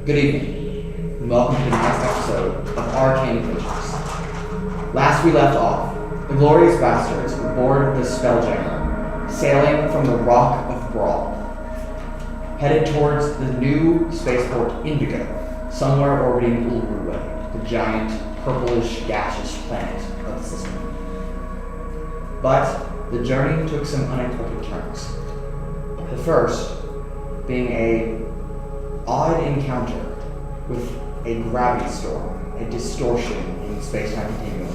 Good evening, and welcome to the next episode of Arcane Adventures. Last we left off, the glorious bastards were aboard the Spelljammer, sailing from the Rock of Brawl, headed towards the new spaceport Indigo, somewhere orbiting Urogar, the giant, purplish, gaseous planet of the system. But the journey took some unexpected turns. The first being a odd encounter with a gravity storm, a distortion in the space-time continuum,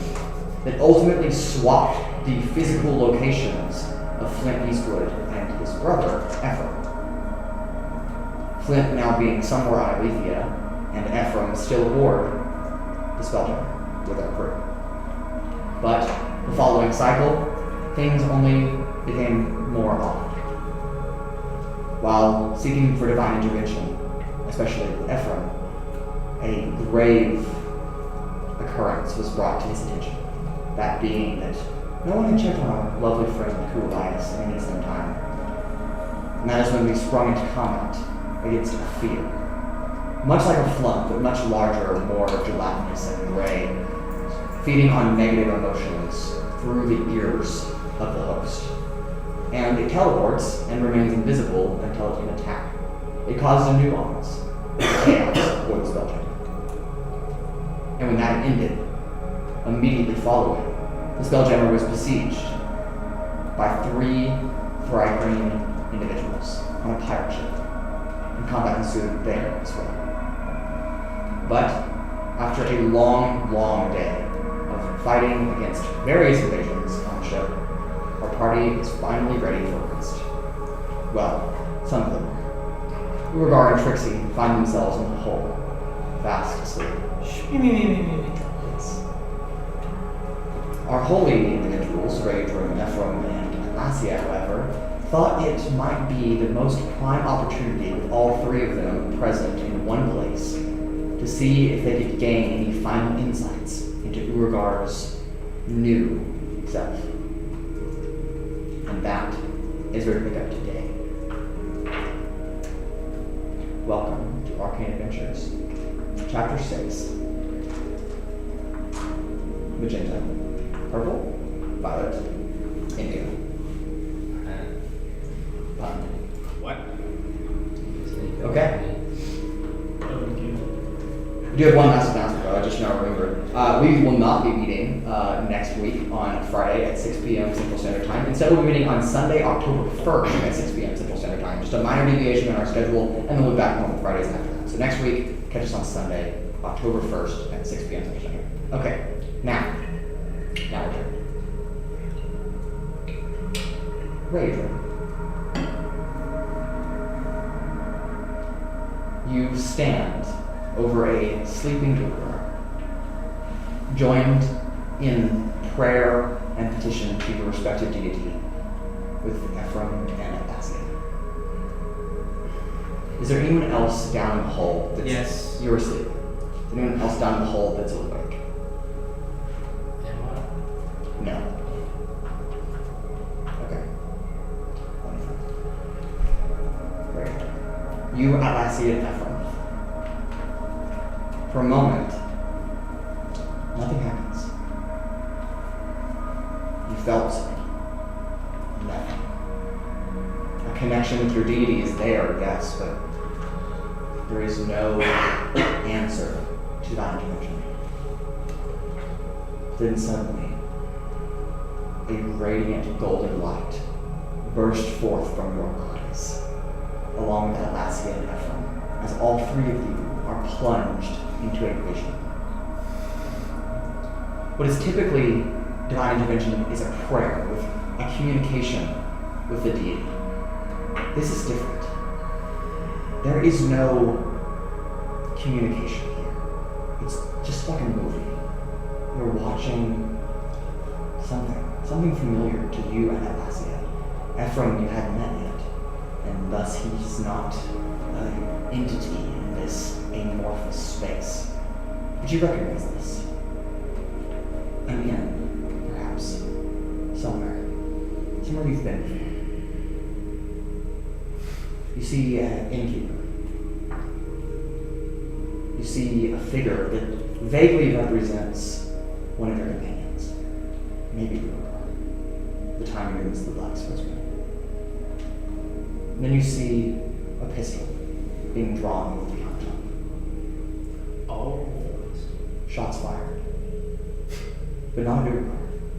that ultimately swapped the physical locations of Flint, Yeastwood, and his brother, Ephraim. Flint now being somewhere on Atlasia, and Ephraim still aboard the Spelljammer with our crew. But the following cycle, things only became more odd. While seeking for divine intervention, especially with Ephraim, a grave occurrence was brought to his attention. That being that no one had checked on our lovely friend Korthals in any some time. And that is when we sprung into combat against a fear. Much like a flump, but much larger, more gelatinous and gray, feeding on negative emotions through the ears of the host. And it teleports and remains invisible until it can attack. It causes a nuance, chaos for the Spelljammer. And when that ended, immediately following, the Spelljammer was besieged by 3 Thrygreen individuals on a pirate ship, and combat ensued there as well. But after a long, long day of fighting against various invasions on the ship, our party is finally ready for rest. Well, some of them. Urogar and Trixi find themselves in the hole, fast asleep. Yes. Our holy individuals, Raudrem, Ephraim, and Atlasia, however, thought it might be the most prime opportunity with all 3 of them present in one place to see if they could gain any final insights into Urogar's new self. And that is where we pick up today. Welcome to Arcane Adventures, Chapter 6. Magenta, purple, violet, indigo. What? Okay. We do have one last announcement, though. I just now remembered. We will not be meeting next week on Friday at 6 p.m. Central Standard Time. Instead, we'll be meeting on Sunday, October 1st at 6 p.m. Central Standard Time. Just a minor deviation in our schedule, and then we'll be back on Fridays after that. So next week, catch us on Sunday, October 1st at 6 p.m. Central Standard Time. Okay, now we're here. Raudrem. You stand over a sleeping Urogar, joined in prayer and petition to your respective deity with Ephraim and Atlasia. Is there anyone else down in the hole that's... Yes. You're asleep. Is there anyone else down in the hole that's awake? No. Okay. Wonderful. Great. You, Atlasia, and Ephraim. For a moment, nothing happens. You felt nothing. A connection with your deity is there, yes, but there is no answer to that intervention. Then suddenly, a radiant golden light burst forth from your eyes, along with Atlasia and Ephraim, as all 3 of you are plunged into a vision. What is typically divine intervention is a prayer with a communication with the deity. This is different. There is no communication here. It's just like a movie. You're watching something familiar to you and Atlasia. Ephraim you hadn't met yet, and thus he's not an entity in this amorphous space. But you recognize this. An inn, perhaps. Somewhere you've been before. You see an innkeeper. you see a figure that vaguely represents one of your companions. Maybe Urogar, the tiny moves the black swordsman. And then you see a pistol being drawn over the countertop. Oh. Shots fired. But not at Urogar.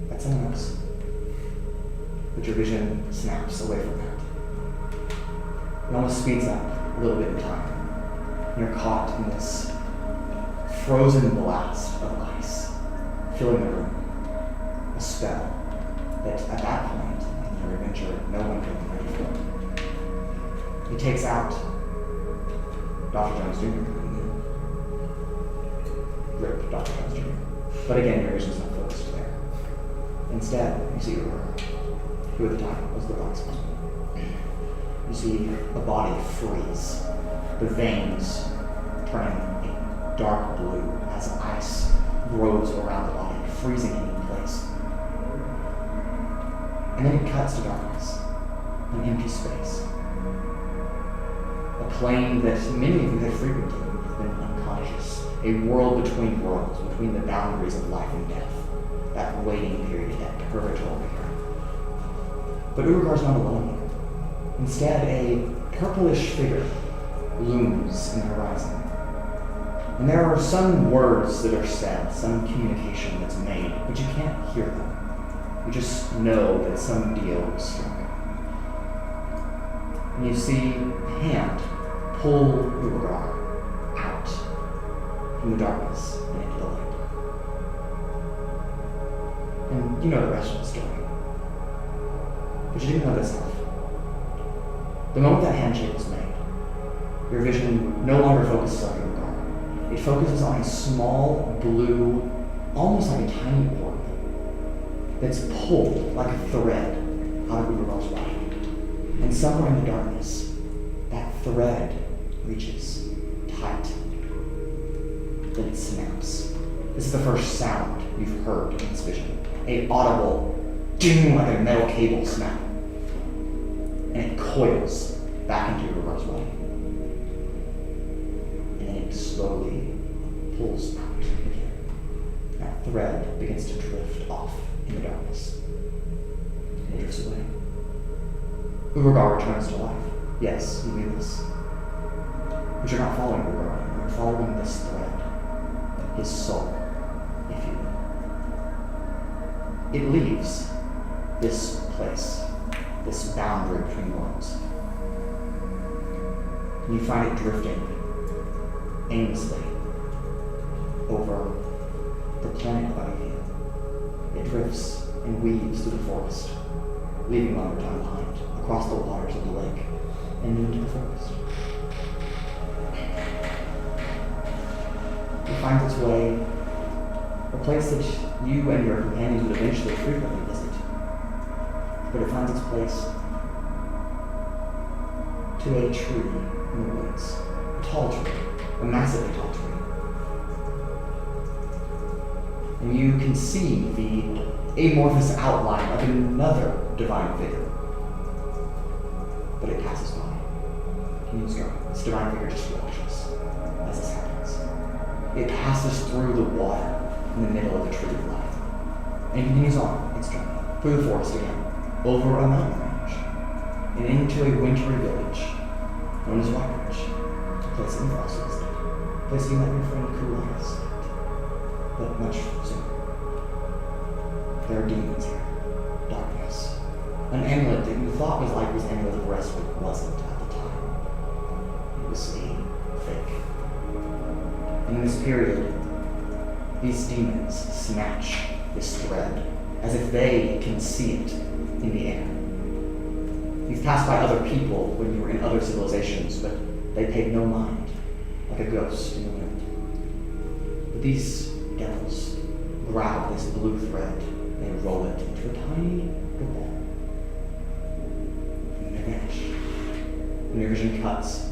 That's someone else. But your vision snaps away from that. It almost speeds up a little bit in time. And you're caught in this frozen blast of ice, filling the room. A spell that at that point in your adventure, no one could have ready for. It takes out Dr. Jones Jr. Rip Dr. Jones Jr. But again, your vision's not focused there. Instead, you see Herbert, who at the time was the black swordsman. You see a body freeze, the veins turning a dark blue as ice grows around the body, freezing it in place. And then it cuts to darkness, an empty space. A plane that many of you have frequented when you've been unconscious, a world between worlds, between the boundaries of life and death, that waiting period, that purgatory period. But Urogar's not alone here. Instead, a purplish figure looms in the horizon. And there are some words that are said, some communication that's made, but you can't hear them. You just know that some deal was struck. And you see a hand pull Urogar out from the darkness and into the light. And you know the rest of the story. But you do know this stuff. The moment that handshake was made, your vision no longer focuses on Urogar. It focuses on a small, blue, almost like a tiny orb that's pulled like a thread out of Urogar's body. And somewhere in the darkness, that thread reaches tight. Then it snaps. This is the first sound you've heard in this vision. A audible ding like a metal cable snap. And it coils back into Urogar's body. And then it slowly pulls out again. That thread begins to drift off in the darkness. And it drifts away. Urogar returns to life. Yes, you knew this. But you're not following Urogar anymore. You're following this thread. His soul, if you will. It leaves this place, this boundary between worlds. And you find it drifting aimlessly over the planet above you. It drifts and weaves through the forest, leaving longer time behind, across the waters of the lake, and into the forest. It finds its way, a place that you and your companions would eventually frequently visit. But it finds its place to a tree in the woods, a tall tree, a massively tall tree. And you can see the amorphous outline of another divine figure. But it passes by. Continues going. This divine figure just watches as this happens. It passes through the water in the middle of the tree of life. And it continues on its journey, through the forest again, over a mountain range, and into a wintry village known as Whiteridge, a place that you've also visited, a place you met your friend Korthals, but much sooner. There are demons here, darkness, an amulet that you thought was like his amulet of rest, but wasn't at the time. It was a fake. And in this period, these demons snatch this thread as if they can see it in the air. You've passed by other people when you were in other civilizations, but they paid no mind, like a ghost in the wind. But these devils grab this blue thread, they roll it into a tiny ball, and they vanish. And your vision cuts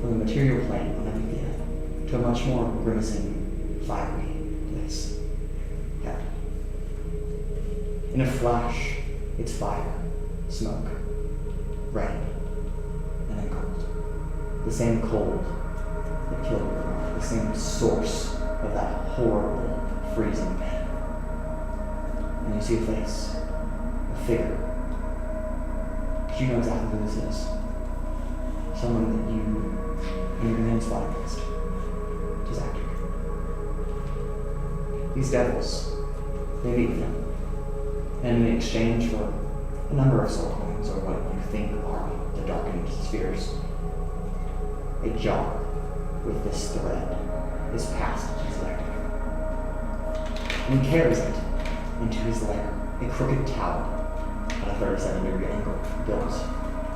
from the material plane underneath the earth to a much more grimacing, fiery place. Heaven. In a flash, it's fire, smoke, rain, and then cold. The same cold that killed Urogar, the same source of that horrible, freezing pain. And you see a face, a figure. You know exactly who this is. Someone that you and your name's fought against. Tizaktic. These devils, they meet with him. And in exchange for a number of soul coins, or what you think are the darkened spheres, a jar with this thread is passed to Tizaktic. And he carries it into his lair, a crooked tower at a 37-degree angle, built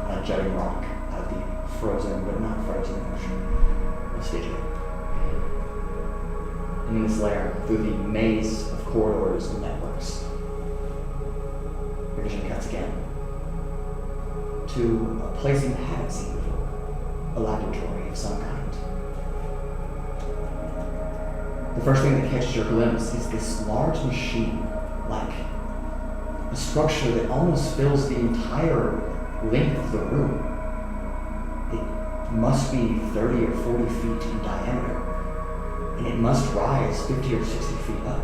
on a jutting rock out of the frozen but not frozen ocean of Stygia. And in this lair, through the maze of corridors and networks, your vision cuts again to a place you haven't seen before, a laboratory of some kind. The first thing that catches your glimpse is this large machine, like a structure that almost fills the entire length of the room. It must be 30 or 40 feet in diameter, and it must rise 50 or 60 feet up.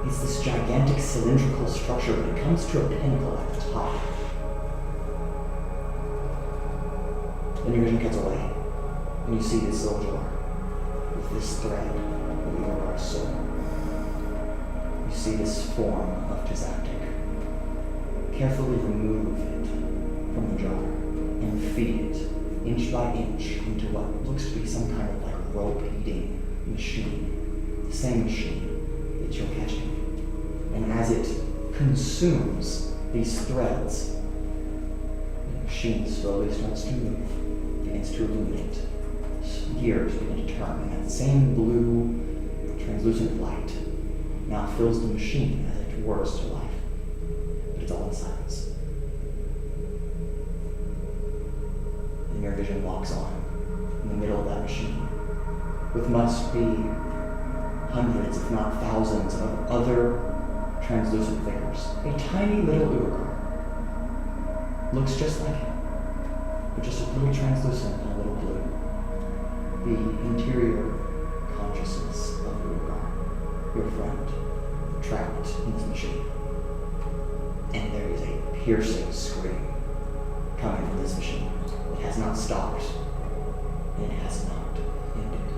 It's this gigantic cylindrical structure, but it comes to a pinnacle at the top. Then your vision cuts away, and you see this little jar with this thread of Urogar's soul. You see this form of Tizaktic. Carefully remove it from the jar and feed it inch by inch into what looks to be some kind of like rope-eating machine. The same machine that you're catching. And as it consumes these threads, the machine slowly starts to move, begins to illuminate. Gears begin to turn, and that same blue, translucent light now fills the machine as it whirs to life. But it's all in silence. And your vision walks on in the middle of that machine, with must be hundreds, if not thousands, of other translucent figures. A tiny little Urogar. Looks just like him, but just a little translucent and a little blue. The interior consciousness of Urogar, your friend, trapped in this machine. And there is a piercing scream coming from this machine. It has not stopped, and it has not ended.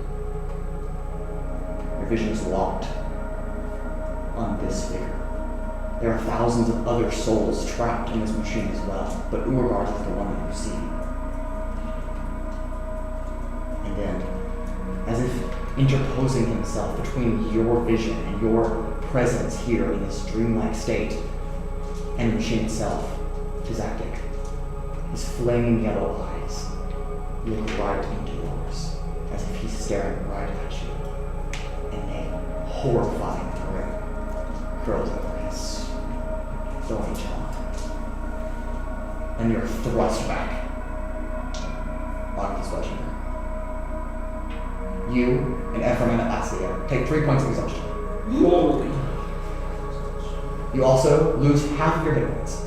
Your vision is locked on this figure. There are thousands of other souls trapped in this machine as well, but Urogar's is the one that you see. And then, as if interposing himself between your vision and your presence here in this dreamlike state and the machine itself, Tizaktic, his flaming yellow eyes look right into yours, as if he's staring right at you, and a horrifying grin curls over his thorny jaw. And you're thrust back on his legend. You and Ephraim and Atlasia take 3 points of exhaustion. Holy. You also lose half of your hit points.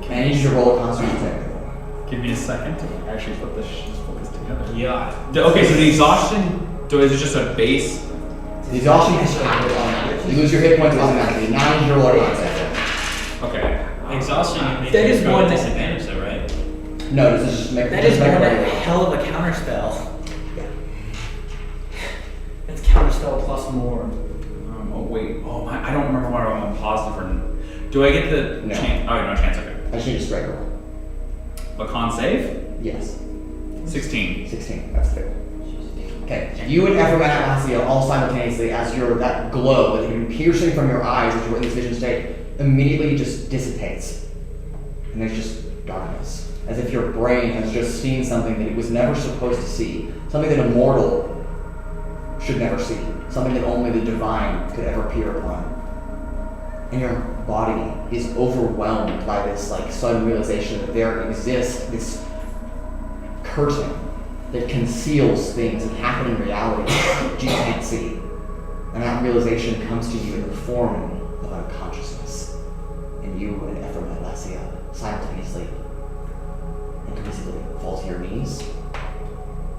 And I need you to roll a constitution save. Give me a second to actually put this focus together. Yeah. Okay, so the exhaustion, is it just a base? The exhaustion is automatic. You lose your hit points automatically. Now I need you to roll a con save. Okay. Exhaustion. That is one disadvantage, though, right? No, this is just make. That is make one a regular. hell of a counterspell. Yeah. It's counterspell plus more. Oh wait. Oh my! I don't remember what I'm positive for. Do I get the No. chance? Oh, no chance. Okay. I just need a straight roll. A con save? Yes. 16. 16. That's fair. Okay. You and Ephraim and Atlasia all simultaneously, as that glow that had been piercing from your eyes as you were in this vision state, immediately just dissipates. And there's just darkness. As if your brain has just seen something that it was never supposed to see. Something that a mortal should never see. Something that only the divine could ever peer upon. And your body is overwhelmed by this sudden realization that there exists this curtain that conceals things that happen in reality that you can't see. And that realization comes to you in the form of unconsciousness. And you and Ephraim and Atlasia simultaneously and cohesively fall to your knees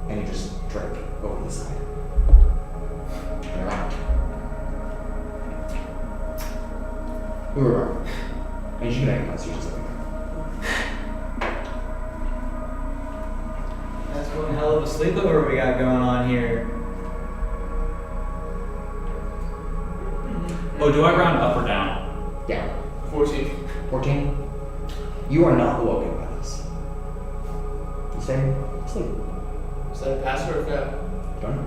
and you just drip over the side. Turn around. Urogar. And you can make a constitution saving throw. That's one hell of a sleepover we got going on here. Oh, do I round up or down? Down. 14. 14. You are not awoken by this. You stay asleep. Is that a pass or a fail? Don't know.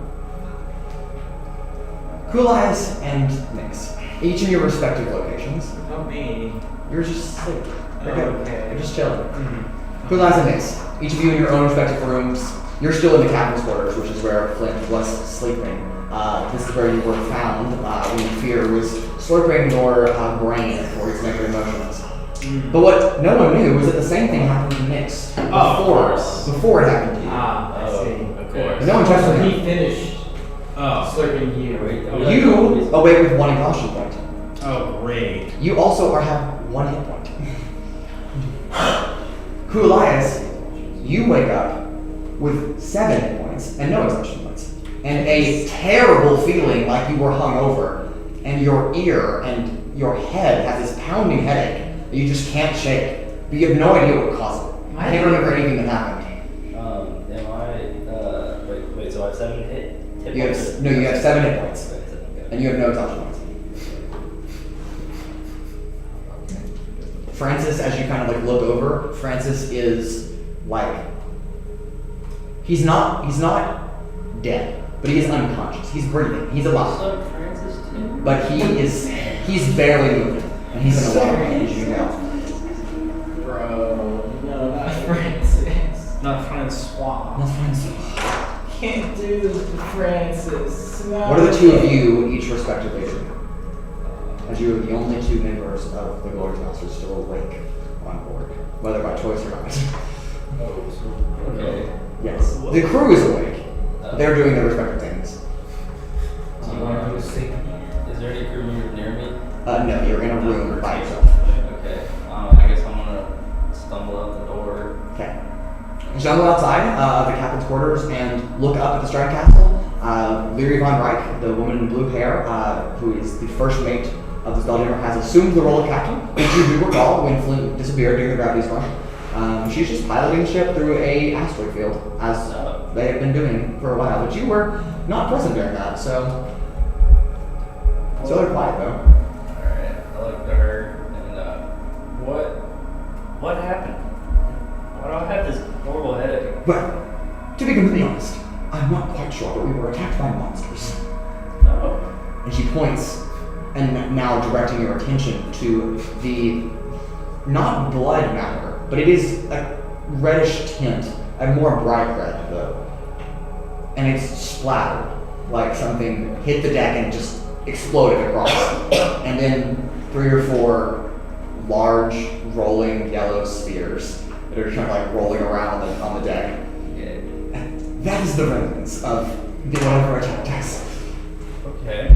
Cool Eyes and Nyx. Each in your respective locations. Not me. You're just asleep. You're good. Okay. You're just chilling. Cool Eyes and Nyx. Each of you in your own respective rooms. You're still in the captain's quarters, which is where Flint was sleeping. This is where you were found when fear was slurping your brain for its negative emotions. But what no one knew was that the same thing happened to Nyx before it happened to you. I see. Of course. No one touched So him. he finished slurping you. You awake with 1 exhaustion point. Oh, great. You also have 1 hit point. Cool Eyes, you wake up with 7 hit points and no exhaustion points. And a terrible feeling like you were hungover. And your ear and your head has this pounding headache that you just can't shake. But you have no idea what caused it. I can't remember anything that happened. Wait, so I have 7 hit You have, points? no, you have 7 hit points. Okay. And you have no exhaustion points. Francis, as you kind of like look over, Francis is like, he's not dead, but he is unconscious. He's breathing. He's alive. So Francis too? But he's barely moving. And he's in a water as you know. Bro. No, not Francis. Not Francois. That's Francis. Can't do this to Francis. No. What are the two of you each respectively doing? As you are the only 2 members of the Glory Masters still awake on board, whether by choice or not. Okay. Yes. The crew is awake. They're doing their respective things. Do you want to go to sleep? Is there any crew member near me? No, you're in a room by yourself. Okay. I guess I'm gonna stumble out the door. Okay. You stumble outside of the captain's quarters and look up at the Strand Castle. Lyri von Reich, the woman in blue hair, who is the first mate of the Spelljammer, has assumed the role of captain, which you do recall when Flint disappeared during the gravity storm. She's just piloting the ship through a asteroid field, as they have been doing for a while, but you were not present during that, so they're quiet though. Alright, I look to her and what happened? Why do I have this horrible headache? Well, to be completely honest, I'm not quite sure, but we were attacked by monsters. No. And she points, and now directing your attention to the, not blood matter, but it is a reddish tint, a more bright red though. And it's splattered, like something hit the deck and just exploded across. And then 3 or 4 large, rolling yellow spheres that are kind of like rolling around on the deck. Yeah. That is the remnants of the whatever attacked us. Okay.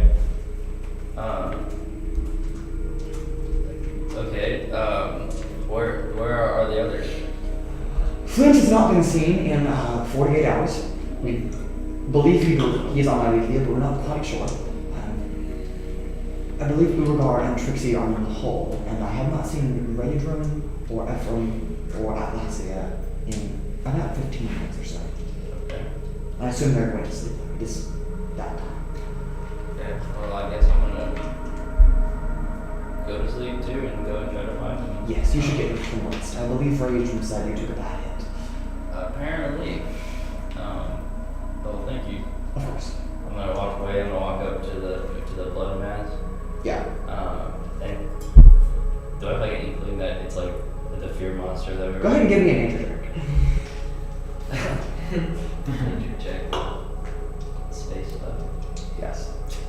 Where are the others? Flint has not been seen in 48 hours. We believe he is on Atlasia, but we're not quite sure. I believe Urogar and Trixi are in the hull, and I have not seen Raudrem or Ephraim or Atlasia in about 15 minutes or so. Okay. I assume they're going to sleep. It is that time. Okay. Well, I guess I'm gonna go to sleep too and go and try to find them. Yes, you should get your points. I believe Raudrem said you took a bad hit. Apparently. Well, thank you. Of course. I'm gonna walk away. I'm gonna walk up to the blood mass. Yeah. And do I have like an inkling that it's like the fear monster that we were? Go ahead and give me a nature check. Nature check. Space stuff. Yes.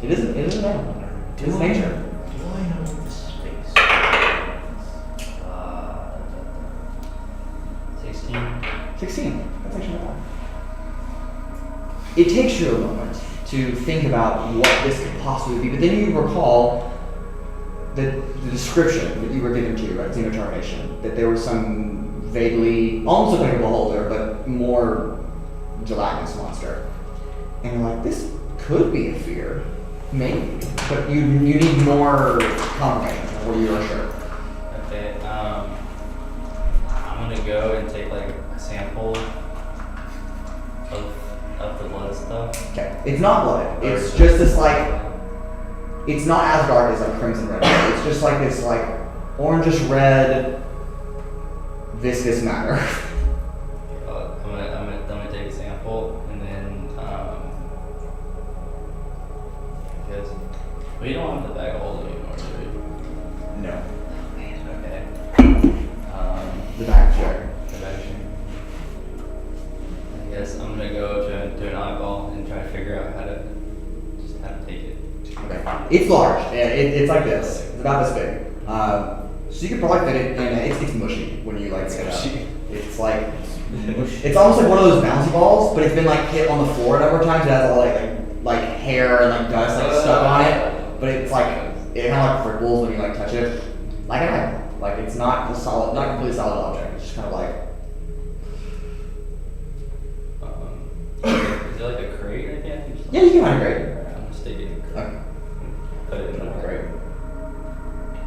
It isn't an animal. It is nature. Do I know the space? 16. 16. That's actually not bad. It takes you a moment to think about what this could possibly be, but then you recall the description that you were given to at Xenotermination, that there was some vaguely, almost like a beholder, but more gelatinous monster. And you're like, this could be a fear. Maybe. But you need more confirmation before you are sure. Okay, I'm gonna go and take like a sample of the blood stuff. Okay. It's not blood. It's just this like, it's not as dark as like crimson red. It's just like this like orangish red viscous matter. I'm gonna take a sample and then because we don't have the bag of holding anymore, do we? No. Okay. The back check. The bag sheet. I guess I'm gonna go to an eyeball and try to figure out how to take it. Okay. It's large. It's like this. It's about this big. So you could probably fit it in. It's mushy when you like pick it up. It's like it's almost like one of those bouncy balls, but it's been like hit on the floor a number of times. It has all like hair and like dust like stuck on it. But it's like it kind of like prickles when you like touch it. Like an eyeball. Like it's not a solid, not completely solid object. It's just kind of like. Is it like a crate I can't use? Yeah, you can find a crate. I'm gonna stick it in a crate. Okay. Put it in a crate.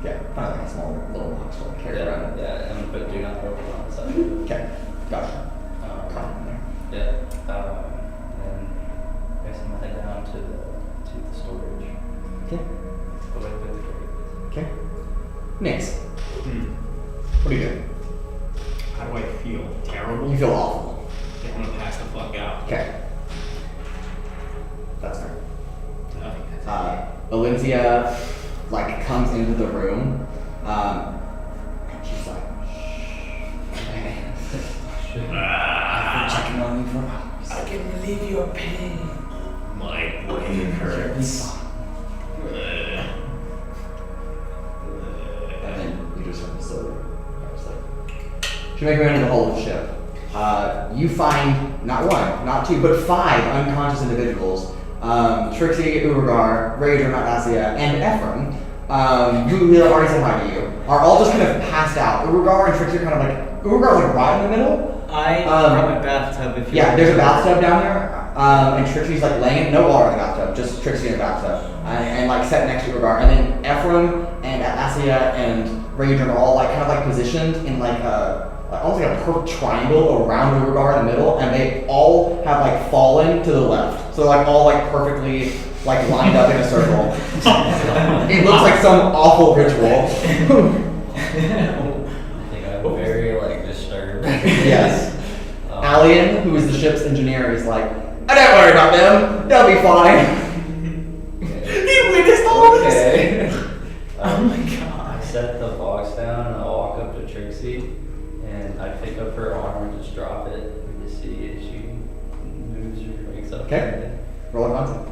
Yeah, kind of like a small little box to like carry around. Yeah, and put do not open on the side. Okay, gotcha. Um, yeah. And I guess I'm gonna head down to the storage. Okay. Go back with the crate. Okay. Next. What do you do? How do I feel? Terrible? You feel awful. I want to pass the fuck out. Okay. That's fair. Nothing. Valencia like comes into the room, and she's like, "I've been checking on you for hours. I can relieve your pain. My brain hurts. And then you just heard the story. She make her way into the hull of the ship. You find not one, not two, but 5 unconscious individuals. Trixi, Urogar, Raudrem, Atlasia, and Ephraim, who have already said hi to you, are all just kind of passed out. Urogar and Trixi are kind of like, Urogar's like right in the middle. I brought my bathtub if you Yeah, there's a bathtub down there, and Trixi's like laying, no water in the bathtub, just Trixi in the bathtub, and like set next to Urogar. And then Ephraim and Atlasia and Raudrem are all like kind of like positioned in like almost like a perfect triangle around Urogar in the middle, and they all have like fallen to the left. So like all like perfectly like lined up in a circle. It looks like some awful ritual. I think I'm very like disturbed. Yes. Alien, who is the ship's engineer, is like, "I don't worry about them. They'll be fine." He witnessed all of this. Okay. Oh my god. I set the box down and I walk up to Trixi and I pick up her arm and just drop it and just see if she moves or wakes up. Okay. Roll a concept.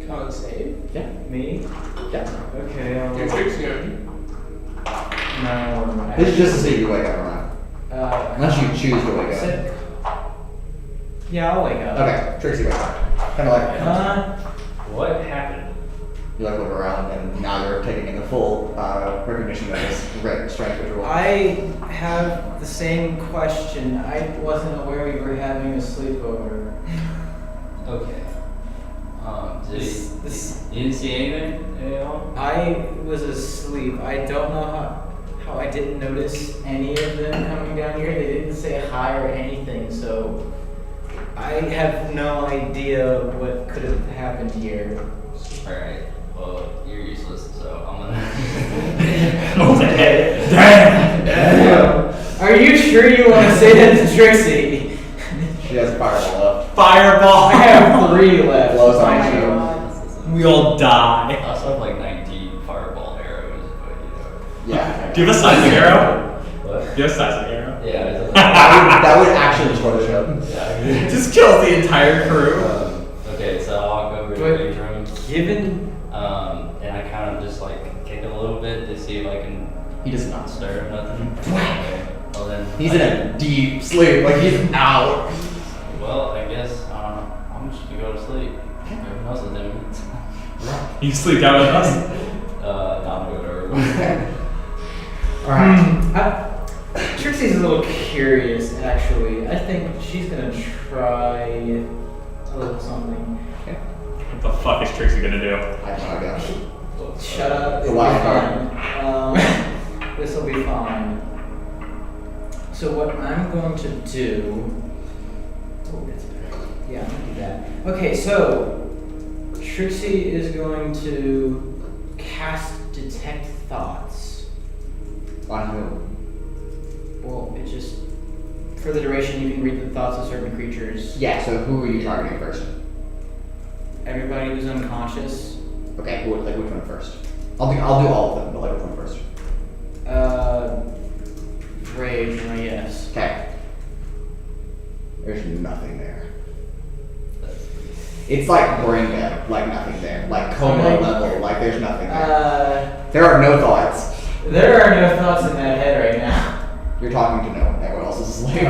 Con save? Yeah. Me? Yeah. Okay, Your Trixi on you. no. This is just to see if you wake up or not. Unless you choose to wake up. Yeah, I'll wake up. Okay, Trixi wakes up. Kind of like, What happened? you like look around and now you're taking in the full recognition of this red strength ritual. I have the same question. I wasn't aware we were having a sleepover. Okay. You didn't see anything at all? I was asleep. I don't know how I didn't notice any of them coming down here. They didn't say hi or anything, so I have no idea what could have happened here. Alright. Well, you're useless, so I'm gonna. Okay. Damn. Are you sure you want to say that to Trixi? She has a fireball left. Fireball! I have 3 left. Blows on Oh my you. God. We all die. I also have like 19 fireball arrows, but you know. Yeah. Do you have a sizing arrow? What? Do you have a sizing arrow? Yeah, it's That would actually destroy the ship. yeah. Just kills the entire crew. Okay, so I'll walk over to But- the room. Given And I kind of just like kick it a little bit to see if I can He does not. stir nothing. Okay. Well then. He's in a deep sleep, like he's out. Well, I guess I'm just gonna go to sleep. Everyone else is in it. You sleep down with us? No, I'm gonna go to her. Alright. Trixi, Trixie's a little curious, actually. I think she's gonna try a little something. What the fuck is Trixi gonna do? I have no idea. Shut up. The It'll be wild fine. This will be fine. So what I'm going to do... Oh, that's better. Yeah, I'm going to do that. Okay, so Trixi is going to cast Detect Thoughts. On who? Well, it just... For the duration, you can read the thoughts of certain creatures. Yeah, so who are you targeting first? Everybody who's unconscious. Okay, like which one first? I'll do all of them, but like which one first? Rage, yes. Okay. There's nothing there. It's like brain dead, like nothing there. Like coma level, like there's nothing there. There are no thoughts. There are no thoughts in that head right now. You're talking to no one. Everyone else is asleep.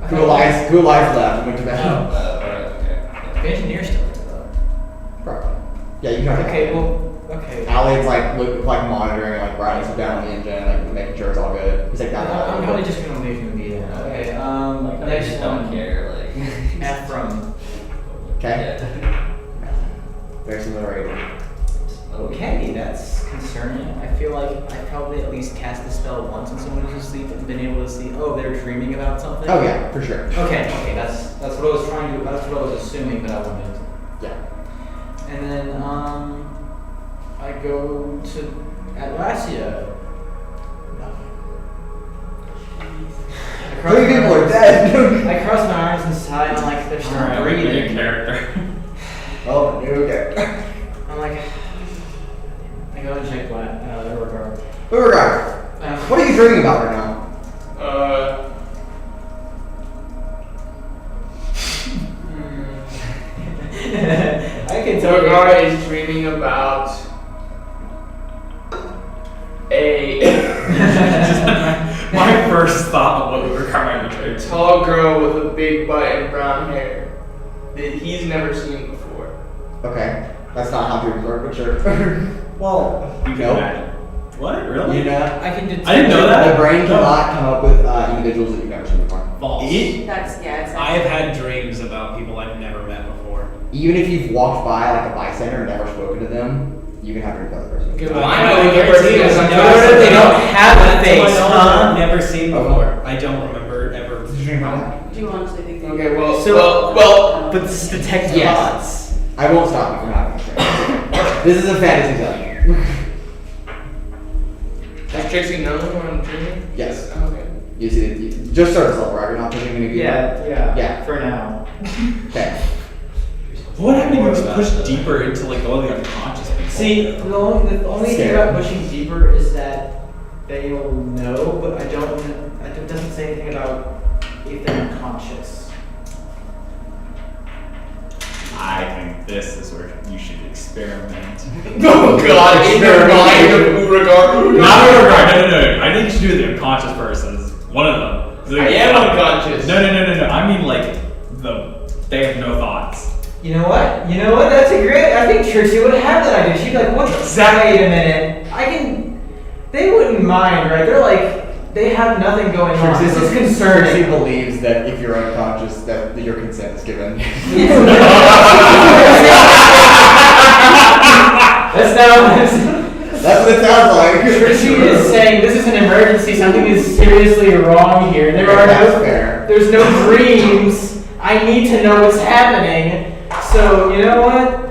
Who lies left and went to bed? Alright, okay. The engineer's still there. Probably. Yeah, you can talk to Okay, Allie. well, okay. Allie's like monitoring, like writing stuff down on the engine, like making sure it's all good. He's like, I'm probably just gonna leave him be there. Okay, Like, I next just one. don't care, like. Ephraim. Okay. Yeah. Very similar rating. Okay, that's concerning. I feel like I probably at least cast the spell once when someone was asleep and been able to see, oh, they're dreaming about something. Oh yeah, for sure. Okay, that's what I was trying to, that's what I was assuming that I wanted. Yeah. And then, I go to Atlasia. Nothing. Three people are dead. I cross my arms and sigh, and I'm like, they're still Alright, new breathing. character. Oh, new character. I'm like, I go and check Urogar. Urogar, what are you dreaming about right now? I can tell you. Urogar is dreaming about My first thought of what Urogar might be doing. tall girl with a big butt and brown hair that he's never seen before. Okay, that's not how dreams work, but sure. Well, You can nope. imagine. What? Really? You know, I can detect. I didn't know that. the brain cannot come up with individuals that you've never seen before. False. That's, yeah, exactly. I have had dreams about people I've never met before. Even if you've walked by like a bystander and never spoken to them, you can have dreams about the person. Okay, I well, I know, know I the person guarantee is it was unconscious. They don't have a To my face, knowledge, huh? I've never seen Oh. before. I don't remember ever. Did you dream about that? Do you honestly think that? Okay, well, So- well, But this is detect Yes. thoughts. I won't stop you from having a dream. This is a fantasy zone. does Trixie know when I'm dreaming? Yes. Okay. You see, just surface level, right? You're not pushing any people. Yeah. For now. Okay. What happened if you was pushed deeper into like all the unconscious people? See, the only thing Scared. about pushing deeper is that they will know, but I don't. It doesn't say anything about if they're unconscious. I think this is where you should experiment. Oh god, in your mind of Urogar. Not Urogar, no. I think you should do the unconscious persons. One of them. I am unconscious. No. I mean like they have no thoughts. You know what? That's a great. I think Trixie would have that idea. She'd be like, "What? Exactly. Wait a minute. They wouldn't mind, right? They're like, they have nothing going on. This is Trixie concerning." believes that if you're unconscious, that your consent is given. That's now. That's what it sounds like. Trixie is saying this is an emergency. Something is seriously wrong here. That's fair. There's no dreams. I need to know what's happening. So you know what?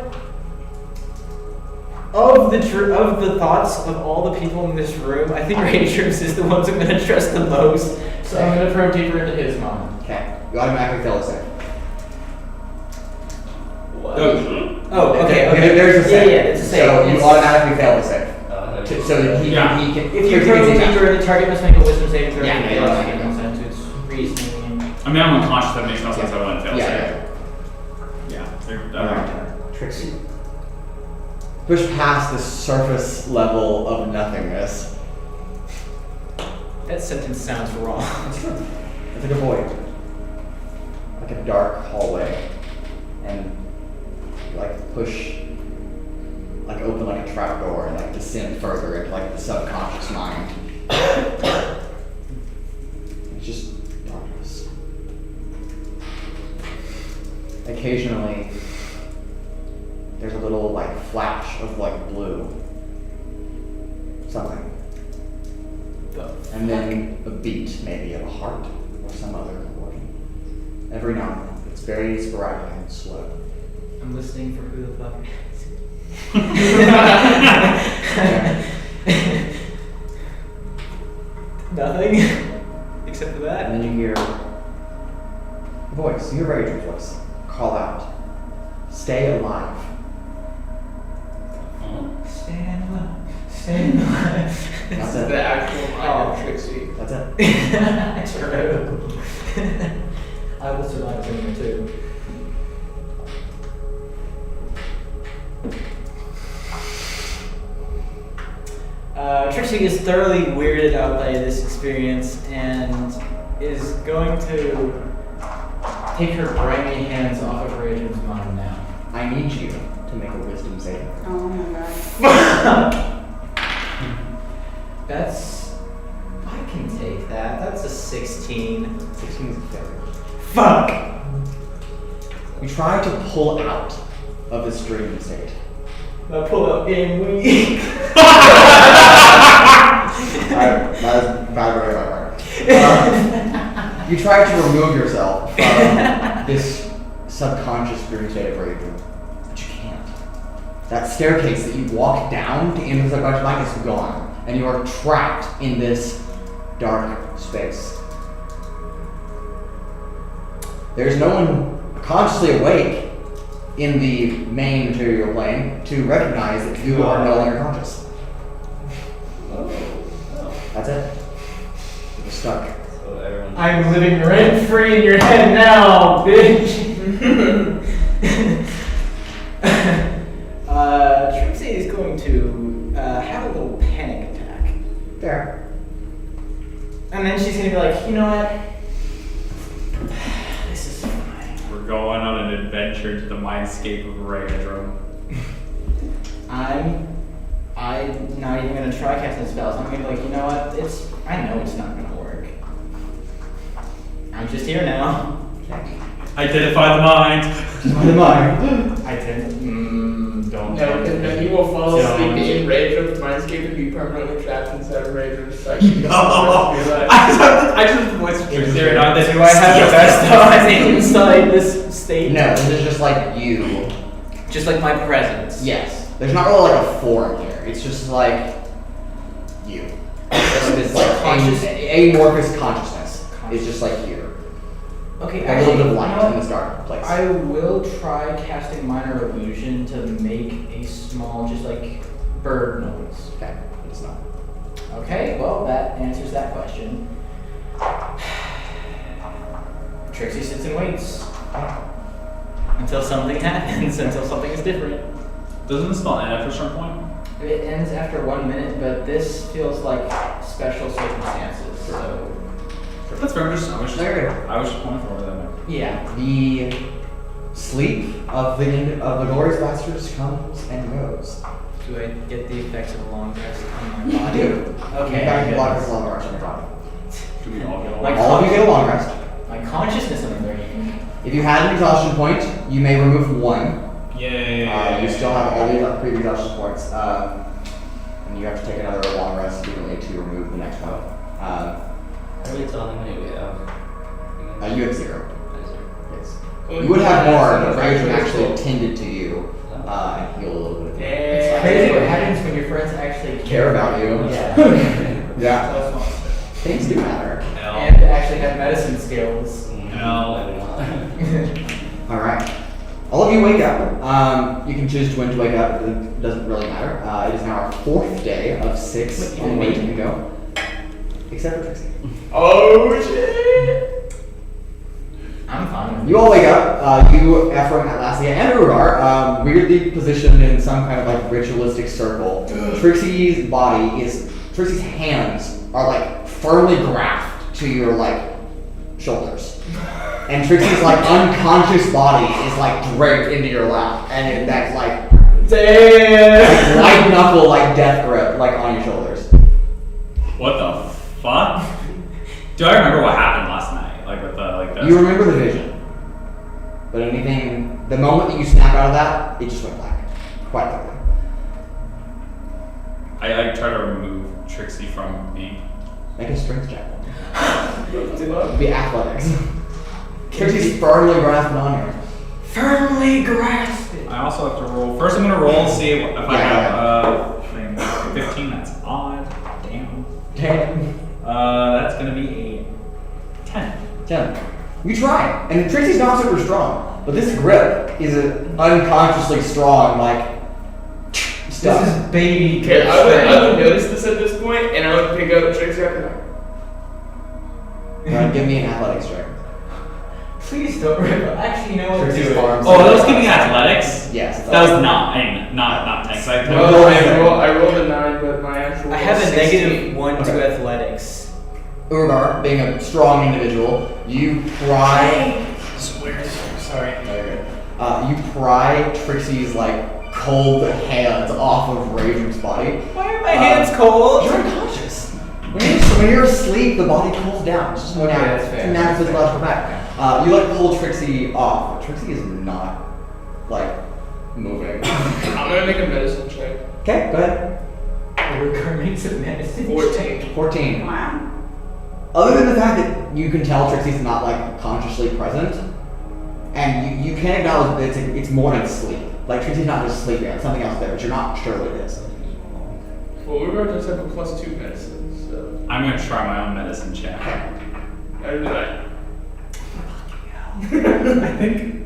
Of the thoughts of all the people in this room, I think Rangers is the ones I'm gonna trust the most. So I'm gonna probe deeper into his mind. Okay. You automatically fail a save. Oh, okay. There's a save. Yeah, it's a save. So you automatically fail the save. So that he Yeah. can. If you Trixie probe can take deeper, the target must make a wisdom saving throw. Yeah, and yeah, fail. yeah. That makes no sense. It's reasoning. I mean I'm unconscious, that makes no sense. I wouldn't fail. Yeah. Yeah. Trixie. Push past the surface level of nothingness. That sentence sounds wrong. It's like a void. Like a dark hallway. And you like push, like open like a trapdoor and like descend further into like the subconscious mind. occasionally there's a little like flash of like blue. Something. And then a beat, maybe of a heart or some other organ. Every now and then. It's very sporadic and slow. I'm listening for who the fuck it is. Nothing? Except for that? And then you hear a voice, you hear Raid's voice, call out, stay alive. Stand alive. Stand alive. That's The it. actual mind of Trixie. That's it. True. I will survive something too. Trixie is thoroughly weirded out by this experience and is going to take her grimy hands off of Raid's mind now. I need you to make a wisdom save. Oh my god. That's... I can take that. That's a 16. 16 is a failure. Fuck! You try to pull out of this dream state. I pull out game week. That is bad. You try to remove yourself from this subconscious dream state of rage, but you can't. That staircase that you walk down to enter the subconscious mind is gone, and you are trapped in this dark space. There's no one consciously awake in the main material plane to recognize that you are no longer conscious. That's it. You're stuck. So everyone. I'm living rent free in your head now, bitch. Trixie is going to have a little panic attack, Fair. and then she's gonna be like, you know what? This is fine. We're going on an adventure to the mindscape of Raudrem. I'm not even gonna try casting spells. I'm gonna be like, you know what? I know it's not gonna work. I'm just here now. Identify the mind. The mind. I didn't. Don't. No, he will fall asleep in Rage of the Mindscape and be permanently trapped inside of Rage of the Psyche. I just have the voice of Trixie. Do I have the best odds inside this state? No, this is just like you. Just like my presence. Yes. There's not really like a form here. It's just like you. It's like Conscious- amorphous consciousness. It's just like you. Okay, A little bit of you know light what? in this dark place. I will try casting minor illusion to make a small, just like bird noise. Okay, it's not. Okay, well that answers that question. Trixie sits and waits until something happens, until something is different. Doesn't the spell end after a certain point? It ends after 1 minute, but this feels like special circumstances. So That's fair. I was just pointing for that. yeah. The sleep of the glorious bastards comes and goes. Do I get the effects of a long rest on my body? You do. Okay. In fact, good. you block this long rest on your body. Do we all get Like- along? All of you get a long rest. My consciousness on the brain. If you had an exhaustion point, you may remove one. Yay. You still have all the previous exhaustion points, and you have to take another long rest frequently to remove the next one. How many tell how many we have? You have 0. Yes. Well, You would have yeah, more, that's but Rage actually actually cool. attended to you and healed a little bit of you. It's crazy what happens when your friends actually Care about you. Yeah. Yeah. Things do matter. And actually have medicine skills. Alright. All of you wake up. You can choose when to wake up. It doesn't really matter. It is now our 4th day of 6 on waiting to go. Except for Trixie. Oh shit! I'm fine. You all wake up. You, Ephraim, Atlasia, and Urogar, weirdly positioned in some kind of like ritualistic circle. Trixie's hands are like firmly grasped to your like shoulders. And Trixie's like unconscious body is like draped into your lap. And that's like Damn! light knuckle like death grip like on your shoulders. What the fuck? Do I remember what happened last night? Like with the You remember the vision. But anything, the moment that you snap out of that, it just went black. Quite quickly. I try to remove Trixie from me. Make a strength check. Do Be athletics. Trixie's firmly grasping on you. Firmly grasped it. I also have to roll. First, I'm gonna roll and see if I Yeah. have 15. That's odd. Damn. Damn. That's gonna be a 10. 10. You try, and Trixie's not super strong, but this grip is unconsciously strong, like stuff. This is baby. Okay, I would notice this at this point, and I would pick up Trixi up and Give me an athletics check. Please don't rip it. Actually, you know what? Trixie's Do it. farms. Oh, that was giving athletics? Yes. It's That was all- not 10. So I well, I rolled a 9, but my actual I have a 16. negative 1 Okay. to athletics. Urogar, being a strong individual, you pry. Sorry. You pry Trixie's like cold hands off of Raven's body. Why are my hands cold? You're unconscious. When you're asleep, the body cools down. It's just Okay, that's it's fair. a natural physiological fact. You like pull Trixie off, but Trixie is not like moving. I'm gonna make a medicine check. Okay, go ahead. Urogar makes a medicine. 14. 14. Wow. Other than the fact that you can tell Trixie's not like consciously present, and you can acknowledge that it's more than sleep. Like Trixie's not just sleeping, it's something else there, but you're not sure what it is. Well, we're going to have a +2 medicine, so. I'm gonna try my own medicine check. I did that. I think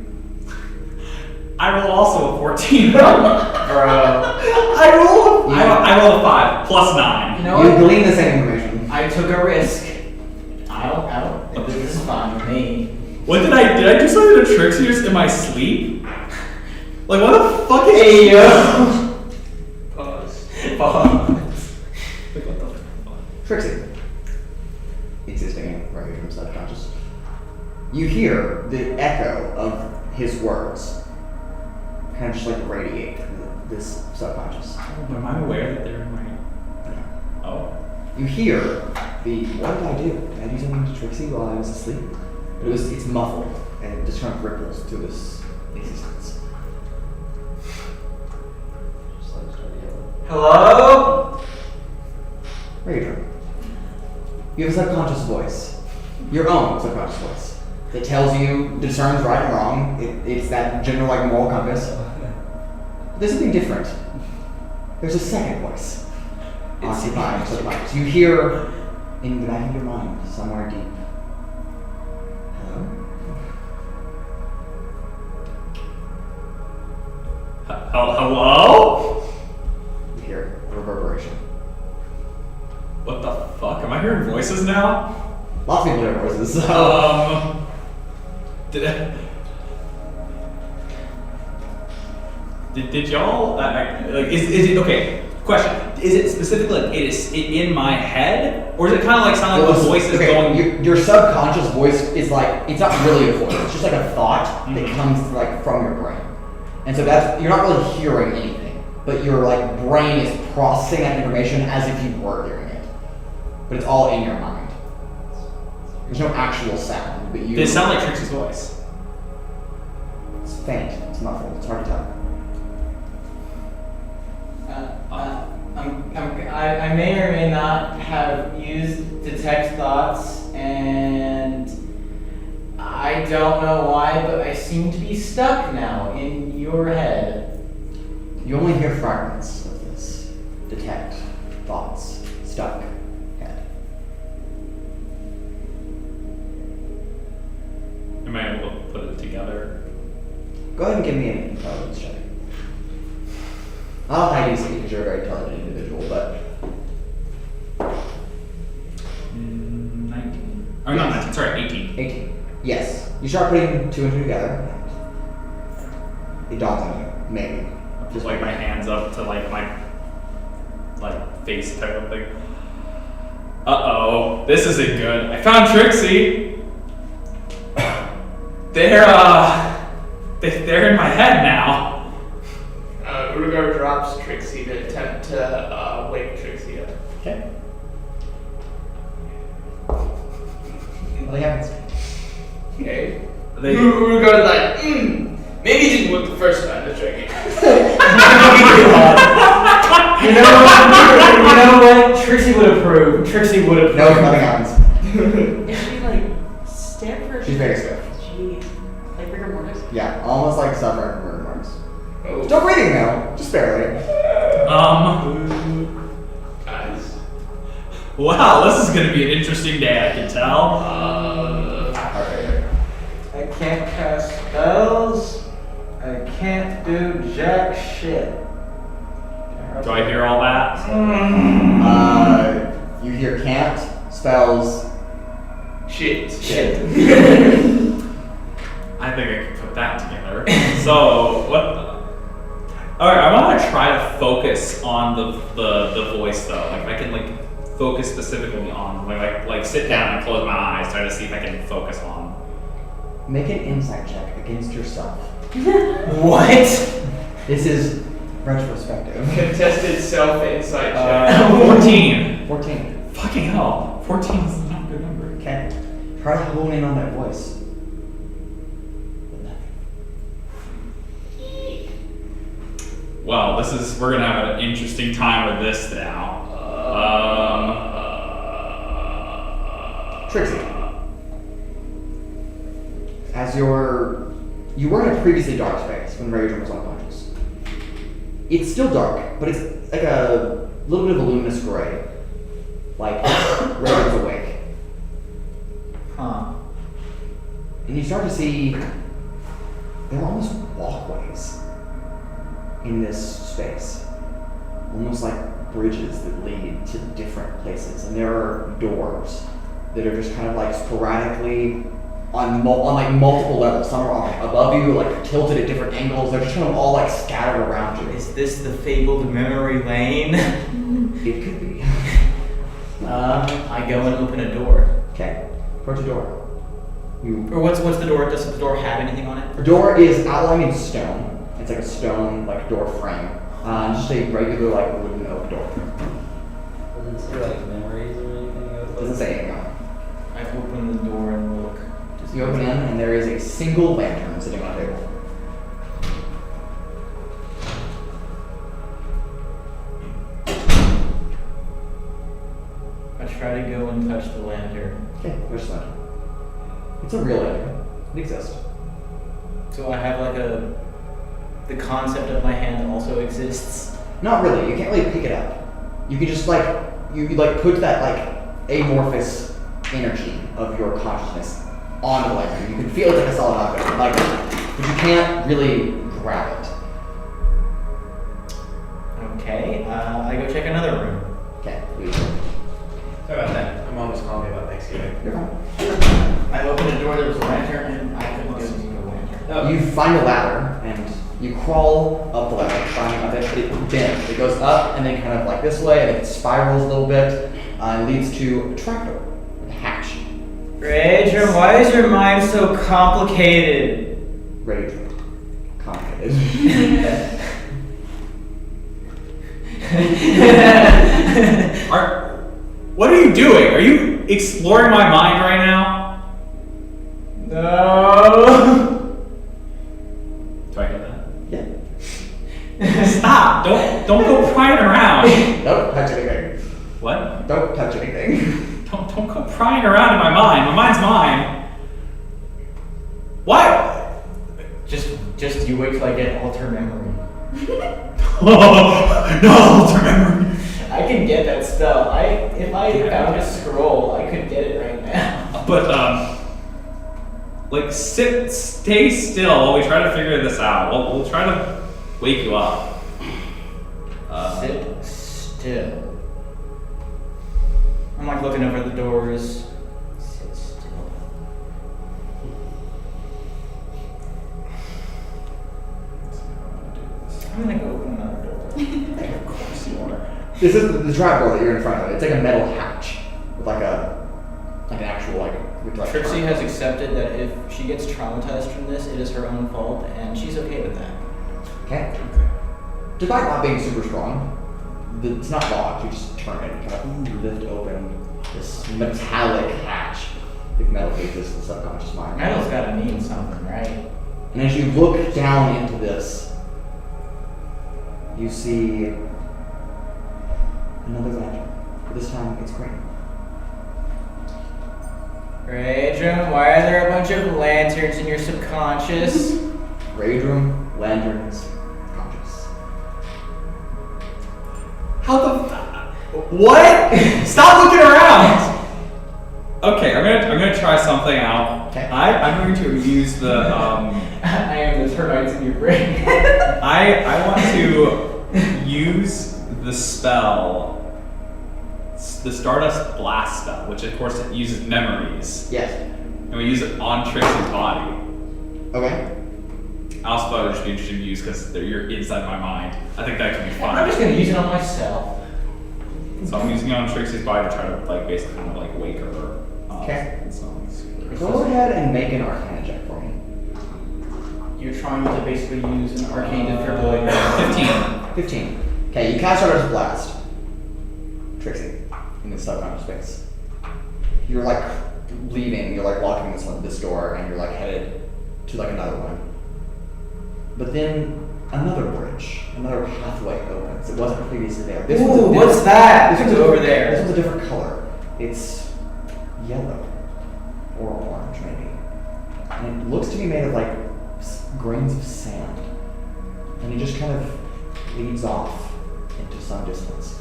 I roll also a 14. Bro. I roll a 5 plus 9. You know You what? glean the same information. I took a risk. I don't. This is fine with me. What did I do something to Trixie just in my sleep? Like what the fuck is Hey yo. Pause. Like what the fuck? Trixie, existing in Raven's subconscious, you hear the echo of his words kind of just like radiate through this subconscious. Oh, am I aware that they're in my Oh. You hear the, what did I do? Did I do something to Trixie while I was asleep? But it's muffled and it just kind of ripples through this existence. Just like start yelling. Hello? Raven, you have a subconscious voice, your own subconscious voice, that tells you, discerns right and wrong. It's that general like moral compass. But there's something different. There's a second voice. Occupying your subconscious. You hear in the back of your mind, somewhere deep. Hello? Hello? You hear a reverberation. What the fuck? Am I hearing voices now? Lots of people hear voices, so. Did y'all like is it okay? Question: is it specifically like it in my head, or is it kind of like sound like the voice is going? Your subconscious voice is like, it's not really a voice, it's just like a thought that comes like from your brain. And so you're not really hearing anything, but your like brain is processing that information as if you were hearing it. But it's all in your mind. There's no actual sound, but you. Did it sound like Trixie's voice? It's faint, it's muffled, it's hard to tell. I may or may not have used detect thoughts, and I don't know why, but I seem to be stuck now in your head. You only hear fragments of this. Detect, thoughts, stuck, head. Am I able to put it together? Go ahead and give me an intelligence check. I'll hide easily because you're a very intelligent individual, but 19. Or not 19. Sorry, 18. 18. Yes. You start putting two and two together. It dawns on you, maybe. Just like my hands up to like my face type of thing. Uh-oh, this isn't good. I found Trixie. They're in my head now. Urogar drops Trixi to attempt to wake Trixi up. Okay. Nothing happens. Okay. Urogar's like, maybe he didn't work the first time, that's right. You know what? Trixi would approve. No, nothing happens. Is she like stiff or? She's very stiff. Jeez. Like rigor mortis? Yeah, almost like suffering from murder marks. Oh. Still breathing though, just barely. Guys. Wow, this is gonna be an interesting day, I can tell. Okay. I can't cast spells. I can't do jack shit. Do I hear all that? You hear can't, spells, Shit. I think I can put that together. So what? All right, I want to try to focus on the voice though. Like I can like focus specifically on like sit down and close my eyes, try to see if I can focus on. Make an insight check against yourself. What? This is retrospective. Contested self-insight check. 14. 14. Fucking hell, 14 is not a good number. Okay. Try to hone in on that voice. But nothing. Well, we're gonna have an interesting time with this now. Trixi. As you were in a previously dark space when Raudrem was unconscious. It's still dark, but it's like a little bit of a luminous gray. Like Raudrem's awake. Huh. And you start to see there are almost walkways in this space. Almost like bridges that lead to different places. And there are doors that are just kind of like sporadically on like multiple levels. Some are like above you, like tilted at different angles. They're just kind of all like scattered around you. Is this the fabled memory lane? It could be. I go and open a door. Okay, approach a door. Or what's the door? Does the door have anything on it? The door is outlined in stone. It's like a stone like door frame. Just a regular like wooden oak door. Does it say like memories or anything? Doesn't say anything on it. I open the door and look. You open in and there is a single lantern sitting on a table. I try to go and touch the lantern. Okay, push that. It's a real lantern. It exists. So I have like the concept of my hand also exists. Not really. You can't really pick it up. You can just like you like put that like amorphous energy of your consciousness on the lantern. You can feel it like a solid object, like, but you can't really grab it. Okay, I go check another room. Okay, leave. Sorry about that. My mom was calling me about Thanksgiving. You're fine. I opened the door, there was a lantern, and I couldn't go to the lantern. You find a ladder and you crawl up the ladder, finding a bit, but it bends. It goes up and then kind of like this way, and it spirals a little bit, and leads to a trapdoor, a hatch. Raudrem, why is your mind so complicated? Rage. Complicated. What are you doing? Are you exploring my mind right now? No. Do I hear Yeah. that? Stop! Don't go prying around. Don't touch anything. What? Don't touch anything. Don't go prying around in my mind. My mind's mine. Why? Just you wait till I get alter memory. Oh, no, alter memory. I can get that spell. If I found a scroll, I could get it right now. But like stay still while we try to figure this out. We'll try to wake you up. Sit still. I'm like looking over the doors. Sit still. I'm gonna go open another door. Of course you are. This is the trapdoor that you're in front of. It's like a metal hatch with like an actual with like. Trixi has accepted that if she gets traumatized from this, it is her own fault, and she's okay with that. Okay. Despite not being super strong, it's not locked. You just turn it and kind of lift open this metallic hatch, if metal exists in the subconscious mind. Metal's gotta mean something, right? And as you look down into this, you see another lantern. But this time it's green. Raudrem, why are there a bunch of lanterns in your subconscious? Raudrem, lanterns, conscious. How the what? Stop looking around. Okay, I'm gonna try something out. Okay. I'm going to use the I am the termites in your brain. I want to use the spell, the Stardust Blast spell, which of course uses memories, Yes. and we use it on Trixi's body. Okay. I also thought it would just be interesting to use because you're inside my mind. I think that could be fun. I'm just gonna use it on myself. So I'm using it on Trixi's body to try to like basically kind of like wake her up. Okay. So Go ahead and make an Arcana check for me. You're trying to basically use an arcane defibrillator. 15. 15. Okay, you cast Stardust Blast. Trixie, in the subconscious space. You're like leaving, you're like locking this door, and you're like headed to like another one. But then another bridge, another pathway opens. It wasn't previously there. This one's a Ooh, different- what's that? This one's Over there. This one's a different color. It's yellow or orange, maybe. And it looks to be made of like grains of sand. And it just kind of leads off into some distance.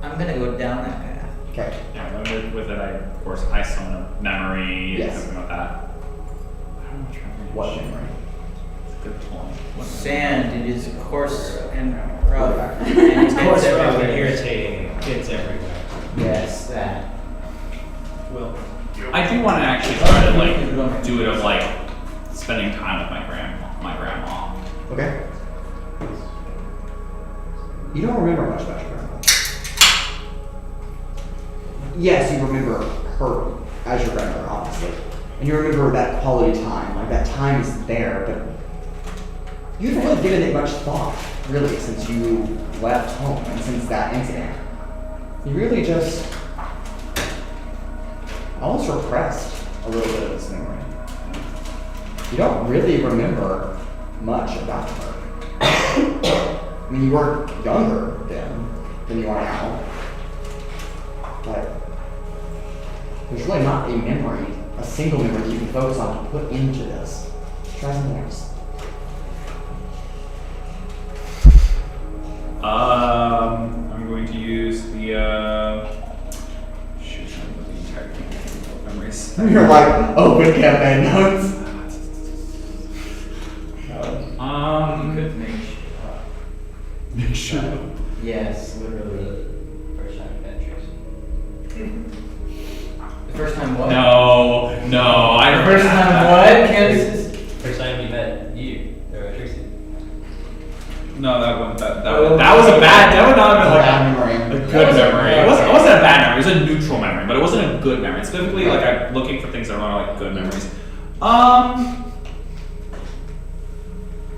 I'm gonna go down that path. Okay. Yeah, with it, of course, I summon a memory, Yes. something like that. I don't know What memory? It's a good point. What Sand, it is coarse and rough. And It's it's coarse, rough, and everywhere. irritating. Kids everywhere. Yes, that. Well, I do want to actually try to like do it of like spending time with my grandma. Okay. You don't remember much about your grandma. Yes, you remember her as your grandmother, obviously. And you remember that quality time. Like, that time is there, but you haven't really given it much thought, really, since you left home and since that incident. You really just almost repressed a little bit of this memory. You don't really remember much about her. I mean, you were younger then than you are now, but there's really not a memory, a single memory that you can focus on to put into this. Try something else. I'm going to use the shoot, I'm the entire thing of memories. You're like, open campaign notes. You could make shit up. Make sure. Yes, literally. First time you met Trixi. The first time what? No, I The don't. first time what? Kansas? First time you met you, or Trixi. No, that was a bad. That would not have been Bad like memory. a good memory. It wasn't a bad memory. It was a neutral memory, but it wasn't a good memory. Specifically, like I'm looking for things that are like good memories.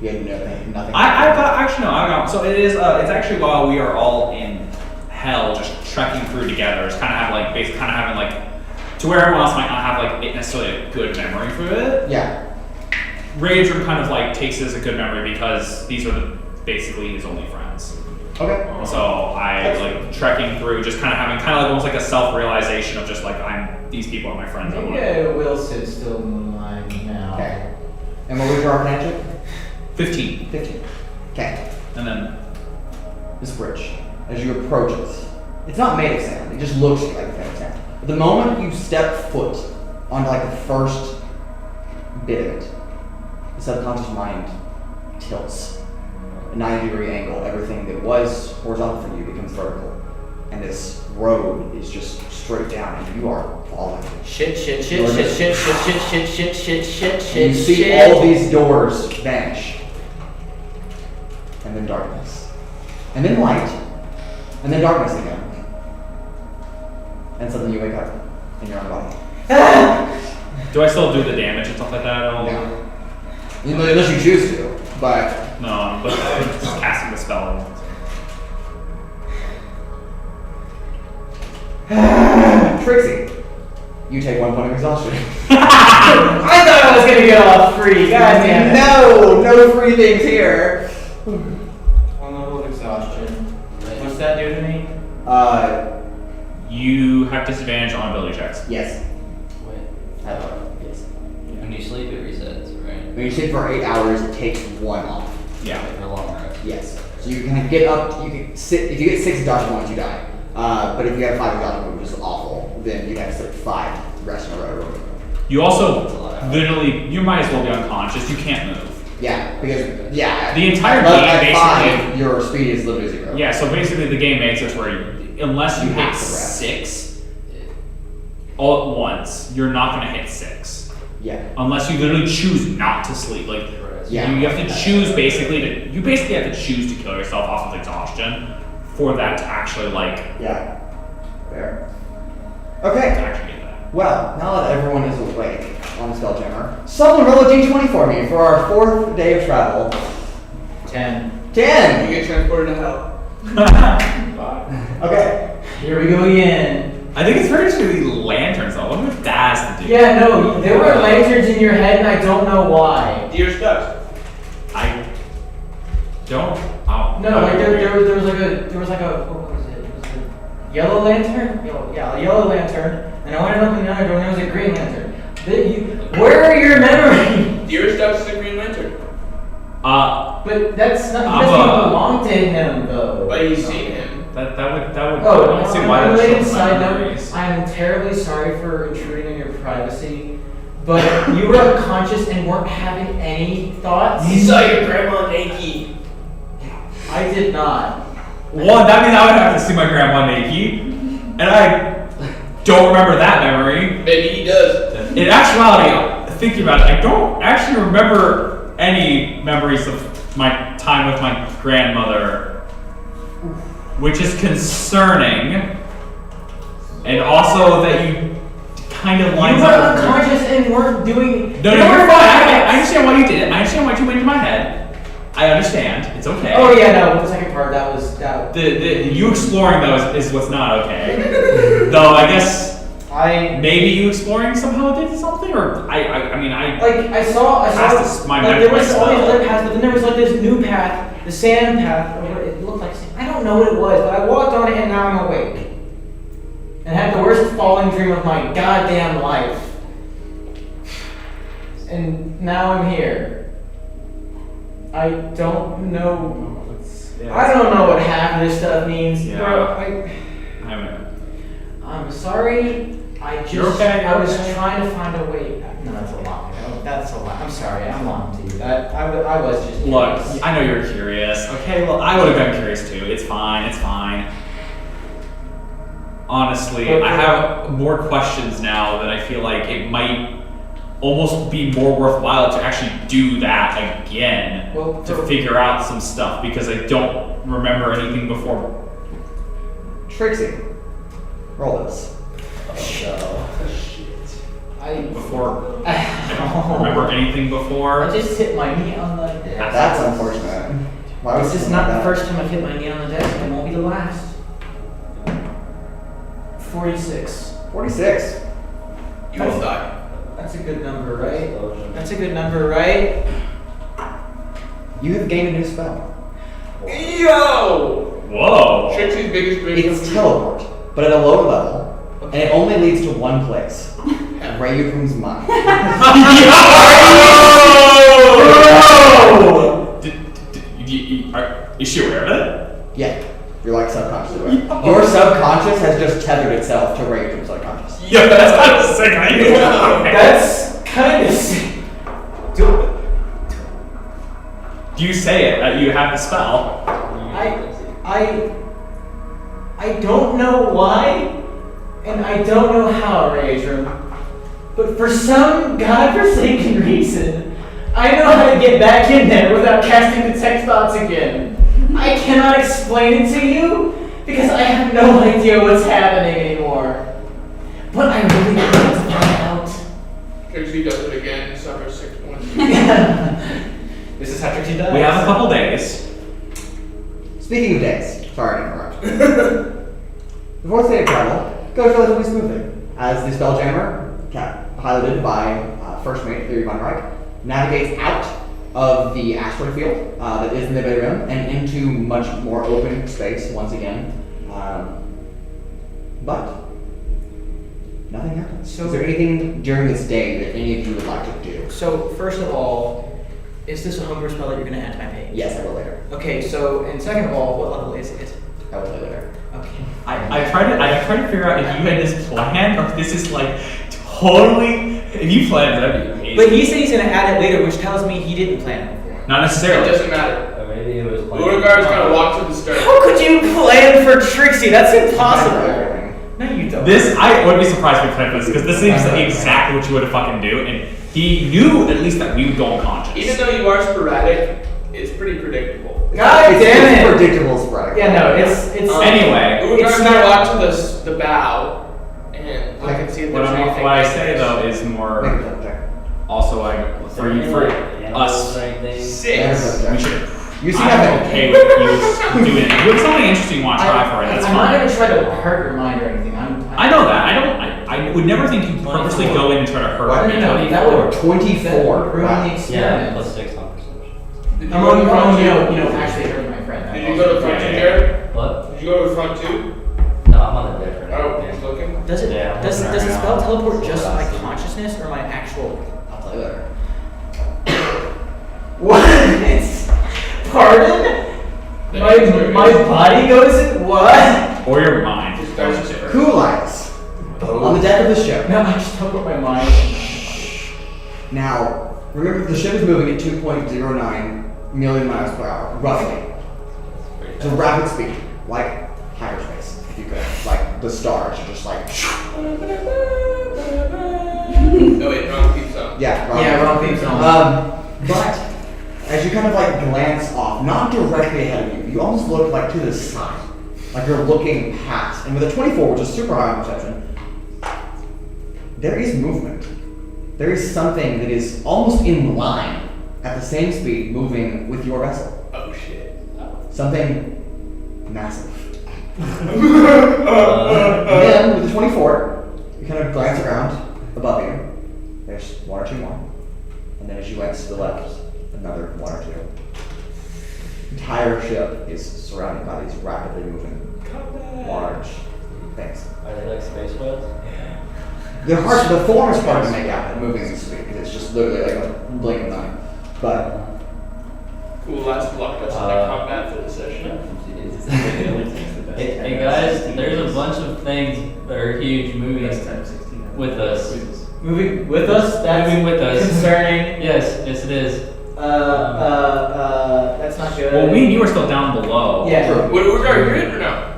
You had nothing. I got actually no. I got so it is. It's actually while we are all in hell, just trekking through together. It's kind of have like basically kind of having like to where everyone else might not have like necessarily a good memory for it. Yeah. Raudrem kind of like takes it as a good memory because these are basically his only friends. Okay. So I like trekking through, just kind of having kind of like almost like a self-realization of just like these people are my friends. I Maybe wanna- I will sit still in my mind now. Okay. And what was your Arcane check? 15, 15. Okay. and then This bridge, as you approach it, it's not made of sand. It just looks like it's made of sand. But the moment you step foot onto like the first bit of it, the subconscious mind tilts. A 90-degree angle. Everything that was horizontal for you becomes vertical, and this road is just straight down, and you are falling. Shit. You You see all these doors vanish. And then darkness. And then light. And then darkness again. And suddenly you wake up in your own body. do I still do the damage and stuff like that at all? No. Unless you choose to, but No, but I'm just casting the spell. Trixie, You take 1 point of exhaustion. I thought I was gonna get off free. God damn it. No free things here. 1 level of exhaustion. What's that do to me? You have disadvantage on ability checks. Yes. Wait. Yes. When you sleep, it resets, right? When you sleep for 8 hours, it takes 1 off. Yeah. Like for a long rest. Yes. So you can get up. You can sit. If you get 6 exhaustion points, you die. But if you have 5 exhaustion points, which is awful, then you have to sleep 5 rest in a row. You also literally, you might as well be unconscious. You can't move. Yeah, because The entire at game 5, your speed is literally 0. Yeah, so basically the game makes it where unless you You hit have to rest. 6 all at once, you're not gonna hit 6. Yeah. Unless you literally choose not to sleep. Like Yeah. you have to choose basically have to choose to kill yourself off of exhaustion for that to actually Yeah. Fair. to Okay. actually get that. Well, now that everyone is awake on Spelljammer, someone roll a d20 for me for our 4th day of travel. 10. 10! You get transported to hell. Okay. Here we go again. I think it's very truly lanterns though. What would that has to do? Yeah, no, there were lanterns in your head and I don't know why. Dear Stout. I don't. Oh, No, like there was like a what was it? It was a yellow lantern? A yellow lantern. And I went up in the other door and there was a green lantern. Where are your memories? Dear Stout is a Green Lantern. But that's not, I'm he doesn't belong to him though. But you've seen him. That would. Oh, I don't see on why a that related shows side my note, memories. I am terribly sorry for intruding on your privacy, but you were unconscious and weren't having any thoughts. You saw your grandma naked. I did not. One, that means I would have to see my grandma naked, and I don't remember that memory. Maybe he does. In actuality, thinking about it, I don't actually remember any memories of my time with my grandmother, which is concerning, and also that you kind of You lines were up with unconscious and weren't doing. No, you're fine. I understand why you did it. I understand why you went into my head. I understand. It's okay. Oh yeah, no. The second part that was that. The you exploring though is what's not okay. Though I guess maybe you exploring somehow did something, or I saw Past my like there was memory all these spell. other paths, but then there was like this new path, the sand path, or what it looked like. I don't know what it was, but I walked on it and now I'm awake. And had the worst falling dream of my goddamn life. And now I'm here. I don't know. I don't know what half of this stuff means. Yeah. Bro, I'm sorry. You're okay, I was you're okay. trying to find a way. No, that's a lie. No, that's a lie. I'm sorry. I'm lying to you. I was just. Look, curious. I know you're curious. Okay, well I would have been curious too. It's fine. It's fine. Honestly, I have more questions now that I feel like it might almost be more worthwhile to actually do that again to figure out some stuff because I don't remember anything before. Trixi, roll this. Before I don't remember anything before. I just hit my knee on the desk. That's unfortunate. Why was This is not the first time I've hit my knee on the desk, and it won't be the last. 46. 46. You will die. That's a good number, right? That's a good number, right? You have gained a new spell. Yo! Whoa! Trixi's biggest dream. It's teleport, but at a lower level, and it only leads to one place. Rayukum's mind. Is she aware of it? Yeah, you're like subconscious aware. Your subconscious has just tethered itself to Rayukum's subconscious. Yeah, that's kind of sick. I knew that. That's kind of sick. Do you say it that you have the spell? I don't know why, and I don't know how, Raudrem. But for some godforsaken reason, I know how to get back in there without casting detect thoughts again. I cannot explain it to you because I have no idea what's happening anymore. But I really want to find out. Trixi does it again and suffers 6 points. This is how Trixi dies. We have a couple days. Speaking of days, sorry to interrupt. The 4th day of travel goes relatively smoothly. as the Spelljammer, piloted by First Mate Theory Von Reich, navigates out of the asteroid field that is in the Bay Rim and into much more open space once again. But nothing happens. So- is there anything during this day that any of you would like to do? So first of all, is this a homebrew spell that you're going to add to my page? Yes, I will later. Okay, so, and second of all, what level is it? I will play later. Okay. I tried to figure out if you had this plan or if this is like totally. If you planned, that'd be amazing. But he said he's going to add it later, which tells me he didn't plan it before. Not It necessarily. doesn't matter. Or maybe it was like. Urogar's gonna walk to the start. How could you plan for Trixie? That's impossible. No, you don't. This, I would be surprised if we played this because this seems like exactly what you would fucking do, and he knew at least that we would go unconscious. Even though you are sporadic, it's pretty predictable. God it's damn it. predictable sporadic. Yeah, no, it's Anyway, Urogar's it's gonna not- walk to the bow and look and see if what there's anything. I dangerous. say though is Make a more deception check. also like for you for us. Six. We should. You see I'm nothing. okay with you doing it. If you have something interesting you want to try for it, that's I'm not fine. going to try to hurt your mind or anything. I know that. I would never think you purposely go in and try to hurt What? me. No, that would 24. ruin the Wow. Yeah, experiment. plus 6 on perception. Did you I'm go on to front two? actually hurting my friend. Did you go to front two, Jared? What? Did you go to front two? No, I'm on a different. Oh, he's looking. Does it? Yeah, I'm does looking the around. spell teleport just my consciousness or my actual? I'll tell you later. What? Pardon? My body goes in what? Or your mind. His dice is different. Cool eyes. On the deck of the ship. No, I just teleport my mind. Now, remember the ship is moving at 2.09 million miles per hour, roughly. It's a rapid speed, like hyperspace, if you could. Like the stars are just like. Oh wait, wrong theme song. Yeah, Wrong theme song. But as you kind of like glance off, not directly ahead of you, you almost look like to the side, like you're looking past. And with a 24, which is super high on perception, there is movement. There is something that is almost in line at the same speed moving with your vessel. Oh shit. Something massive. Then with the 24, you kind of glance around above you. There's one or two more. And then as you glance to the left, another one or two. The entire ship is surrounded by these rapidly moving, large things. Are they like space whales? The form is hard to make out at moving this speed because it's just literally like a blink of an eye. But Cool, that's blocked us in the combat for the session. Hey guys, there's a bunch of things that are huge moving with us. Moving with us? That's Moving with us. concerning. Yes, it is. That's not good. Well, me and you are still down below. Yeah. True. Would Urogar hear it or no?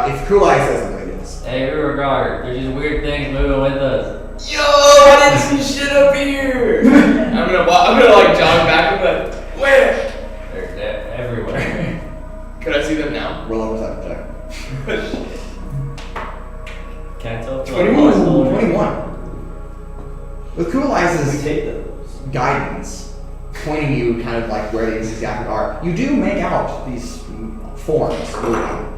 If Cool Eye says something, yes. Hey, Urogar, there's just weird things moving with us. Yo, I didn't see shit up here. I'm gonna like jog back and be like, where? They're everywhere. Can I see them now? Roll a perception check. Can I tell? if they're 21. hostile or- 21. With Cool Eyes' take those. guidance, pointing you kind of like where these exactly are, you do make out these forms moving.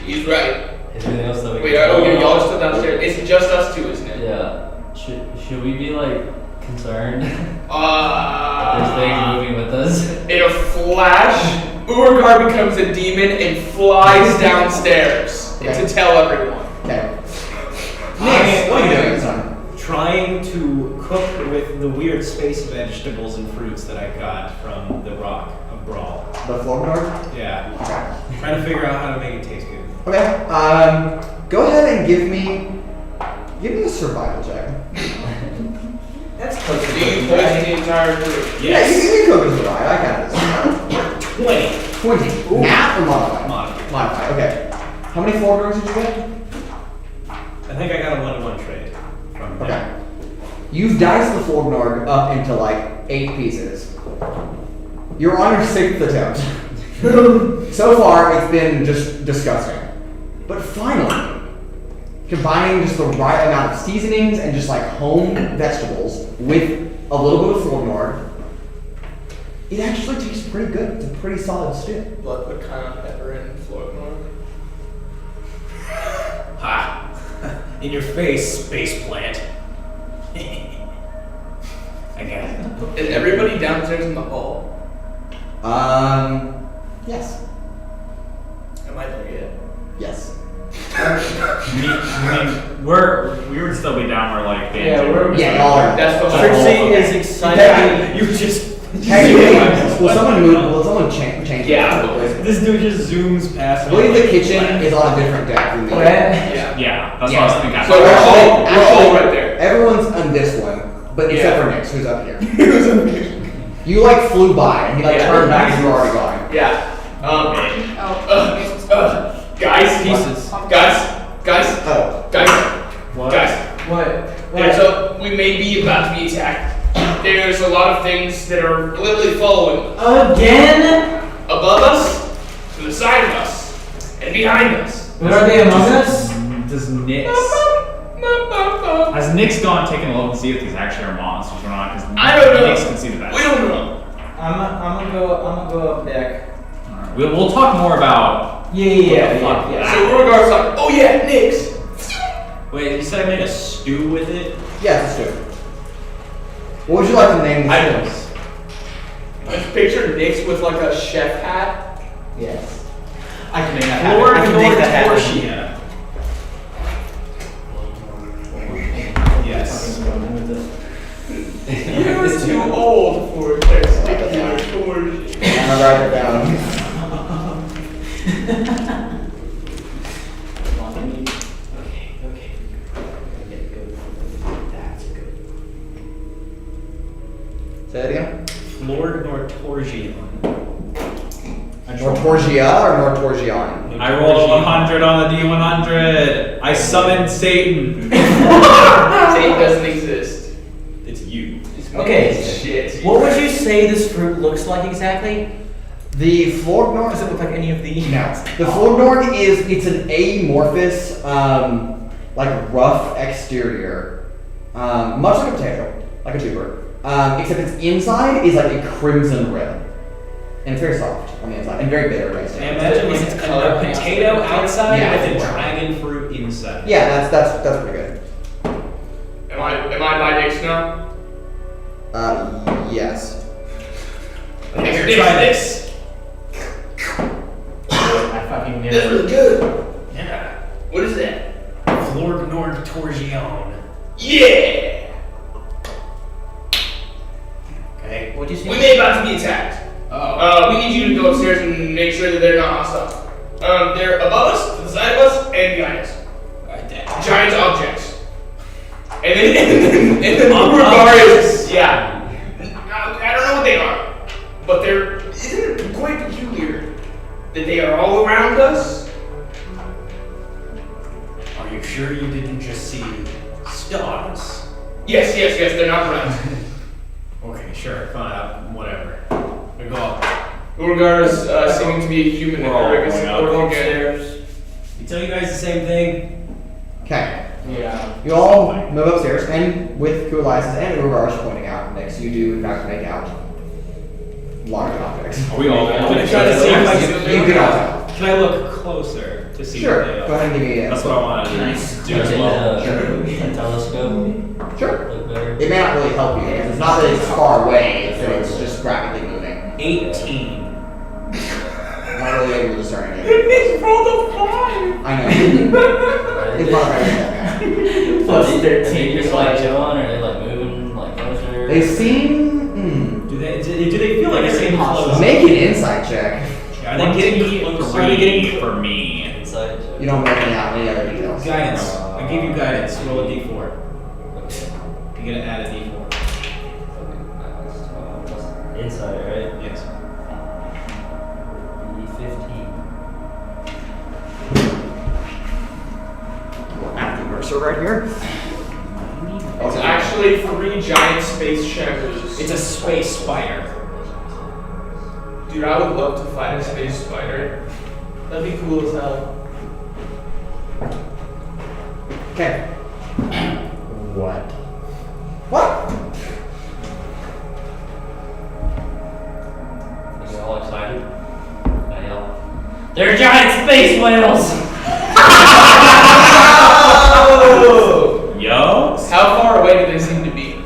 He's right. Is there anything else that we Wait, can oh, tell? y'all are still downstairs. It's just us two, isn't it? Yeah. Should we be like concerned? There's Uh, things moving with us. in a flash, Urogar becomes a demon and flies downstairs Okay. to tell everyone. Okay. Nick, what are you doing, son? Trying to cook with the weird space vegetables and fruits that I got from the rock of Brawl. The floor door? Yeah. Okay. Trying to figure out how to make it taste good. Okay. Go ahead and give me a survival check. That's close to Do you cooking, poison right? the entire group? Yeah, you can cook and survive. I got this. 20. 20. Nat or modified? Modified. Modified. Okay. How many floor doors did you get? I think I got a 1-to-1 trade from them. Okay. You've diced the Florgnorg up into like 8 pieces. You're on your 6th attempt. So far, it's been just disgusting. But finally, combining just the right amount of seasonings and just like home vegetables with a little bit of Florgnorg, it actually tastes pretty good. It's a pretty solid stew. Blood put kind of pepper in Florgnorg. Ha! In your face, space plant. I got it. Is everybody downstairs in the hall? Yes. Am I there yet? Yes. we would still be down where like Yeah, we're- Yeah, y'all are. That's what Trixie is Okay. excited. You just. Will someone move? Will someone change? Yeah. This dude just zooms past. I believe the kitchen is on a different deck than the. What? Yeah. Yeah, that's Yeah. what I was thinking. So we're all right there. Everyone's on this one, but except Yeah. for Nix, who's up here. You like flew by, and he like Yeah. turned back, and you were already gone. Yeah. Oh. Guys. Pieces. Guys. Oh. Guys. What? Guys. What? We may be about to be attacked. There's a lot of things that are literally following Again? above us, to the side of us, and behind us. What are they among us? Does Nyx has Nyx gone taking a look and see if these actually are monsters or not? Because I don't know. Nyx can see the best. We don't know. I'm gonna go up deck. Alright, we'll talk more about. Yeah. So Urogar's like, oh yeah, Nyx. Wait, you said I made a stew with it? Yeah, let's do it. What would you like to name I this? I just picture Nyx with like a chef hat. Yes. I can make that Lord, happen. I can Lord, make that happen. Garcia. Yes. You're too old for this. Stick to your torch. I'm gonna write it down. Okay. That's good. Say that again. Lord Nortorgion. Nortorgia or Nortorgion? I rolled a 100 on the D100. I summoned Satan. Satan doesn't exist. It's you. Okay. Shit. What would you say this fruit looks like exactly? The Florgnorn. Does it look like any of the? No. The Florgnorn it's an amorphous, like rough exterior, much like a potato, like a tuber, except its inside is like a crimson red. And it's very soft on the inside, and very bitter right I now. imagine Is like it a color potato outside Yeah, with a it's dragon fruit inside. Yeah, that's pretty good. Am I by Nyx now? Yes. Nyx. I fucking knew That's it. really good. Yeah. What is that? Lord Nortorgion. Yeah. Okay. What'd you say? We may about to be attacked. Oh. We need you to go upstairs and make sure that they're not hostile. They're above us, to the side of us, and behind us. Right there. Giant objects. And then Objects? yeah. I don't know what they are, but isn't it quite peculiar that they are all around us? Are you sure you didn't just see stars? Yes, they're not around. Okay, sure, fine, whatever. We go up. Urogar is seeming to be a human. We're all Eric is going up. looking at- Upstairs. You tell you guys the same thing? Okay. Yeah. You all move upstairs, and with Kualisis and Urogar's pointing out next, you do in fact make out large objects. Are we all I'm gonna try to see if I You can all tell. Can I look closer to see Sure. what they Go are? ahead and give me a. That's what I wanted to do as well. A telescope. Sure. Look better. It may not really help you because it's not that it's far away, it's that it's just rapidly moving. 18. I'm not really able to discern it. It's rolled a 5. I know. It's not very good. Plus Are 13. they just like chilling, or are they like moving like closer? They seem. Do they feel like they're getting close? Make an insight check. Are they getting close? Are they getting for me. Inside. You don't make any out any other details. guidance? I gave you guidance. Roll a d4. Okay. You're gonna add a d4. Inside, right? Yes. D15. After Mercer right here. It's actually 3 giant space shamboos. It's a space spider. Dude, I would love to fight a space spider. That'd be cool as hell. Okay. What? What? Are you all excited? I yell. They're giant space whales! Yo. How far away do they seem to be?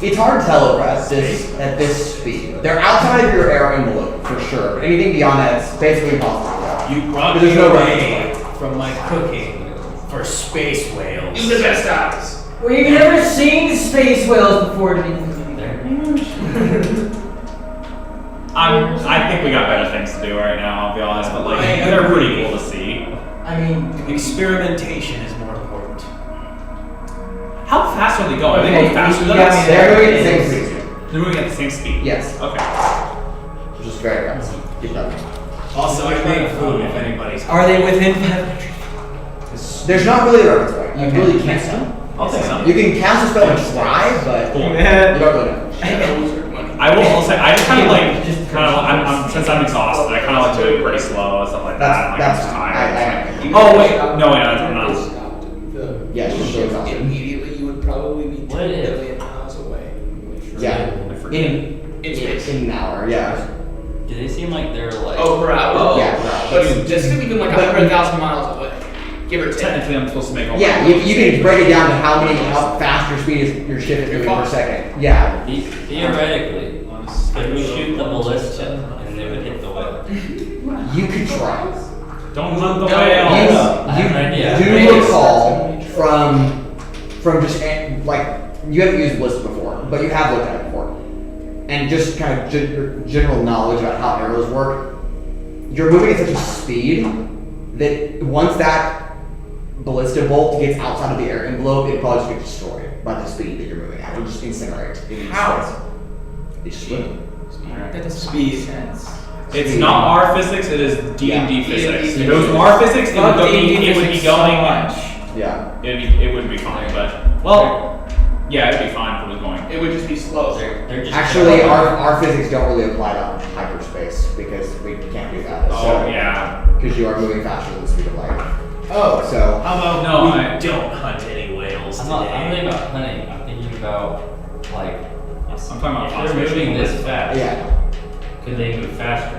It's hard to tell at this speed. They're outside of your air envelope for sure, but anything beyond that is basically impossible. You brought There's me no away from my cooking for space whales. Use the best eyes. We've never seen space whales before. I think we got better things to do right now, I'll be honest, but like, I they're agree. pretty cool to see. I mean, Experimentation is more important. How fast are they going? Are they Okay, going faster than yeah, us? I mean, They're moving at the same speed. They're moving at the same speed? Yes, Okay. which is very fast. Keep it up. Also, I made food if anybody's. are they within 500? There's not really a reference point. You Okay. really can't tell. I'll take some. You can cast a spell and try, but Cool. you don't really know. I will also say, I just kind of like, since I'm exhausted, I kind of like to do it pretty slow and stuff like that. Like, That's I'm just fine. tired. Oh, wait. No, wait, I'm not. Yeah, it's just really exhausted. Immediately, you would probably be What 10 if- million miles away. Yeah. I forget. In space. In an hour, yeah. Do they seem like they're like? Oh, per hour. Yeah. But this could be like 100,000 miles away. Give or take. Technically, I'm supposed to make all Yeah, my you can break it down to how fast your speed is, your ship is moving per second. Yeah. Theoretically, could we shoot the ballista and they would hit the whale? You could try. Don't hunt the No, whale. I have an idea. You Maybe do it's- recall from just like you haven't used Bliss before, but you have looked at it before, and just kind of general knowledge about how arrows work. You're moving at such a speed that once that ballista bolt gets outside of the air envelope, it probably just gets destroyed by the speed that you're moving at. It'll just incinerate. How? It's just speed. That doesn't Speed. make sense. It's not our physics, it is D&D Yeah. physics. D&D If it was our physics, it would, D&D it would be physics going. so much. Yeah. It would be fine, but well, yeah, it'd be fine if it was going. It would just be slow. They're just Actually, our physics don't really apply to hyperspace because we can't do that. Oh yeah. Because you are moving faster than the speed of light. Oh. So How about No, we I- don't hunt any whales I'm not today? thinking about hunting. I'm thinking about like I'm talking about if they're conservation. moving this fast. yeah. Could they move faster?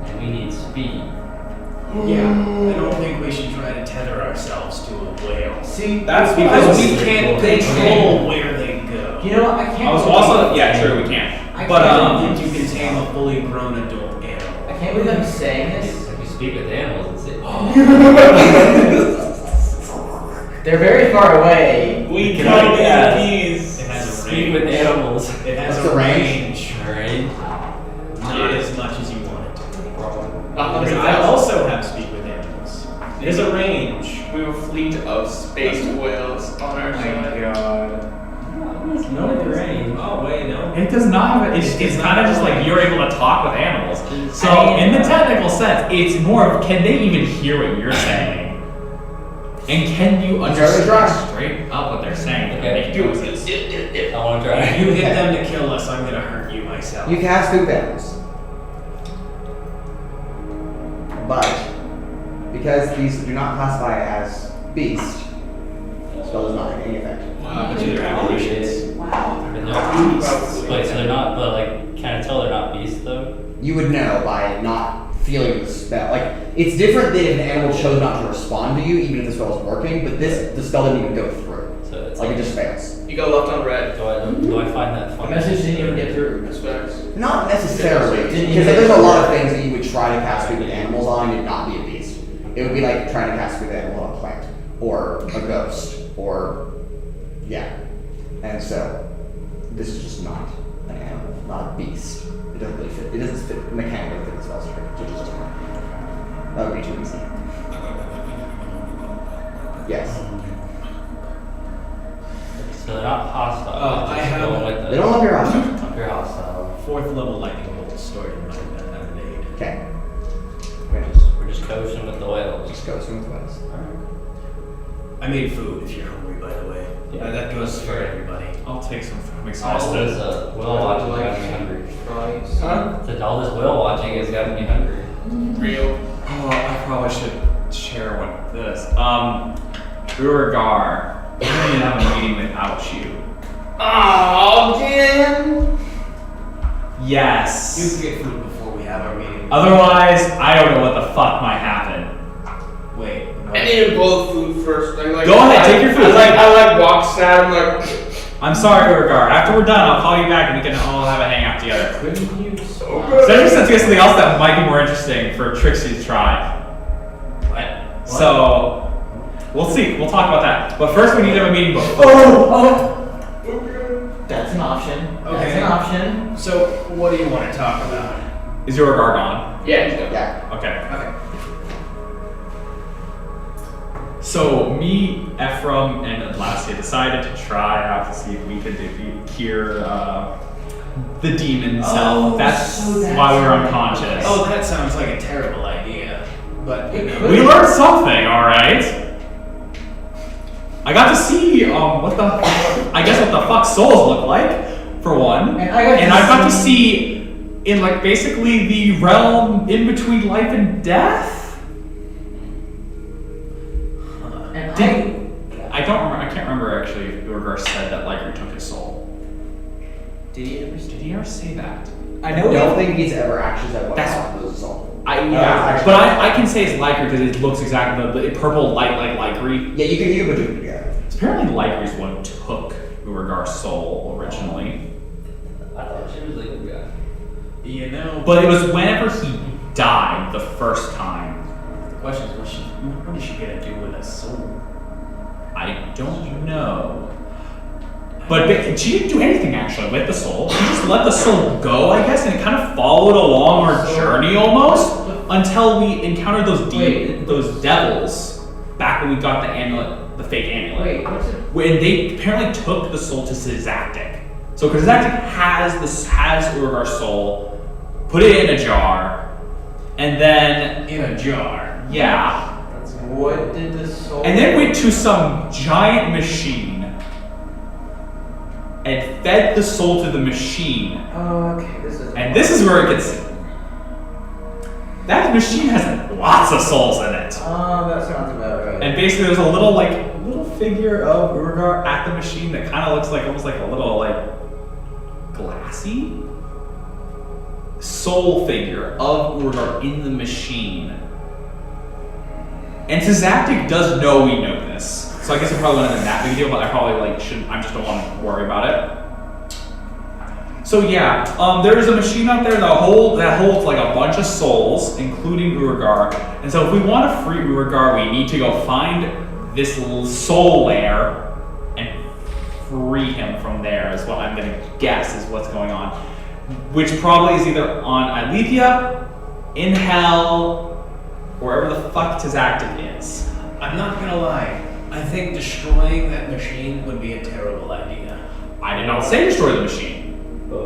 And we need speed. Yeah, I don't think we should try to tether ourselves to a whale. See, That's Because because we can't control where they go. You know what? I can't. I was believe- also yeah, true, we can't. I But I don't think you can tame a fully grown adult I animal. can't believe I'm saying this. If we speak with animals and say, They're very far away. we Can killed I guess? bees. It has a speak with range. animals. It has What's a the range? range. Alright. Not as much as you want it to. 100,000. I also have speak with animals. There's a range. We have a fleet of space whales on our side. god. No range. Oh wait, no. It does not have it's kind of just like you're able to talk with animals. So I mean- in the technical sense, it's more of can they even hear what you're saying? And can you Try. understand straight up what they're saying? Okay. They do is I want to try. If you hit them to kill us, I'm gonna hurt you myself. You can have food animals. But because these do not classify as beast, the spell does not have any effect. But they're evolutions. Wow. But no, wait, so they're not, but like, can I tell they're not beasts though? You would know by not feeling the spell. Like, it's different than if an animal chose not to respond to you, even if the spell is working, but the spell didn't even go through. So it's Like, it just fails. You go left on red. do I find that The funny? message didn't even get through. Respects. Not necessarily, Didn't because you- there's a lot of things that you would try to cast food with animals on and it'd not be a beast. It would be like trying to cast food with animal on a plant, or a ghost, or, yeah. And so, this is just not an animal, not a beast. It doesn't really fit, it doesn't fit, mechanically fit the spell strip, so it just doesn't work. That would be too easy. Yes. So they're not hostile. Oh, they're I just have- going with They don't love your awesome. They're hostile. 4th level lightning bolt stored in my grenade. Okay. We're gonna just We're just coaching with the whales. go swing with us. I made food if you're hungry, by the way. Yeah. That goes for everybody. I'll take some I'm All exhausted. this whale watching got me hungry. Huh? So all this whale watching has got me hungry. Real. Oh, I probably should share what this. Urogar, we didn't have a meeting without you. Oh, again. Yes. You can get food before we have our meeting. Otherwise, I don't know what the fuck might happen. Wait, no. I need to blow food first. Go ahead, take your food. I walks at him like. I'm sorry, Urogar. After we're done, I'll call you back and we can all have a hangout together. Couldn't you So stop? good. So I just said to get something else that might be more interesting for Trixie to try. What? So we'll see. We'll talk about that. But first, we need to have a meeting book. That's an option. That's Okay. an option. So, what do you want to talk about? Is Urogar gone? Yeah, he's done. Yeah. Okay. Okay. So me, Ephraim, and Atlasia decided to try out to see if we could cure the demon self. That's why we were unconscious. Oh, that sounds like a terrible idea. But you know, We learned something, all right. I got to see what the fuck souls look like, for one, And I got to see in like basically the realm in between life and death. And I don't remember. I can't remember actually if Urogar said that Lycra took his soul. Did he ever Did he ever say that? I I know don't think he's ever actually said what That's- was assault. Yeah, but I can say it's Lycra because it looks exactly the purple light like Lycra. Yeah, you can put it together. Apparently Lycra's one took Urogar's soul originally, I thought she was a good guy. you know. but it was whenever he died the first time. The question is, what is she gonna do with a soul? I don't know. But she didn't do anything actually with the soul. She just let the soul go, I guess, and it kind of followed along our journey almost until we encountered those devils back when we got the amulet, the fake amulet. Wait, what's it? When they apparently took the soul to Zizactic. So Zizactic has Urogar's soul, put it in a jar, and then In a jar. yeah. What did the soul? And then went to some giant machine and fed the soul to the machine. Oh, okay. This is. And this is where it gets. That machine has lots of souls in it. Oh, that sounds about right. And basically there's a little figure of Urogar at the machine that kind of looks like almost like a little glassy soul figure of Urogar in the machine. And Zizactic does know we know this. So I guess it probably wasn't that big a deal, but I probably shouldn't, I just don't want to worry about it. So yeah, there's a machine out there that holds like a bunch of souls, including Urogar. And so if we want to free Urogar, we need to go find this little soul lair and free him from there, is what I'm gonna guess is what's going on. Which probably is either on Alethea, in Hell, wherever the fuck Zizactic is. I'm not gonna lie. I think destroying that machine would be a terrible idea. I did not say destroy the machine.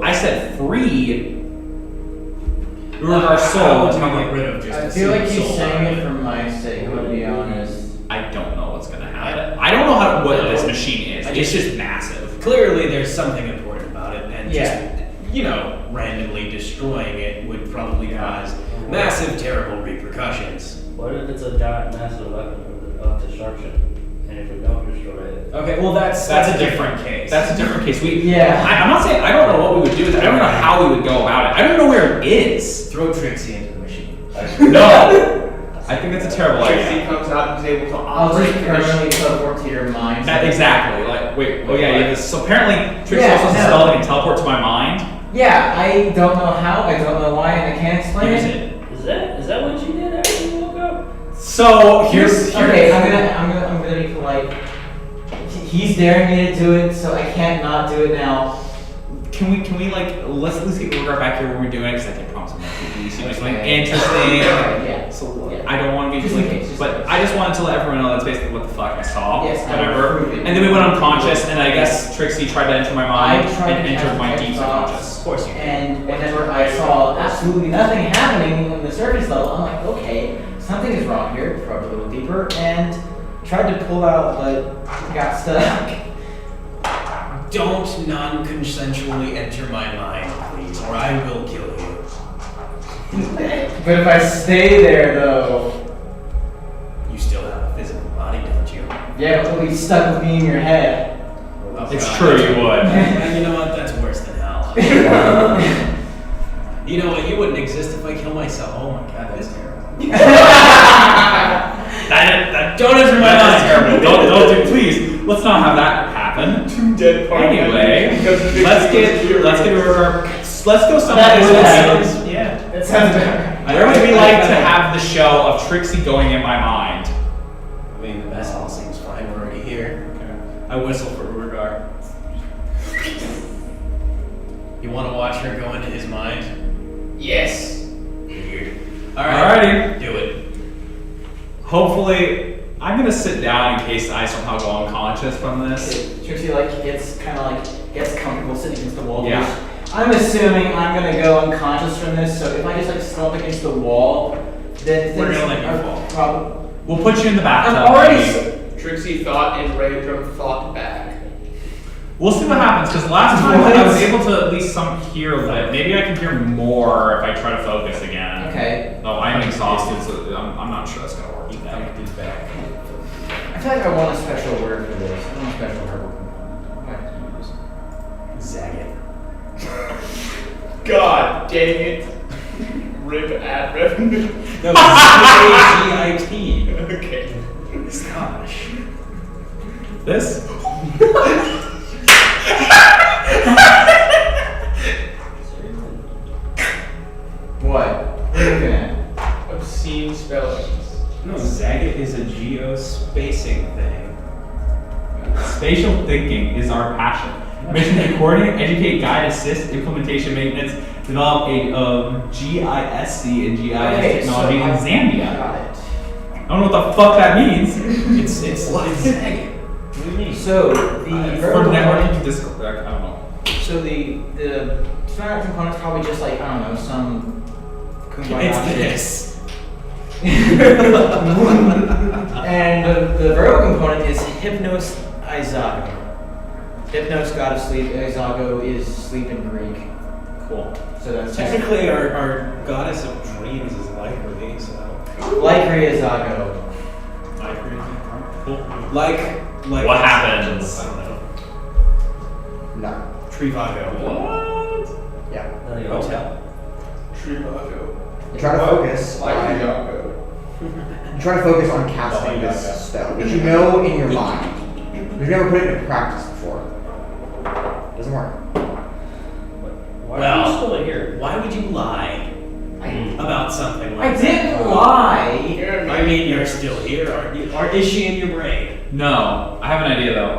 I said free Urogar's How soul. would you get rid of just I a feel like single he's soul saying out it of for my sake. I'm gonna be honest. I don't know what's gonna happen. I don't know what this machine is. I It's just massive. Clearly, there's something important about it, and Yeah. just randomly destroying it would probably cause massive, terrible repercussions. What if it's a giant, massive weapon of destruction? And if we don't destroy it, Okay, well that's a different case. That's a different case. Yeah. I'm not saying I don't know what we would do with it. I don't know how we would go about it. I don't know where it is. Throw Trixie into the machine. No. I think that's a terrible Trixi idea. comes out and is able to I'll operate just the machine. permanently teleport to your mind. That exactly. Oh yeah. So apparently Trixie Yeah, also has a no. spell that can teleport to my mind. Yeah, I don't know how, I don't know why, and I can't explain Use it. it. is that what you did after you woke up? So here's Okay, I'm gonna be polite. He's daring me to do it, so I can't not do it now. Can we let's at least get Urogar back here when we're doing it, because I can't promise him that we see something Okay. interesting. Yeah. So Yeah. I don't want to be Just in case, but I just wanted to let everyone know that's basically what the fuck I saw. Yes, whatever. prove it. And then we went unconscious, and I guess Trixie tried to enter my mind I tried and to entered my catch deep thoughts. subconscious. Of course you can. And whenever I saw absolutely nothing happening on the surface level, I'm like, okay, something is wrong here, probably a little deeper, and tried to pull out, but got stuck. Don't non-consensually enter my mind, please, or I will kill you. But if I stay there, though, You still have a physical body, don't you? yeah, it'll be stuck with me in your head. Oh, It's God. true, you would. And you know what? That's worse than hell. You know what? You wouldn't exist if I kill myself. Oh my God, that's terrible. Let's not have that happen. 2 dead party Anyway, members because let's get go somewhere. That is what happens. Yeah. It sounds better. Where would we like to have the show of Trixi going in my mind? I mean, the mess hall seems fine. We're already here. Okay. I whistle for Urogar. You want to watch her go into his mind? Yes. Weird. Alrighty. Do it. Hopefully, I'm gonna sit down in case I somehow go unconscious from this. Trixie gets comfortable sitting against the wall. Yeah. I'm assuming I'm gonna go unconscious from this, so if I just slump against the wall, then We're things gonna let you are fall. probably. We'll put you in the bathtub. I'm already. maybe. Trixie thought and Raudrem thought back. We'll see what happens, because last time I was able to at least hear a bit. Maybe I can hear more if I try to focus again. Okay. Though I'm exhausted, so I'm not sure that's gonna work. You think dude's back. I feel like I want a special word for this. I want a special herbal component. Zag it. God dang it. Rip ad revenue. No, Z-A-G-I-T. Okay. Gosh. This? What? What are you looking at? Obscene spellings. No, Zagat is a geospacing thing. Spatial thinking is our passion. Mission to coordinate, educate, guide, assist, implementation, maintenance, develop a GISC and GIS technology in Zambia. Got it. I don't know what the fuck that means. It's Zagat. What do you mean? So the For herbal networking component. Discord, I don't know. So the smart component's probably just like I don't know some. It's this. And the verbal component is Hypnos Izago. Hypnos, god of sleep. Izago is sleep in Greek. Cool. So that's Technically, our goddess of dreams is Lycra, so. Lycra Izago. Cool. Like. What happens? I don't know. No. Trivago. What? Yeah. None of you tell. Trivago. You try to focus. Like on- Yago. You try to focus on casting this spell, which you know in your mind. You've never put it into practice before. Doesn't work. Why are Well, you still here? Why would you lie about something I like that? didn't lie. I mean, you're still here, aren't you? Or is she in your brain? No, I have an idea though.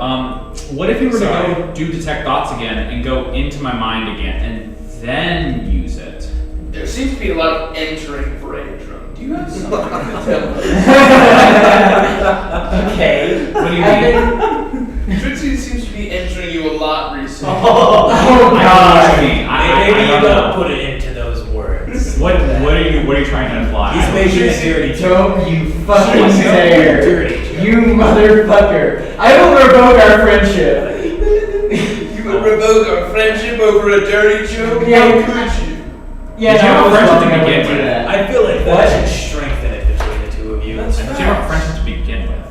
What if you were to Sorry. go do detect thoughts again and go into my mind again and then use it? There seems to be a lot of entering for Raudrem. Do you have something to tell us? Okay. What do you I mean? think- Trixie seems to be entering you a lot recently. Oh I don't know what God. you mean. Maybe I you don't gotta know. put it into those words. What are you trying to imply? He's making a dirty joke. Don't you fucking dare. Dirty joke. You motherfucker. I will revoke our friendship. You would revoke our friendship over a dirty joke? Yeah. How could you? Yeah, Did you no, have I was friendship wrong. to I begin wouldn't do with? that. I feel like What? that should strengthen it between the two of you. That's Did you have a friendship to begin with?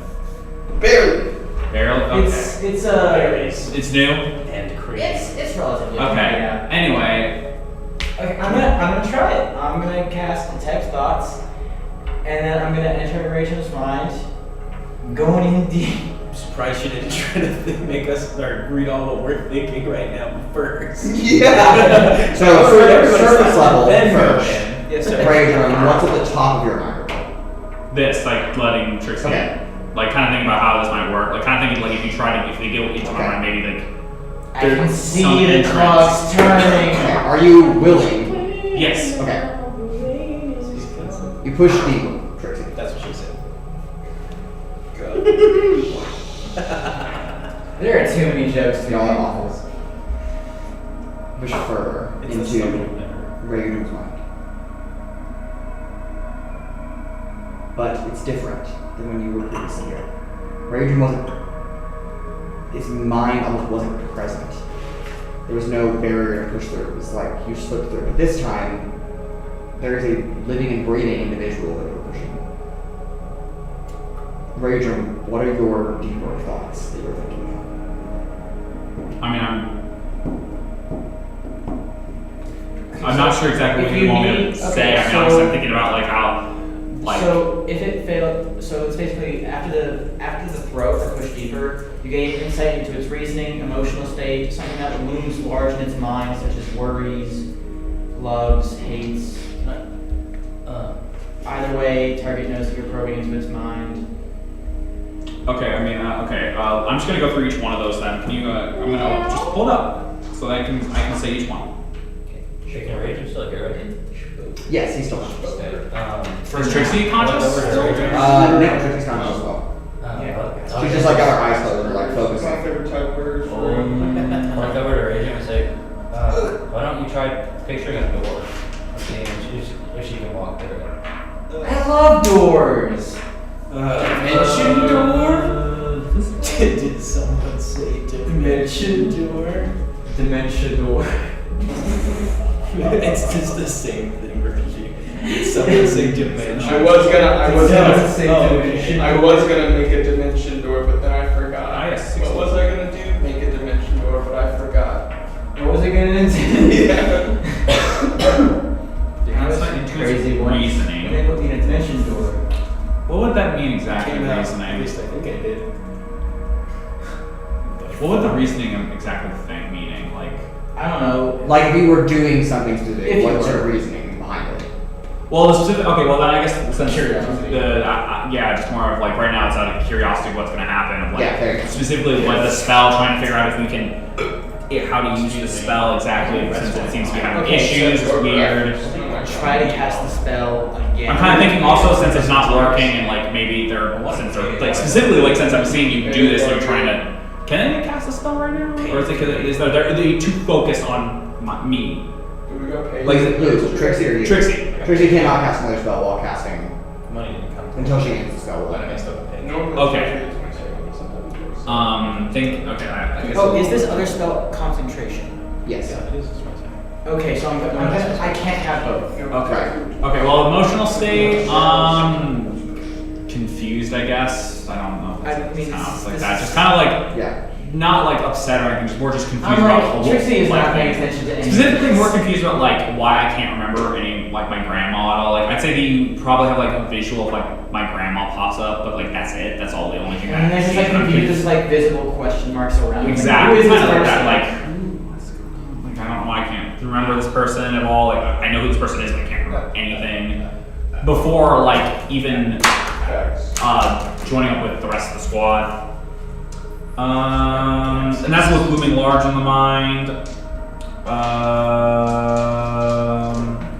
Barely. Barely? Okay. It's Berries It's new? and cream. it's relatively Okay. Yeah. Anyway, Okay, I'm gonna try it. I'm gonna cast detect thoughts, and then I'm gonna enter Rachel's mind, going in deep. I'm surprised you didn't try to make us or read all what we're thinking right now first. Yeah. So, Everybody surface stop. level Then go first. in. Yes, sir. Raudrem, what's at the top of your mind? this, like letting Trixie Okay. like kind of thinking about how this might work. Like kind of thinking like if they go into my Okay. mind, maybe like I can There's see some the entrance. clocks turning. Okay, are you willing? yes. Okay. You push deep, Trixie. That's what she said. There are too many jokes to be Y'all are honest. awful. Push further It's a into subtle matter. Raudrem's mind. But it's different than when you were previously here. Raudrem wasn't. His mind almost wasn't present. There was no barrier to push through. It was like you slipped through. But this time, there is a living and breathing individual that you're pushing. Raudrem, what are your deeper thoughts that you're thinking of? I mean, I'm not sure exactly If what you you want me need- to okay, say. I mean, so- honestly, I'm thinking about like how Like, So if it failed, so it's basically after the throw or push deeper, you gain insight into its reasoning, emotional state, something that looms large in its mind, such as worries, loves, hates. Either way, target knows that you're probing into its mind. okay, I mean, okay. I'm just gonna go through each one of those then. Can you? I'm gonna just pull it up so that I can say each one. Shaking rage, I'm still here, right? Yes, he's still conscious. Is Trixi conscious? No, Trixi's conscious as well. She's just like got her eyes closed and like My focusing. favorite type words. When I go over to Rage, I'm gonna say, why don't you try picturing a door? Seeing if she can walk through it. I love doors. Dimension door? Did someone say dimension door? Dementia door. It's just the same thing, Reggie. Did someone say dimension? I was gonna say dimension. I was gonna make a dimension door, but then I forgot. Ah, yes, What was I gonna do? Make a dimension door, but I forgot. What was it gonna do? Yeah. Insight into Crazy its one. reasoning. And then looking at dimension door. What would that mean exactly? Came out, at Reasoning. least I think I did. What would the reasoning exactly thing meaning? Like, I don't know. Like if you were doing something If specific, you what's were. your reasoning behind it? well, the specific. Okay, well then I guess since Curiosity. yeah, just more of like right now it's out of curiosity of what's going to happen. Of like Yeah, fair. specifically what the spell, trying to figure out if we can, how to use the spell exactly since it seems to be having issues. It's weird. Try to cast the spell again. I'm kind of thinking also since it's not working and like maybe since they're like specifically like since I'm seeing you do this, you're trying to. Can I cast a spell right now, or is they too focused on me? Do we go pay? Like who? Trixie or you? Trixie. Trixie cannot cast another spell while casting Money didn't come to until she ends the spell. When I messed up a page. Normally, Okay. it's my second, sometimes it works. Okay, I guess. Oh, is this other spell concentration? Yes. Yeah, it is. It's my second. Okay, so I can't have both. Okay, well, emotional state, confused, I guess. I don't know. I mean, Sounds like this that. is- Just kind of like, Yeah. not like upset or anything, just more just confused I'm about like, Trixie is like, not paying attention to anything. Specifically, more confused about like why I can't remember any like my grandma at all. Like I'd say that you probably have like a visual of like my grandma pops up, but like that's it. That's all the only thing I And there's see. just like confused, just like visible question marks around. Exactly, Who is this kind of like person? that. Like, what's going on? Like I don't know why I can't remember this person at all. Like I know who this person is, but I can't remember anything before like even joining up with the rest of the squad. And that's what's looming large in the mind.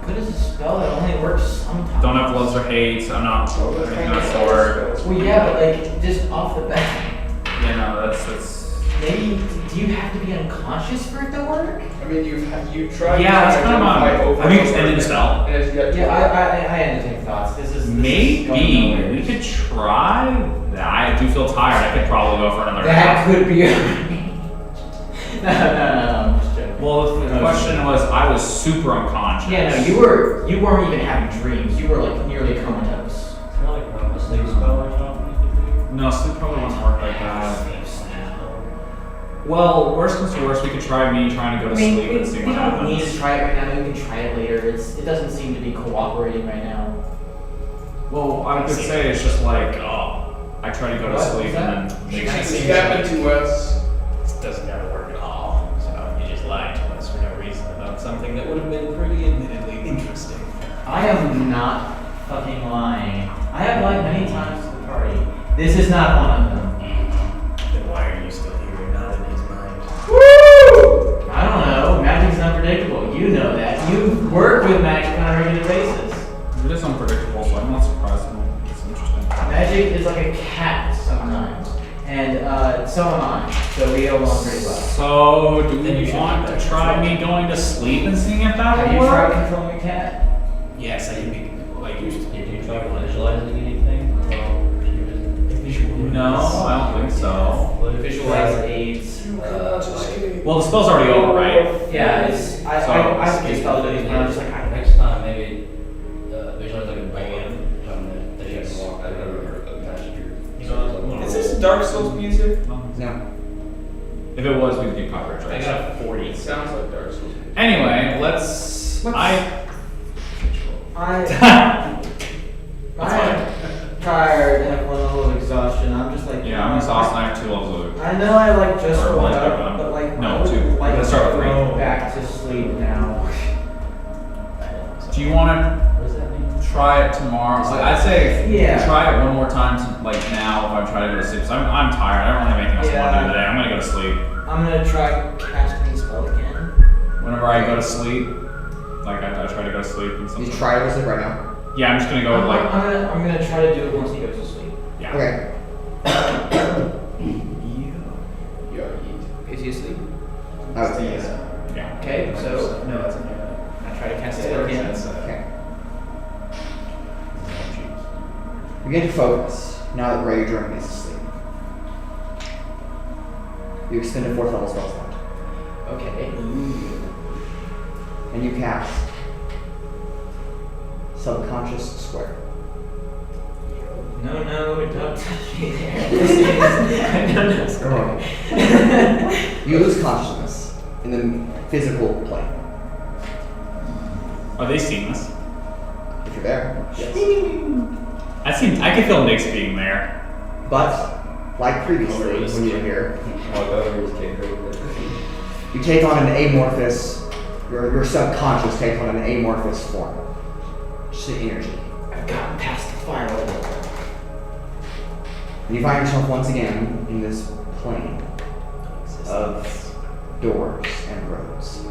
Good as a spell that only works sometimes. Don't have loves or hates. I'm not anything of the sort. Well, yeah, but like just off the bat, You know, that's. maybe do you have to be unconscious for it to work? I mean, you tried. Yeah, that's kind of identify over I think it's and ended over the spell. and it's yet to Yeah, I entertain thoughts. This is going Maybe nowhere. we could try. I do feel tired. I could probably go for another. That nap. could be a No, I'm just joking. Well, the question was, I was super unconscious. Yeah, no, you weren't even having dreams. You were like nearly comatose. It's not like a sleep spell or something. No, sleep probably won't work like that. Well, worst comes to worst, we could try me trying to go I to mean, sleep we and see don't what need to happens. try it right now. We can try it later. It doesn't seem to be cooperating right now. Well, I could say it's just like, I try to go to What? sleep What's and that? then It's happened to us. This doesn't ever work at all. So you just lied to us for no reason about something that would have been pretty admittedly interesting. I am not fucking lying. I have lied many times to the party. This is not one of them. Then why are you still here, not in his mind? Woo! I don't know. Magic's unpredictable. You know that. You work with magic on a regular basis. it is unpredictable, so I'm not surprised. It's interesting. Magic is like a cat sometimes. And so am I. So we get along pretty well. So, do Then you you should want do to that. try me going to sleep and seeing if that Have would you work? tried controlling a cat? Yes, I can be like used to. Did you try visualizing anything? No, I don't think so. Visualize aids. Well, the spell's already over, right? Yeah, it's. I just felt it, and I was just like, I Next time, maybe visualize like a band that you can walk Is this Dark Souls music? No. If it was, we'd get coverage, I right? got a 40. It sounds like Dark Souls music. Anyway, let's. Let's- I. I That's I'm tired, I have one level of exhaustion. I'm just like. Yeah, I'm exhausted. I have 2 levels of. I know I like just Or woke one, up, but like no, I would 2. like We're gonna start with to go 3. back to sleep now. Do you want What does that mean? to try it tomorrow? Like, I'd say Yeah. try it one more time, like now. If I'm trying to go to sleep, 'cause I'm tired. I don't really have anything else I want to do Yeah. today. I'm gonna go to sleep. I'm gonna try casting the spell again. Whenever I go to sleep, like I try to go to sleep and You something. try to sleep right now. Yeah, I'm just gonna go with like. I'm gonna try to do it once he goes to sleep. Yeah. Okay. Is he asleep? I would say yes. Yeah. Okay, so No, that's I try to cast the spell again. Okay. Begin to focus now that Raudrem is asleep. You expend a 4th level spell slot. Okay. And you cast Subconscious Square. No, don't touch me there. No. You lose consciousness in the physical plane. Are they seeing this? If you're there. Yes. I can feel Nick's being there. But, like previously when you were here, Walk over his kick right there. you take on an amorphous, your subconscious takes on an amorphous form. Just the energy. I've gotten past the firewall. And you find yourself once again in this plane of doors and roads.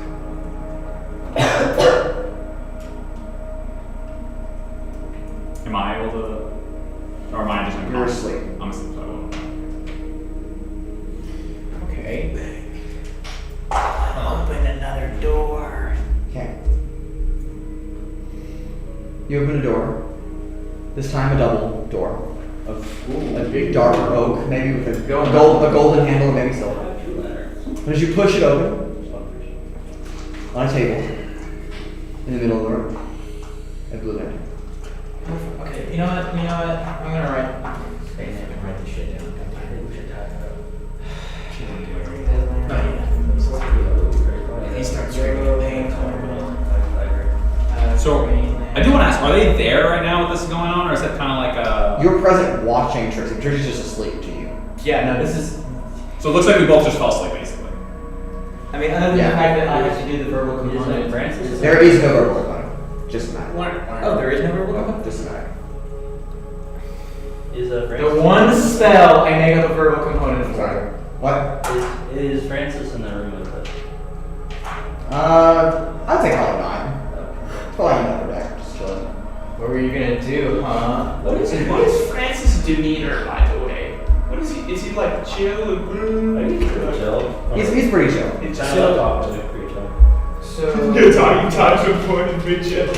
Am I able to, or am I just You're asleep. I'm asleep. So I won't. Okay. Open another door. Okay. You open a door. This time a double door of a big dark oak, maybe with a golden handle, maybe silver. And as you push it open, on a table, in the middle of the room, a blue lantern. Okay, you know what? I'm gonna write. Stay there and write this shit down. He starts screaming pain tolerable. So I do want to ask: are they there right now with this going on, or is that kind of like a? You're present watching Trixi. Trixi's just asleep to you. Yeah, no, this is. So it looks like we both just fell asleep, basically. I mean, other than Yeah. the fact that I have to do the verbal component. Francis? There is no verbal component. Just a matter. Oh, there is no verbal No, component? just a matter. Is Francis? The one spell I make up a verbal component Sorry. for. What? Is Francis in the room with us? I'd say probably not. Probably on another deck, just chilling. What were you gonna do, huh? What is Francis' demeanor, by the way? What is he? Is he like chill? Are you pretty chill? He's pretty chill. It's I chill. love talking to pretty chill. So. You're talking important, bitch. Chill.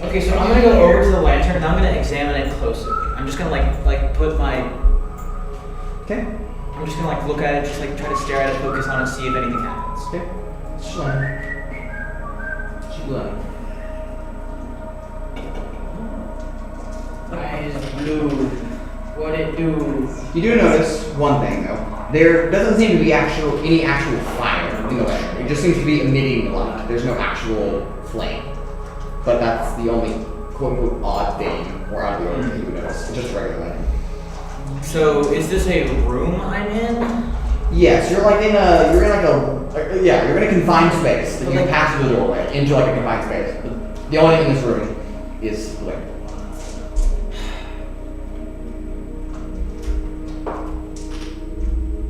Okay, so I'm gonna go over to the lantern and I'm gonna examine it closely. I'm just gonna like put my. Okay. I'm just gonna like look at it, just like try to stare at it, focus on it, see if anything happens. Okay. It's chilling. Chilling. Eyes blue. What it do? You do notice one thing though. There doesn't seem to be any actual fire in the lantern. It just seems to be emitting light. There's no actual flame. But that's the only quote unquote odd thing or out of the ordinary you would notice. It's just a regular lantern. So is this a room I'm in? Yes, you're in a confined space that you can pass through the doorway into like a confined space. The only thing in this room is the lantern.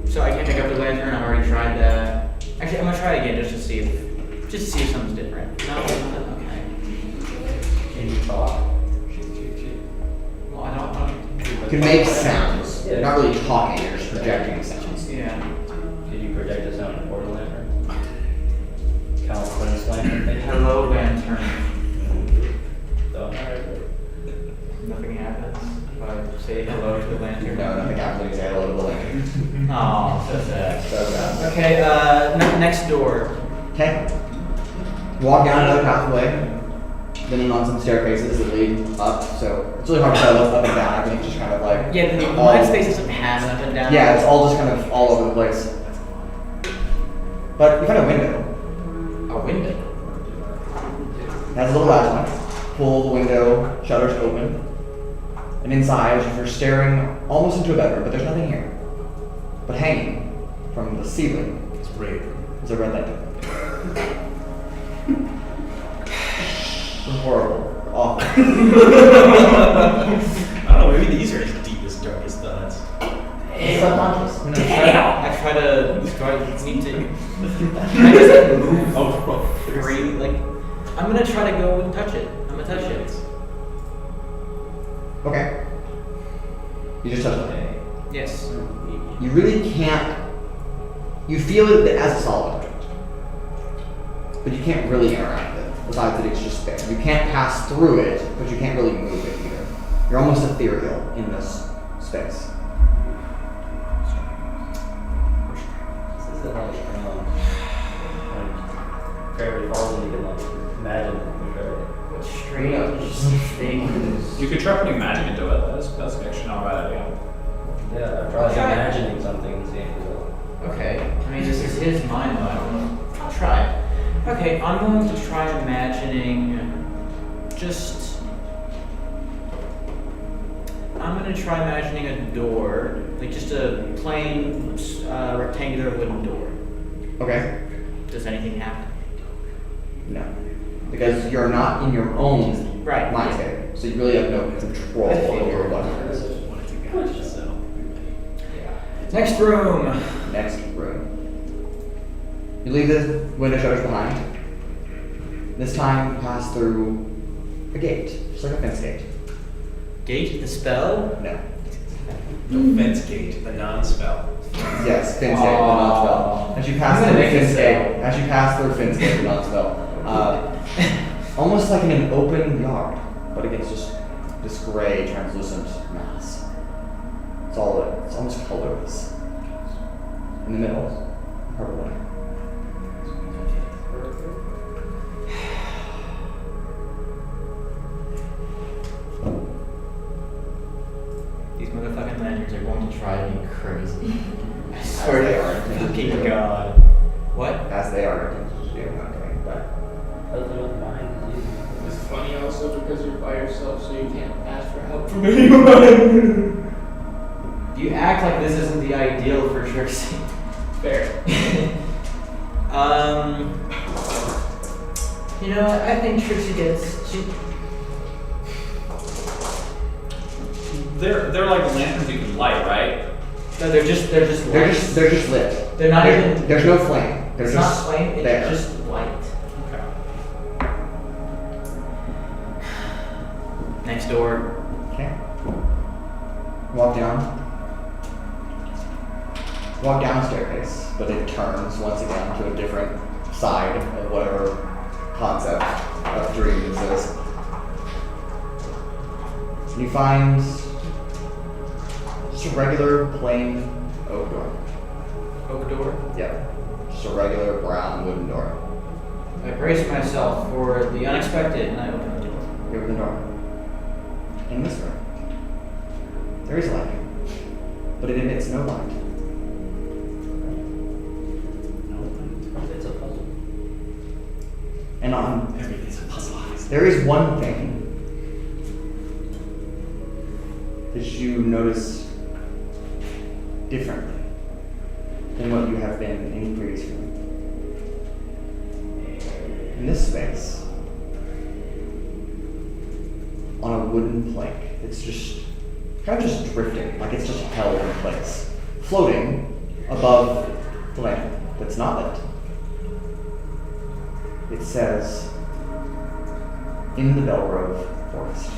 So I can't pick up the lantern. I've already tried that. Actually, I'm gonna try it again just to see if something's different. No, okay. Can you talk? Well, I don't. You can make sounds. You're not really talking, you're just projecting sounds. Yeah. Could you project a sound in Portal Lantern? Count Flint's lantern thing? Hello, lantern. So, Nothing happens. If I say hello to the lantern. No, nothing happens when you say hello to the lantern. Oh, so sad. So sad. Okay, next door. Okay. Walk down another pathway, then in on some staircases that lead up, so it's really hard to tell what's up and down. Everything's just kind of like. Yeah, the all- mind space doesn't have an up and down. Yeah, it's all just kind of all over the place. But you find a window. A window. It has a little latch on it. pull the window shutters open, and inside, as if you're staring almost into a bedroom, but there's nothing here. But hanging from the ceiling It's great. is a red lantern. Horrible. Awful. I don't know, maybe these are his deepest, darkest thoughts. It's subconscious. I try to need to. I just move three. Like, I'm gonna try to go and touch it. I'm gonna touch it. Okay. You just touch it. Yes. You really can't. You feel it as a solid object, but you can't really interact with it. Besides that, it's just there. You can't pass through it, but you can't really move it either. You're almost ethereal in this space. This is like gravity falls and you can like imagine the gravity. What strange things. You could try putting magic into it. That's actually not a bad idea. Yeah, I'm probably Try it. imagining something and seeing it will. Okay. I mean, this is his mind, though. I don't know. I'll try it. Okay, I'm going to try imagining just. I'm going to try imagining a door, like just a plain rectangular wooden door. Okay. Does anything happen? No. Because you're not in your own Right. mindscape, so you really have no control over what happens. Next room. Next room. You leave the window shutters behind. This time you pass through a gate, just like a fence gate. Gate the spell. No. The fence gate, the non-spell. Yes, fence gate, the non-spell. As you pass I'm through gonna make fence it gate, as you pass through fence gate, the non-spell, almost like in an open yard, but against just this gray, translucent mass. It's almost colorless. In the middle, purple light. These motherfucking lanterns are going to try me crazy. I As swear they to are. fucking God. What? As they are, you're not going back. Other than mine, It's funny also because you're by yourself, so you can't ask for help from anyone. You act like this isn't the ideal for Trixi. Fair. You know what? I think Trixi gets. They're like lanterns you can light, right? No, they're just They're lights. just lit. They're not even. There's no flame. They're It's just not flame. It's there. just light. Okay. Next door. Okay. Walk down. Walk down a staircase, but it turns once again to a different side of whatever concept of dream this is. You find just a regular plain oak door. Oak door. Yep. Just a regular brown wooden door. I brace myself for the unexpected, and I open the door. You open the door. In this room, there is light, but it emits no light. it's a puzzle. And on Everything's a puzzle. there is one thing that you notice differently than what you have been in previous room. In this space, on a wooden plank, it's just kind of just drifting, like it's just held in place, floating above the lantern that's not lit. It says, "In the Belgrove Forest."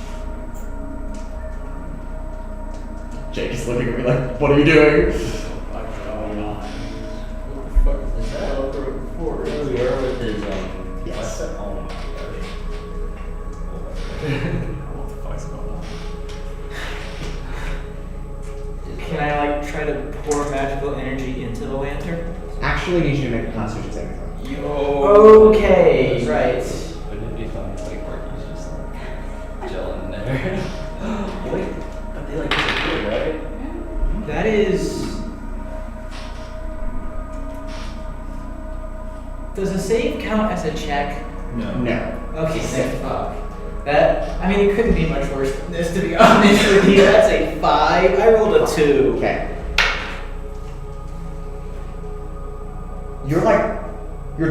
Jake is looking at me like, "What are you doing?" Is that where we were with his Yes. weapon? Oh my What the fuck's going on? Can I like try to pour magical energy into the lantern? Actually, need you to make a Constitution saving throw. Okay, right. Wouldn't it be fun if like Marky's just like chilling in there? Wait, but they like disappear, right? That is. Does a save count as a check? No. No. Okay, thank fuck. That, I mean, it couldn't be much worse than this, to be honest with you. That's a 5. I rolled a 2. Okay. You're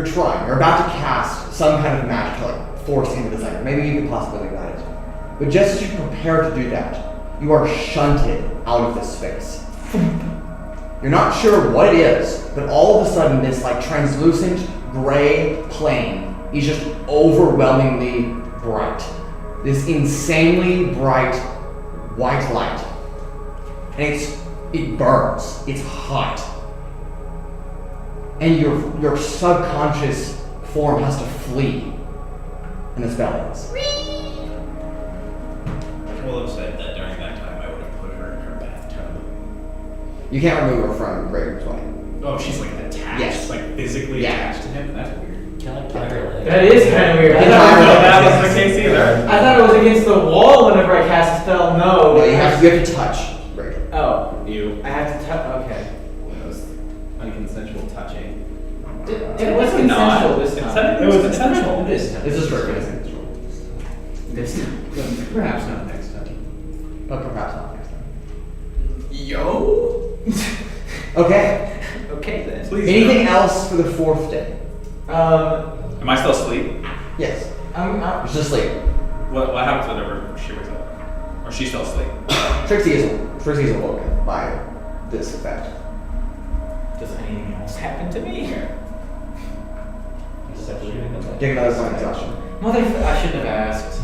trying. You're about to cast some kind of magic to like force into the center. Maybe you could possibly guide it. But just as you prepare to do that, you are shunted out of this space. You're not sure what it is, but all of a sudden this like translucent gray plane is just overwhelmingly bright. This insanely bright white light. And it burns. It's hot. And your subconscious form has to flee. And the spell ends. I will have said that during that time I would have put her in her bathtub. You can't remove her from Raider's way. Oh, she's like attached, Yes. like physically Yeah. attached to him? That's weird. Can I tie her leg? That is kind of weird. I I thought, don't know if that was the case either. I thought it was against the wall whenever I cast a spell. No. No, you have to touch Raider. Oh, You. I have to touch. Okay. That was unconsensual touching. It was Technically not. consensual this It time. technically was consensual. It is time. This is for innocent. This time. Perhaps not next time. But perhaps not next time. Yo. Okay. Okay then. Please. Anything else for the 4th day? Am I still asleep? Yes. I'm You're just asleep. What happens whenever she wakes up? Or she's still asleep? Trixi is awoken by this effect. Does anything else happen to me? Take another point of exhaustion. I shouldn't have asked.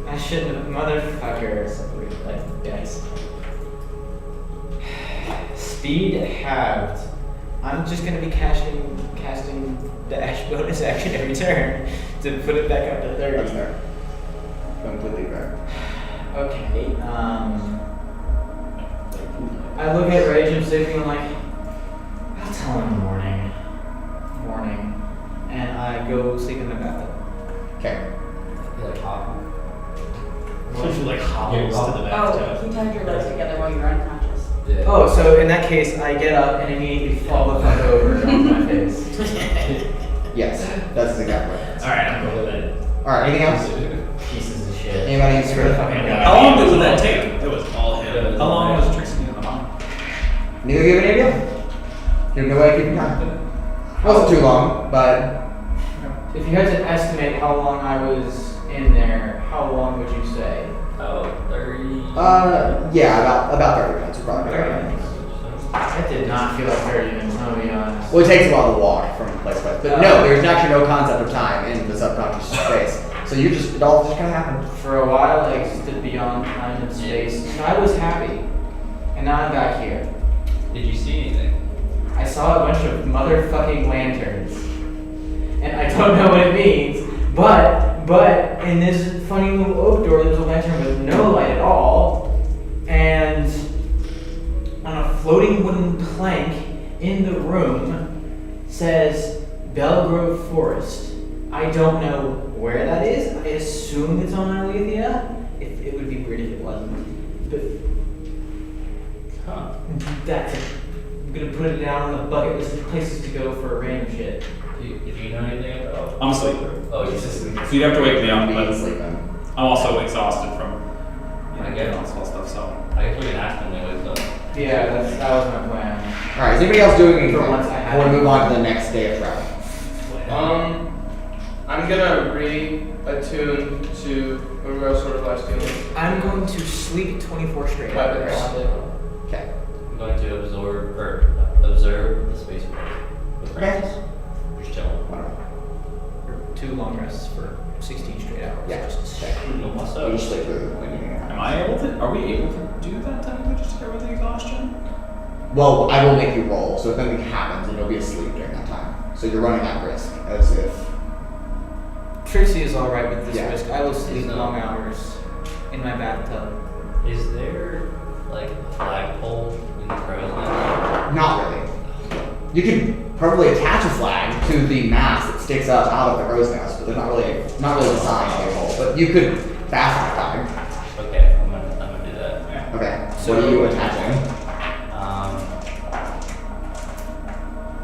I shouldn't have. Motherfuckers. Like, guys. Speed halved. I'm just gonna be casting dash bonus action every turn to put it back up to 30. That's fair. Completely fair. Okay, I look at Rage and sleeping and I'm like, I'll tell him in the morning. And I go sleep in the bathtub. Okay. You're like hopping. So she like hobbles to the Oh, bathtub. he tied your legs together while you were unconscious. Yeah. Oh, so in that case, I get up and immediately fall the fuck over onto my face. Yes. That's exactly right. Alright, I'm going with it. Alright, anything else? Pieces of shit. Anybody Swear to fucking And, God. How long did that take? It was all him. How long was Trixi in the mom? Neither give an idea? You have no way of keeping time. It wasn't too long, but If you had to estimate how long I was in there, how long would you say? Oh, 30. yeah, about 30 minutes would probably be 30 right. minutes. That did not feel like 30 minutes, I'm gonna be honest. Well, it takes a while to walk from place to place. But no, there's actually no concept of time in the subconscious space. So it all just kind of happened. For a while, I existed beyond time and space, and I was happy. And now I'm back here. Did you see anything? I saw a bunch of motherfucking lanterns. And I don't know what it means, but in this funny little oak door, there's a lantern with no light at all. And on a floating wooden plank in the room says Belgrove Forest. I don't know where that is. I assume it's on Atlasia. It would be weird if it wasn't. But that's it. I'm gonna put it down on the bucket list of places to go for random shit. Do you know anything about? I'm asleep. Oh, you just. So you'd have to wake me up, but sleeping. I'm also exhausted from I get it. all this stuff, so. I guess we can ask them when we wake up. Yeah, that was my plan. Alright, is anybody else doing anything? For once I had Before we it. move on to the next day of travel. I'm gonna re-attune to a real sort of life stealing. I'm going to sleep 24 straight By the hours. Okay. I'm going to observe the space with Okay. Francis. Just chilling. Whatever. 2 long rests for 16 straight hours. Yeah. Okay. No, what's You up? just sleep through when you Am I able to, are we able to do that technically just to get rid of the exhaustion? Well, I will make you roll, so if anything happens, then you'll be asleep during that time. So you're running that risk, as if... Trixi is alright with this Yeah. risk. I will sleep He's not. long hours in my bathtub. Is there like a flagpole in the crow's nest? Not really. You can probably attach a flag to the mast that sticks up out of the crow's nest, but they're not really designed to be a pole. But you could fasten a flag. Okay, I'm gonna do that. Okay. So- What are you attaching?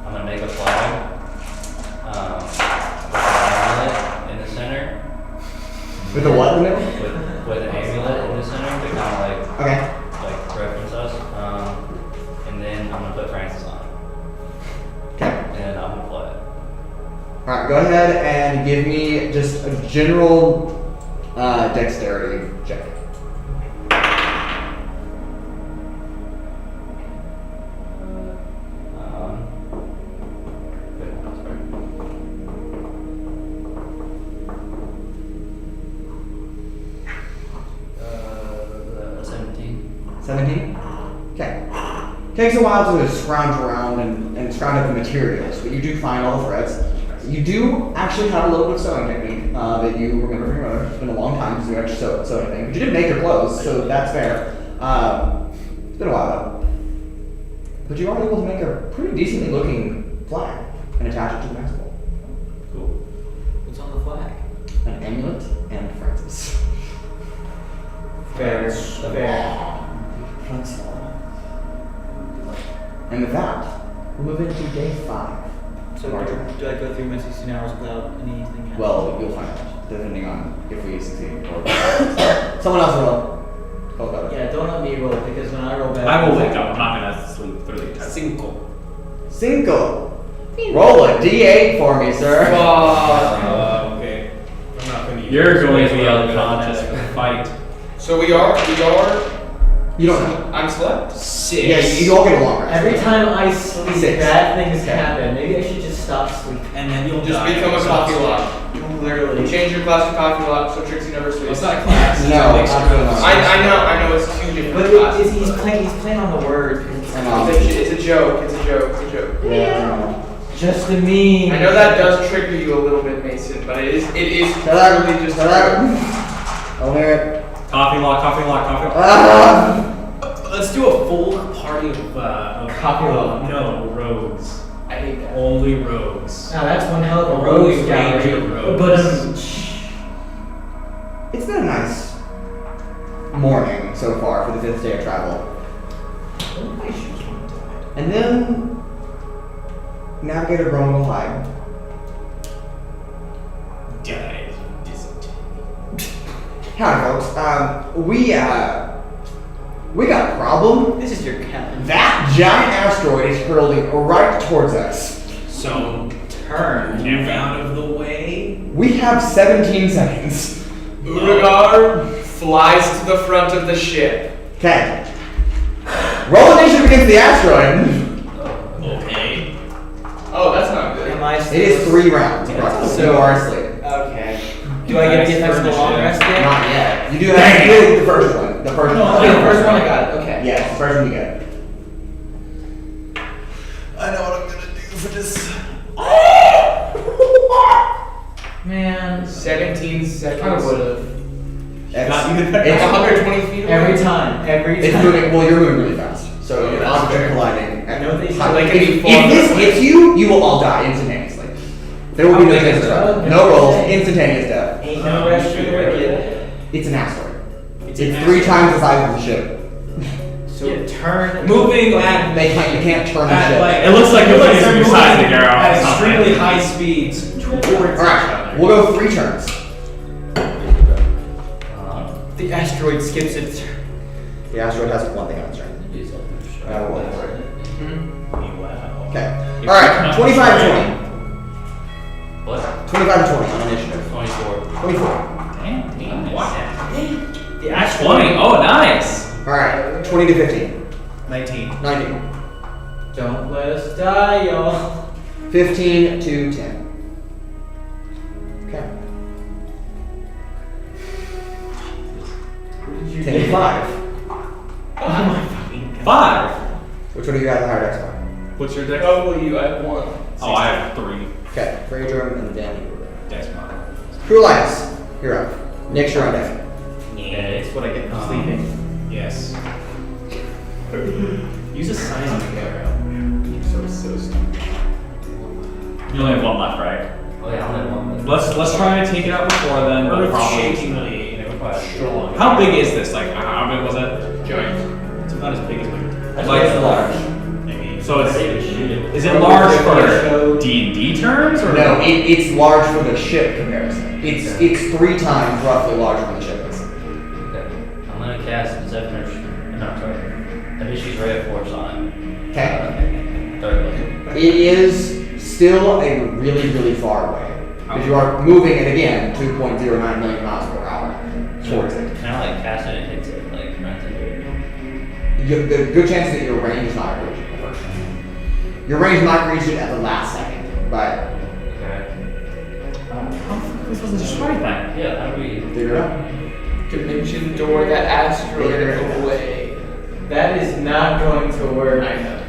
I'm gonna make a flag. With an amulet in the center. With the what in the middle? Okay. like reference us. And then I'm gonna put Francis on it. Okay. And I'm gonna play it. Alright, go ahead and give me just a general dexterity check. Wait, sorry. 17. 17? Okay. Takes a while to scrounge around and scrounge up the materials, but you do find all the threads. You do actually have a little bit of sewing technique that you remember from your mother. It's been a long time since you actually sew anything. But you did make your clothes, so that's fair. It's been a while though. But you are able to make a pretty decently looking flag and attach it to the maximum. Cool. What's on the flag? An amulet and Francis. Fair. Fair. And with that, we'll move into day 5. So do I go through my 16 hours without anything happening? Well, you'll find out, depending on if we succeed or someone else roll. Go about it. Yeah, don't let me roll because when I roll bad. I will wake up. I'm not gonna sleep through the entire. Cinco. Roll a d8 for me, sir. Okay. I'm not going to use You're it. going to be unconscious for the fight. So we are. You don't know. I'm slept. 6. Yeah, you all get a long rest. Every time I sleep, 6. bad things happen. Maybe I should just stop sleeping. And then you'll Just die. become a coffee lot. Literally. Change your class to coffee lot so Trixie never Well, sleeps. it's not a class. It's No, a mixture absolutely of- not. I know it's 2 different But classes. he's playing on the word. I know. It's a joke. It's a joke. Yeah, I know. Just a meme. I know that does trigger you a little bit, Mason, but it is Shut up. really just a Shut up. joke. I'll hear it. Coffee lock, coffee lock, coffee lock. Ah! Let's do a full party of Coffee lot. No, rogues. I hate that. Only rogues. Now that's one hell of a Only rogue Ranger gallery. rogues. But It's been a nice morning so far for the 5th day of travel. And then Navigator Grown will hide. Die. Howdy, folks. We got a problem. this is your captain. That giant asteroid is hurtling right towards us. So, Turn. move out of the way. We have 17 seconds. Urogar flies to the front of the ship. Okay. Roll initiative against the asteroid. Okay. Oh, that's not good. Am I It still? is 3 rounds. approximately. So- you are asleep. Okay. Do I get to get back to the long rest yet? Not yet. You do have to do the first one. The first one. Okay, the first one I got it. Okay. Yes, the first one you get. I know what I'm gonna do for this. Man. 17 I seconds. would have. It's, It's 120 feet away. Every time. it's moving. Well, you're moving really fast, so you're that's object fair. colliding. I know they say- Like, if if this hits you, you will all die instantaneously. There will be no How big is chance. it? No rolls. Instantaneous death. Ain't no rest for the wicked. It's an asteroid. It's It's an 3 asteroid. times the size of the ship. So turn. Moving at You can't turn the At ship. like, It looks like it it's looks your like size moving of Garrow or at something. extremely high speeds towards each Alright, other. we'll go 3 turns. The asteroid skips its turn. The asteroid has 1 thing on its turn. Use that for That'll sure. wait for it. Wow. Okay. If Alright, you 25 to 20. What? 25 to 20 on initiative. 24. 24. Damn, what? The That's 20. Oh, nice. Alright, 20 to 15. 19. 19. Don't let us die, y'all. 15 to 10. Okay. 10 to 5. Oh my fucking god. 5. Which one of you have the higher dex by? What's your deck? Probably you. I have 1. Oh, I have 3. Okay, Raudrem and then you. Dex mod. Cruelitis, you're up. Nick's your on deck. Okay. That's what I get for sleeping. Yes. Use a silent arrow. So stupid. You only have 1 left, right? Oh yeah, I'm at 1. Let's try to take it out before then. But probably. Earth-shakingly strong. How big is this? Like, how big was it? Giant. It's about as big as my. Like it's large. Maybe. So it's. Shoot it. Is it large for D&D terms or No, it's large for the ship comparison. It's 3 times roughly larger than the ship is. Okay. I'm gonna cast Zephyr No, sorry. That issues ray of force on it. Okay. Thirdly. It is still a really, really far away. Because you are moving it again 2.09 million miles per hour towards it. Can I like cast it and hits it, like runs into it? The good chance that your range is not going to reach it the first time. Your range might reach it at the last second, but Okay. How the fuck are we supposed to destroy that? Yeah, how do we? figure it out. Dimension door, that asteroid away. That is not going to work. I know.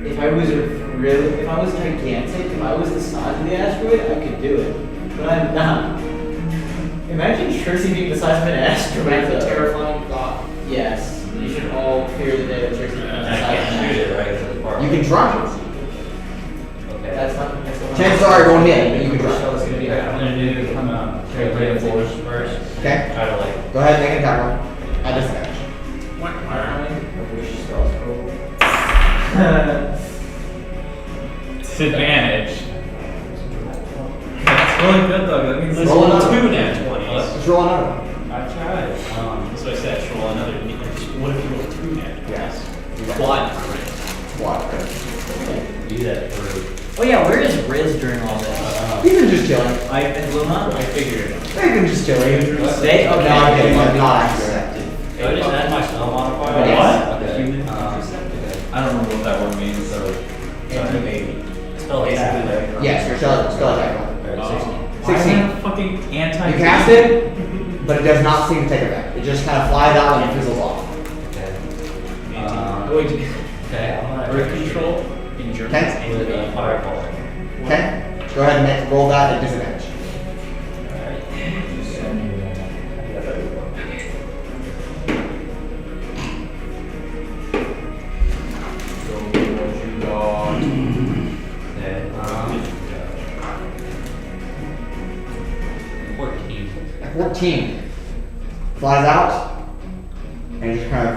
If I was gigantic, if I was the size of the asteroid, I could do it. But I'm not. Imagine Trixi being the size of an asteroid. That's a though. terrifying thought. Yes, you should all fear the day that Trixi becomes the And I size of can't an shoot it, asteroid. right? 'Cause it's part You can try. Okay. That's not. Chances are it won't hit, but you can try. Shell is going to be Okay, I'm gonna do ray of force first. Okay. Try to like. Go ahead and make an attack roll. At disadvantage. Disadvantage. That's really good though. That means Roll another. 2 nat 20s. Just roll another one. I've tried. So I said roll another. What if you roll 2 nat 20s? Yes. Quad crit. Squad crit. Do that for. Oh yeah, where is Riz during all this? He's been just chilling. I figured it out. They've been just chilling. They No, I'm kidding. I'm not accurate. Do I just add my spell modifier? Yes. Okay. Human Okay. I don't remember what that word means. So. Anti-baby. Spell attack. Yes, your spell attack roll. Alright, 16. 16. Fucking anti. You cast it, but it does not seem to take effect. It just kind of flies out and fizzles off. Okay. Wait, Okay, I'm gonna. birth control in German. Okay. With fireball. Okay? Go ahead and roll that at disadvantage. Alright. Okay, 14. At 14, flies out and just kind of.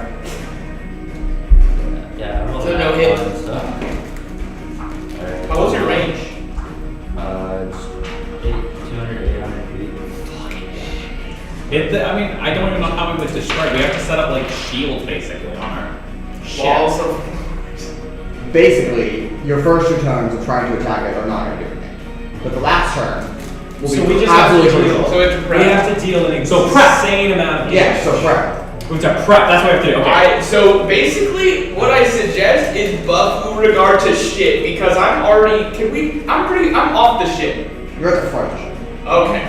Yeah, I rolled So a no nat hit. one, so. Alright. How was your range? It's 200, 800 feet. I mean, I don't even know how we would destroy it. We have to set up like shields basically on our ship. Balls of. Basically, your first 2 turns of trying to attack it are not going to do anything. But the last turn will So be we just have to absolutely deal. crucial. So it's We prep. have to deal an So prep. insane amount of Yeah, damage. so prep. We have to prep. That's what we have to do. Okay. So basically, what I suggest is buff Urogar to shit because I'm already. I'm off the ship. You're at the front. Okay,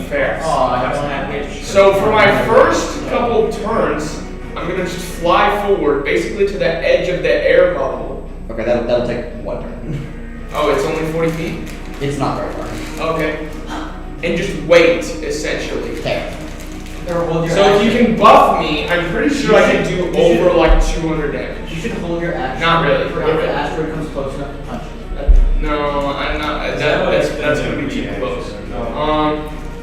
fair. Oh, I don't have it. So for my first couple turns, I'm gonna just fly forward, basically to the edge of the air bubble. Okay, that'll take 1 turn. Oh, it's only 40 feet. It's not very far. Okay, and just wait, essentially. Okay. Or hold your So if you action. can buff me, I'm pretty sure I can do over like 200 damage. You should hold your action. Not really, For not if really. the asteroid comes close enough to punch it. No, I'm not. That's gonna be too close.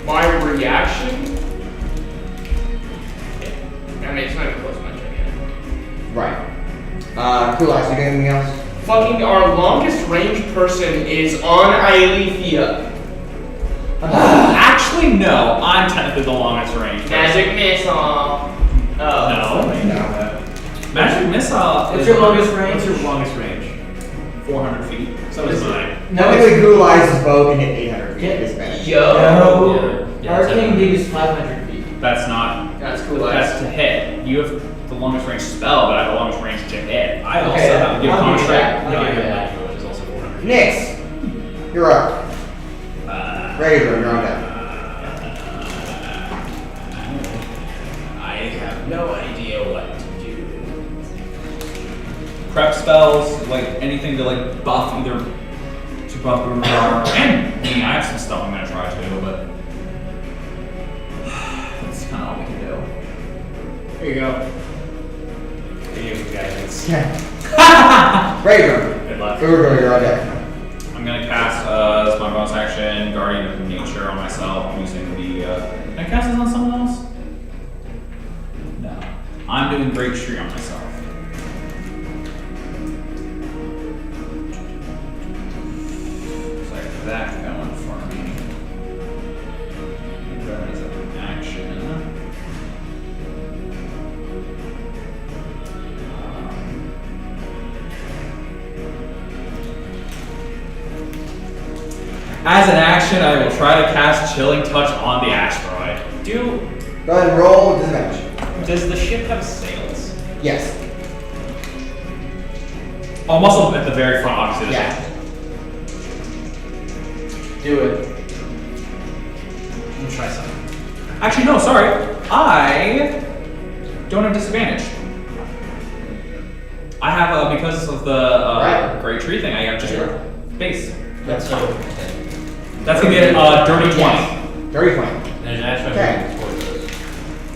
My reaction. I mean, it's not even close much again. Right. Cool Eyes, you got anything else? Fucking our longest range person is on Alethea. Actually, no. I'm technically the longest range. person. Magic missile. Oh. No. Magic missile. What's is- your longest range? What's your longest range? 400 feet. So is mine. Technically, Cool Eyes' bow can hit 800 feet at disadvantage. Yo. Yeah, Arcane Dig is 500 feet. That's not. That's cool. That's to hit. You have the longest range spell, but I have the longest range to hit. I also Okay, have You have I'll give you construct. that. No, I I'll give you have that. Magenta, which is also 400. Nyx, you're up. Raudrem, you're on deck. I have no idea what to do. Prep spells, like anything to like buff either to buff Urogar and me. I have some stuff I'm gonna try to, but that's kind of all we can do. Here you go. Video guidance. Raudrem, Good luck. Urogar, you're on deck. I'm gonna cast as my bonus action Guardian of Nature on myself using the. Can I cast this on someone else? No. I'm doing Great Tree on myself. Looks like that going for me. That is an action. As an action, I will try to cast Chilling Touch on the asteroid. Do Go ahead and roll with disadvantage. does the ship have sails? Yes. Almost at the very front, obviously. Yeah. Do it. I'm gonna try something. Actually, no, sorry. I don't have disadvantage. I have, because of the Right. great tree thing, I have just base. That's so. That's gonna be a dirty 20. Dirty 20. There's an asteroid Okay. moving towards us.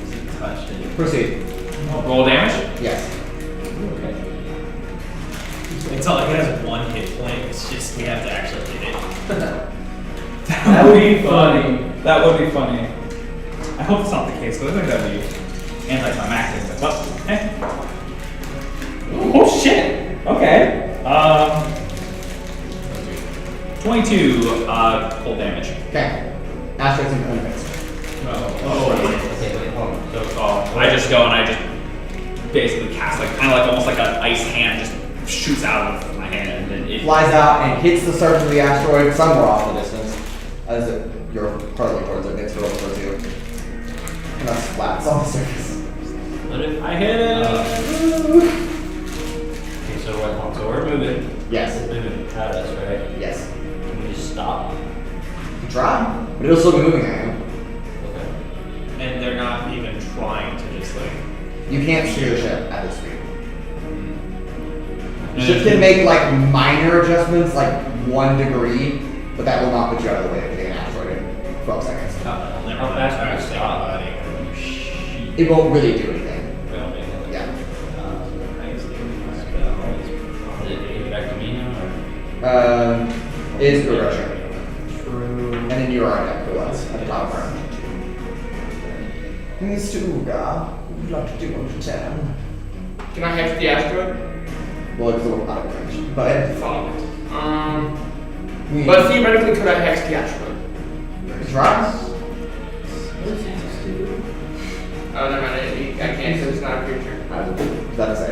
Is it touched it? Proceed. Roll damage. Yes. Okay. It's not like it has one hit point. It's just we have to actually hit it. That would be funny. That would be funny. I hope it's not the case, because I think that would be anticlimactic. But, eh. Oh shit! Okay. 22 cold damage. Okay. Asteroid's in unfixed. Okay, wait, hold on. So, I just go and I just basically cast kind of like almost like an ice hand just shoots out of my hand and then it Flies out and hits the surface of the asteroid somewhere off the distance. As you're hurtling towards it, it's hurled towards you. And that splats on the surface. what if I hit it. Okay, so what? So we're moving. Yes. It's moving at us, right? Yes. Can we just stop? You try, but it'll still be moving at you. Okay. And they're not even trying to just like. You can't steer the ship at this speed. The ship can make like minor adjustments, like 1 degree, but that will not put you out of the way of hitting an asteroid in 12 seconds. Never How mind. fast I can we was thinking stop? about it. Shit. It won't really do anything. Well, maybe. Yeah. I was thinking about Is it back to me now? Or? Is progression. True. And then you are on deck for once at the top of round. Mr. Urogar, what would you like to do on your turn? Can I hex the asteroid? Well, it's a little out of range. But Fuck. But theoretically, could I hex the asteroid? try. Oh, never mind. I can't because it's not a creature. That's a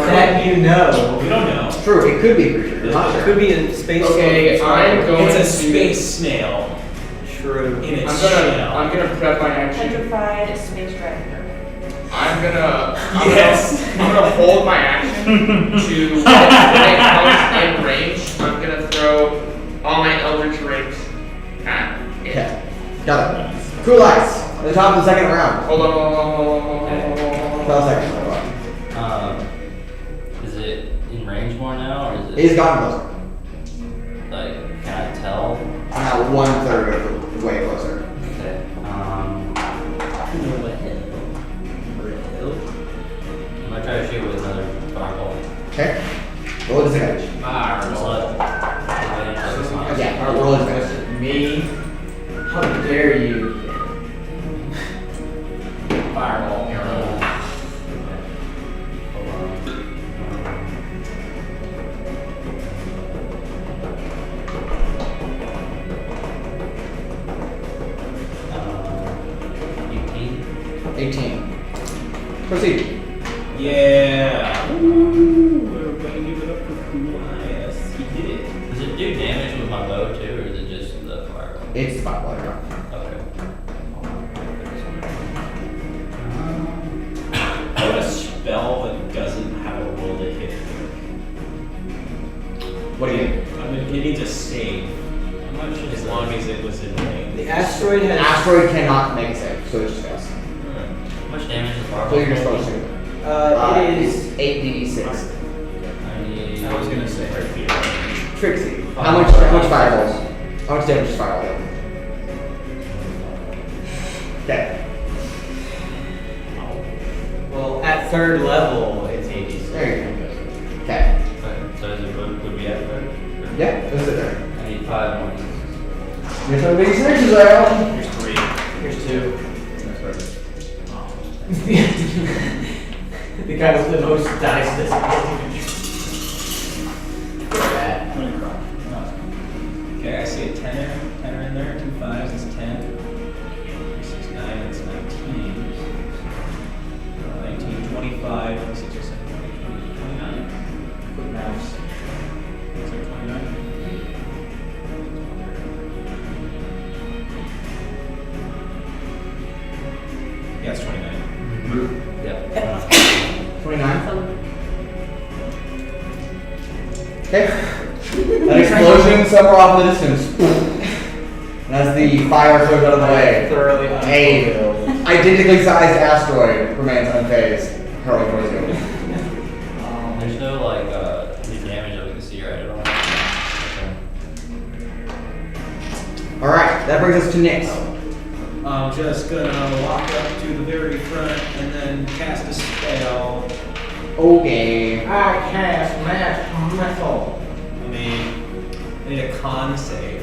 That you know. We don't know. It's true, it could be a creature. You're not It sure. could be a space. Okay, I'm going It's a to. space snail True. in its I'm shell. gonna prep my action. Petrified space dragon. I'm gonna Yes. hold my action to when it comes in range. I'm gonna throw all my Eldritch Rings at it. Okay. Got it. Cool Ice. At the top of the second round. Hold on. 12 seconds. Hold on. Is it in range more now, or is it He's gotten closer. like? Can I tell? Now 1/3 of the way closer. Okay. I'm gonna try to shoot with another fireball. Okay. Roll a disadvantage. Just let advantage of this one. Yeah, roll a disadvantage. Me? How dare you? Fireball. Hold on. 18. Proceed. Yeah. Ooh, everybody give it up for Cool Eyes. He did it. Does it do damage with my bow too, or is it just the fireball? It's 5 water. Okay. I want a spell that doesn't have a roll to hit. What do you need? I mean, it needs a save. How much? As long as it was in range. The asteroid An has. asteroid cannot make a save, so it just fails. How much damage is So fireball? you're supposed to. It is. 8d6. I was gonna say right here. Trixi. How much fireballs? How much damage is fireball do? Okay. Well, at third level, it's 86. There you go. Okay. So is it would be at third? Yeah, let's sit there. I need 5 more. Here's some big snitches out. Here's 3. Here's 2. Oh. The guy with the most dice this I'm gonna cry. No. Okay, I see a 10er in there, 2 5s, that's 10. 6, 9, that's 19. 19, 25, 26, 27, 28, 29. Quick mouse. Is there 29? Yep. 29. Okay. An explosion somewhere off in the distance. And as the fire flows out of the way, Thoroughly a identically sized asteroid remains unfazed, hurling towards you. There's no like any damage that we can see right at all. Okay. Alright, that brings us to Nyx. I'm just gonna walk up to the very front and then cast a spell. Okay. I cast mass missile. I need a con save.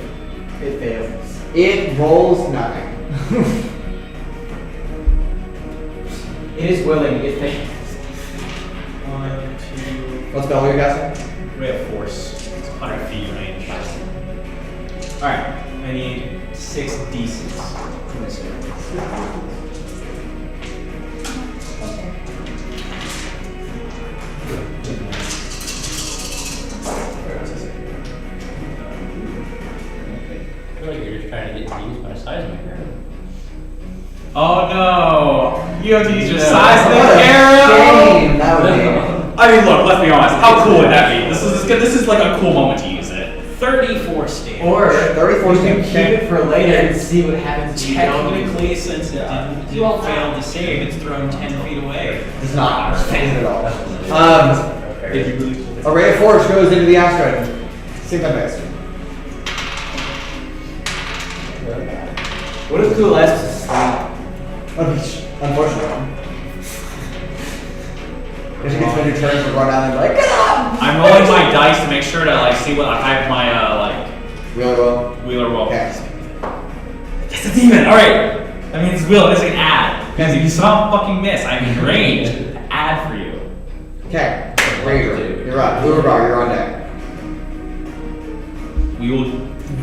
It fails. It rolls nothing. It is willing. It fails. 1, 2. What spell are you casting? We have force. It's 100 feet range. Alright, I need 6 d6 for this area. I feel like you're just trying to get to use my seismic. Oh no! You have to use your What seismic a arrow! shame that would be. I mean, look, let's be honest. How cool would that be? This is like a cool moment to use it. 34 stamina. Or 34 you can keep okay. it for later and see what happens. if you don't use it. Technically, since it didn't fail to save, it's thrown 10 feet away. Does not phase it at all. Did you really? A ray of force goes into the asteroid. See if I missed. What if Cool S is asleep? Unfortunately. If she gets into turns, we'll run down and be like, get up! I'm rolling my dice to make sure to like see what I have my Really well. wheeler roll. Okay. It's a demon. All right. That means wheel. It's an add. Because if you somehow fucking miss, I'm in range. Add for you. Okay. Rager, you're up. Urogar, you're on deck.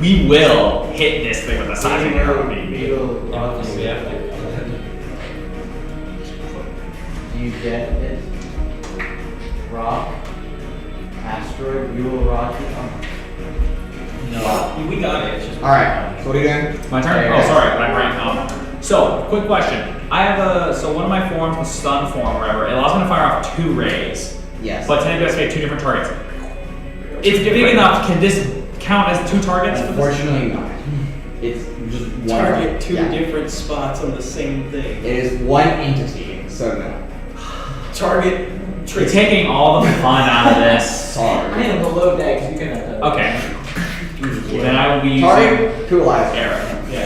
We will hit this thing with a seismic arrow, baby. We have to. Do you get it? Rock? Asteroid? You will rock it? No, we got it. It's just Alright, so what are you doing? My turn? Oh, sorry, my brain. So, quick question. I have one of my forms, the stun form, or whatever, it allows me to fire off 2 rays. Yes. But technically, I have to get 2 different targets. It's big enough. Can this count as 2 targets? Unfortunately not. It's just one. target 2 yeah. different spots on the same thing. It is one entity, so no. Target You're taking all the fun out of this. Sorry. I am below deck, so you can Okay. Then I will be using Target, cool eyes. arrow. Yeah.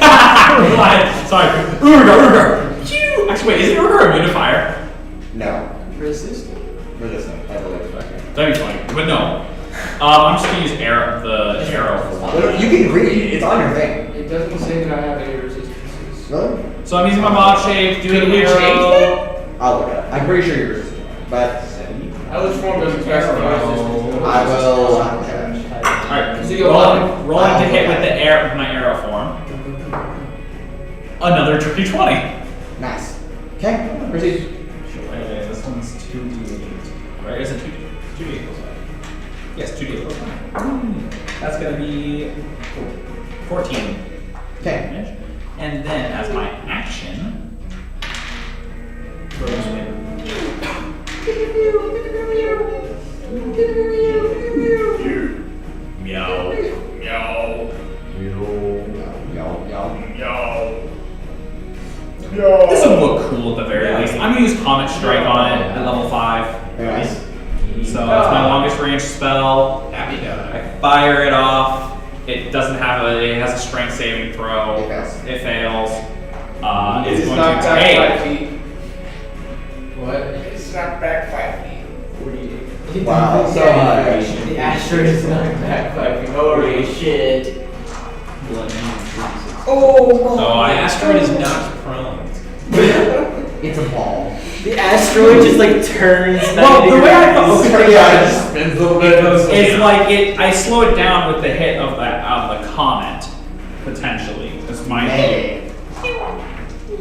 Sorry. Urogar. Phew. Actually, wait, isn't Urogar immune to fire? No. resistant. Resistant, I believe. That'd be funny. But no. I'm just gonna use the arrow for one. Well, you can read it, it's on your thing. It doesn't say that I have any resistances. Really? So I'm using my mod shape, doing Can we arrow. change I'll look it up. I'm pretty sure you're resistant, but Eldritch Form doesn't specify resistance. I will. Alright, So you go rolling to hit with the air with my arrow form. Another tricky 20. Nice. Okay, proceed. Okay, this one's 2d8. Right? Is it 2d8 plus 5? Yes, 2d8 plus 5. That's gonna be 14. Okay. And then as my action, meow, meow, meow. This will look cool at the very least. I'm gonna use Comet Strike on it at level 5. Very nice. So it's my longest range spell. Happy guy. I fire it off. It doesn't have it has a strength saving throw. It fails. It fails. It's It's going knocked to back 5 take. feet. What? It's knocked back 5 feet. 48. Wow, so much. The asteroid is not back 5 feet. Holy shit. Oh! So I Asteroid is not prone. It's a ball. The asteroid just like turns. Well, the way I degrees. thought Yeah, it just spins a little bit. it's like I slow it down with the hit of the comet potentially. That's my Maybe.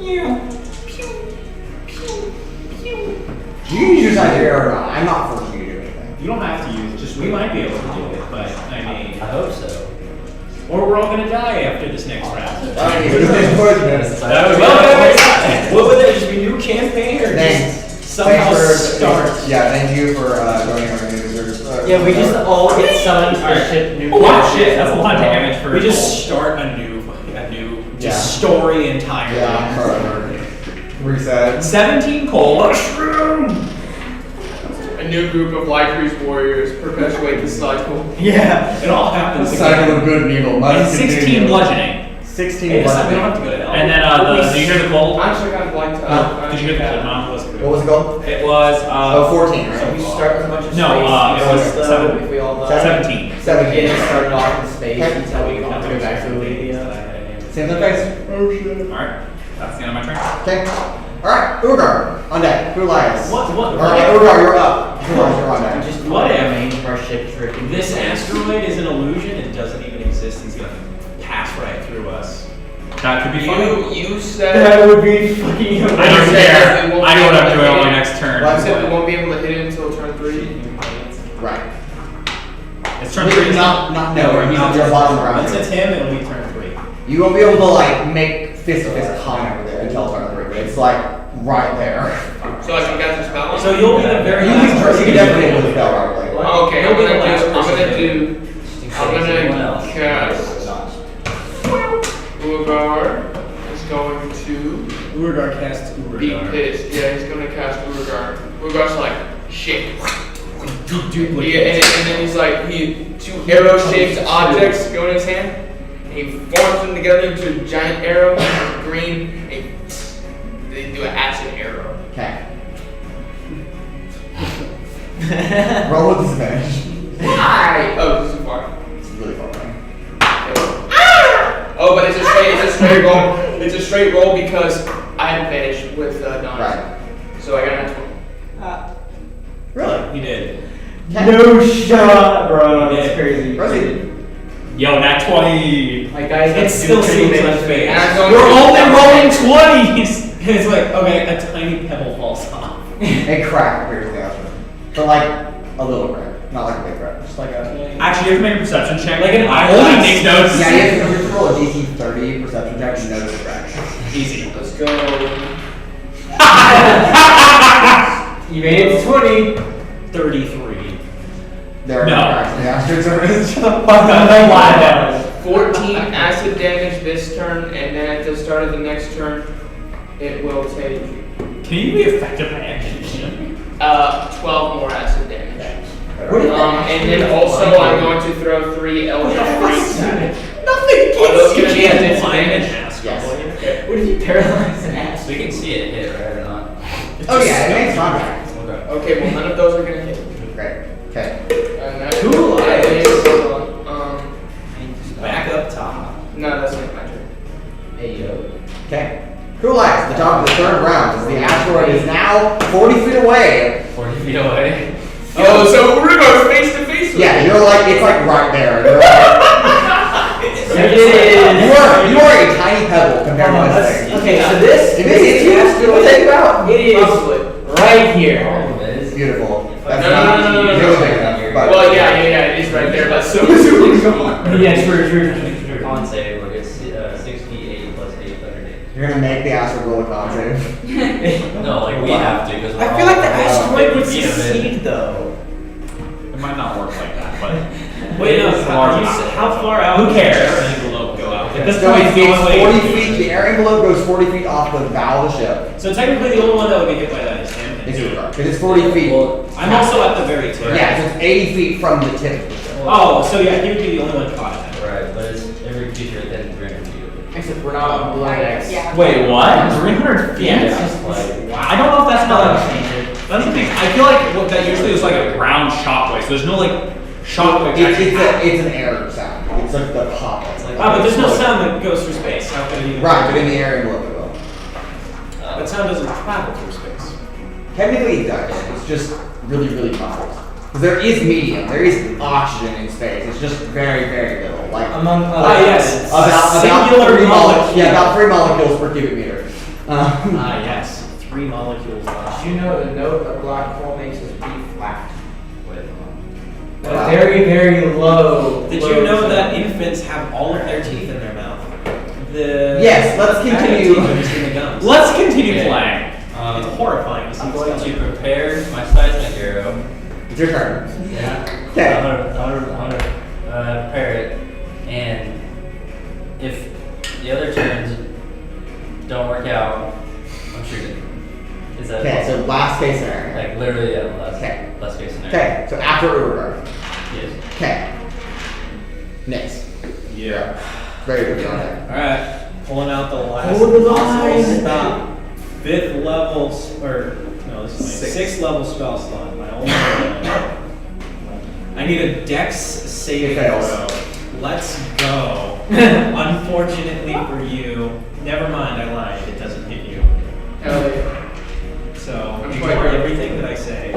You can use your side arrow or not. I'm not forcing you to do anything. You don't have to use it. Just we might be able to do it, but I mean, I hope so. Or we're all gonna die after this next round. That would be What would that just be? New campaign or just somehow start? Yeah, thank you for joining our users. Yeah, we just all get summoned to the ship new. Oh shit, that's a lot of damage for We just start a new story entirely. Yeah, forever. Reset. 17 coal mushroom. A new group of Lycrease warriors perpetuate the cycle. Yeah. It all happens Cycle of good and evil. And 16 bludgeoning. 16 Hey, we don't bludgeoning. have to go to hell. And then did you hear the cold? Actually, kind of like to. Did you hear the cold amount? What was it called? It was 14, So right? we start with a bunch of No, space. it was so seven. if we all die. 17. So we get started off in space Okay. until we have to go back to the Lydia. Same thing, face. Alright, that's the end of my turn. Okay. Alright, Urogar, on deck. Ulias. What? Alright, Urogar, you're up. Urogar, you're on deck. Just What if main our ship tricking. This asteroid is an illusion and doesn't even exist? He's gonna pass right through us. That could be funny. You said. That would be fucking I don't said care. we won't I know be what I'm able to doing on hit my it. next turn. What? You said we won't be able to hit it until turn 3. Right. It's turn 3. Not no, you're bottom round. Once it's him, it'll be turn 3. You won't be able to like make fist-to-fist combat with it until turn 3, but it's like right there. So I can get this spell. So you'll be the very You last can person. definitely hit with the spell right away. Okay, You'll I'm be the gonna last do. person to I'm gonna cast. Urogar is going to Urogar casts be Urogar. pissed. Yeah, he's gonna cast Urogar. Urogar's like shit. Duplicate. Yeah, and then he's like, 2 arrow-shaped objects go in his hand, and he forms them together into a giant arrow, green, and they do an acid arrow. Okay. Roll with disadvantage. Why? Oh, this is far. It's really far away. Oh, but it's a straight roll. It's a straight roll because I had advantage with dodge. Right. So I got a 20. Really? He did. No shot, bro. Yeah. That's crazy. Proceed. Yo, nat 20. Like guys, It still seems unfair. And I'm going We're to- only rolling 20s. It's like, okay, a tiny pebble falls off. A crack appears in the ocean. But like a little crack. Not like a big crack. Just like a... Actually, you have to make a perception check. Like an I only eyeglass. Nick notes. Yeah, you have to roll a DC 30 perception check to notice the crack. Easy. Let's go. You made it to 20. 33. There are No. cracks in the asteroid surface. Shut the fuck Fuck up. up, lie down. 14 acid damage this turn, and then at the start of the next turn, it will take Can you be effective by animation? 12 more acid damage. What is And then also I'm going to throw 3 Eldritch Freaks. Nothing Are those going to be at Yes. disadvantage? Yes. What if you paralyze an ass? We can see it hit, right, or not? Oh yeah, it makes contact. Okay. Okay, well none of those are going to hit. Great. Okay. And that Cool. hold on. Back up top. No, that's not my turn. Hey yo. Okay. Cool eyes. The top of the third round. As the asteroid is now 40 feet away. 40 feet away. Oh, so we're going face to face with Yeah, it. you're like it's like right there. You're like, you are a tiny pebble compared to this thing. Okay, so this If it hits you, it'll take you out. it is Probably. right here. Oh, it is. Beautiful. That's No, not no, no, no, no, really no. big enough. But Well, yeah, it is right there, but so is Urogar. Yeah, true. Con save, look, it's 68 plus 8 underneath. you're gonna make the asteroid roll a con save. No, like we have to, because I feel like the asteroid would Yeah, man. succeed though. It might not work like that, but Wait, no, It's how, large you enough. said- how far out Who does cares? the envelope go out? At this So point, it's the only way 40 you can do feet. it. The air envelope goes 40 feet off the bow of the ship. So technically, the only one that would be hit by that is him. It's Urogar. Because it's 40 feet. Well, I'm also at the very tip. Yeah, so it's 80 feet from the tip of the ship. Oh, so yeah, he would be the only one caught in that. right, but it's every creature within 300 feet of it. Except we're not on below decks. Yeah. wait, what? 300 feet? Yeah, Yeah, it's just like- wow. I don't know if that's not. change it. That's the thing. I feel like what that usually is like a ground shockwave. So there's no like shockwave. It's an air sound. It's like the pop. It's like Ah, but there's no sound that goes through space. How could it even? Right, but in the air envelope it will. But sound doesn't travel through space. Technically it does. It's just really, really muffled. Because there is medium. There is oxygen in space. It's just very, very little. Like Among Ah, yes. about Singular 3 molecule. Yeah, about 3 molecules per cubic meter. Ah, yes. 3 molecules. Did you know the note a black hole makes is B flat? Wait, A very, very low. Did low you know sound. that infants have all of their teeth in their mouth? Yes, let's continue. Let's continue Okay. playing. It's horrifying to see I'm this going stuff. to prepare my seismic arrow. It's your turn. Yeah. Okay. I'm gonna prepare it, and if the other turns don't work out, I'm shooting. Is that Okay, so last case scenario. like literally last Okay. last case scenario? Okay, so after Urogar. Yes. Okay. Next. Yeah. Very good on there. Alright, pulling out the last Hold the possible line. stop. 5th level, or no, this is my 6th level spell slot. My only I need a dex saving Fails. throw. Let's go. Unfortunately for you, never mind, I lied. It doesn't hit you. Hell yeah. So, I'm ignore quite- everything that I say.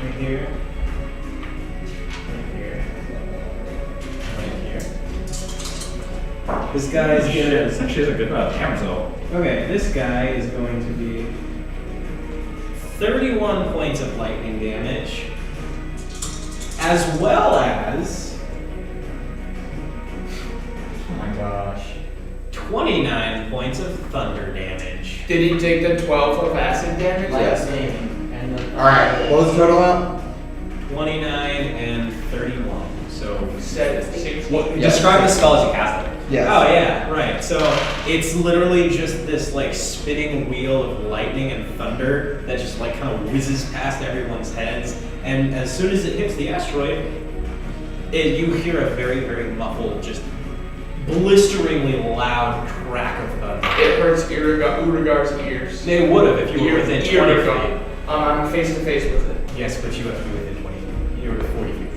Right here. Right here. Right here. This guy's gonna. This actually is a good camera angle. Okay, this guy is going to be 31 points of lightning damage, as well as Oh my gosh. 29 points of thunder damage. Did he take the 12 of acid damage? Yes. Lightning and the. Alright, what was the total amount? 29 and 31. So 16. What, Yeah. Describe the spell as you cast it. Yes. Oh yeah, right. So it's literally just this like spinning wheel of lightning and thunder that just like kind of whizzes past everyone's heads, and as soon as it hits the asteroid, you hear a very, very muffled, just blisteringly loud crack of thunder. It hurts Urogar's ears. They would have if you were within 20 feet. I'm face to face with it. Yes, but you have to be within 20 feet. You were 40 feet.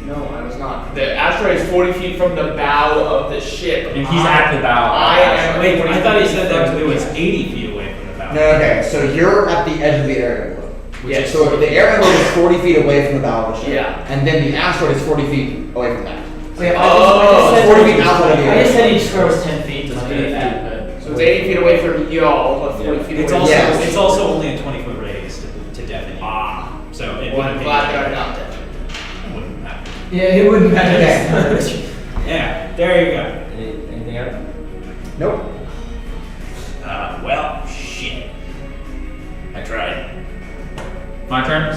No, I was not. The asteroid is 40 feet from the bow of the ship. And he's at the bow. I am. Wait, 40 I thought he feet said from that it the- was 80 feet away from the bow. No, okay, so you're at the edge of the air envelope. Yes. So the air envelope is 40 feet away from the bow of the ship. Yeah. And then the asteroid is 40 feet away from that. Wait, Oh, I just said 40 feet outside of the I just area. said each square was 10 feet. Just So 80 that, So it's 80 feet away from y'all, but 40 feet It's away also from Yes. it's also only a 20-foot radius to deafen you. So it Well, I'm wouldn't glad be- that I'm not dead. wouldn't matter. Yeah, it wouldn't matter. Okay. Yeah, there you go. Anything else? Nope. Well, shit. I tried. My turn?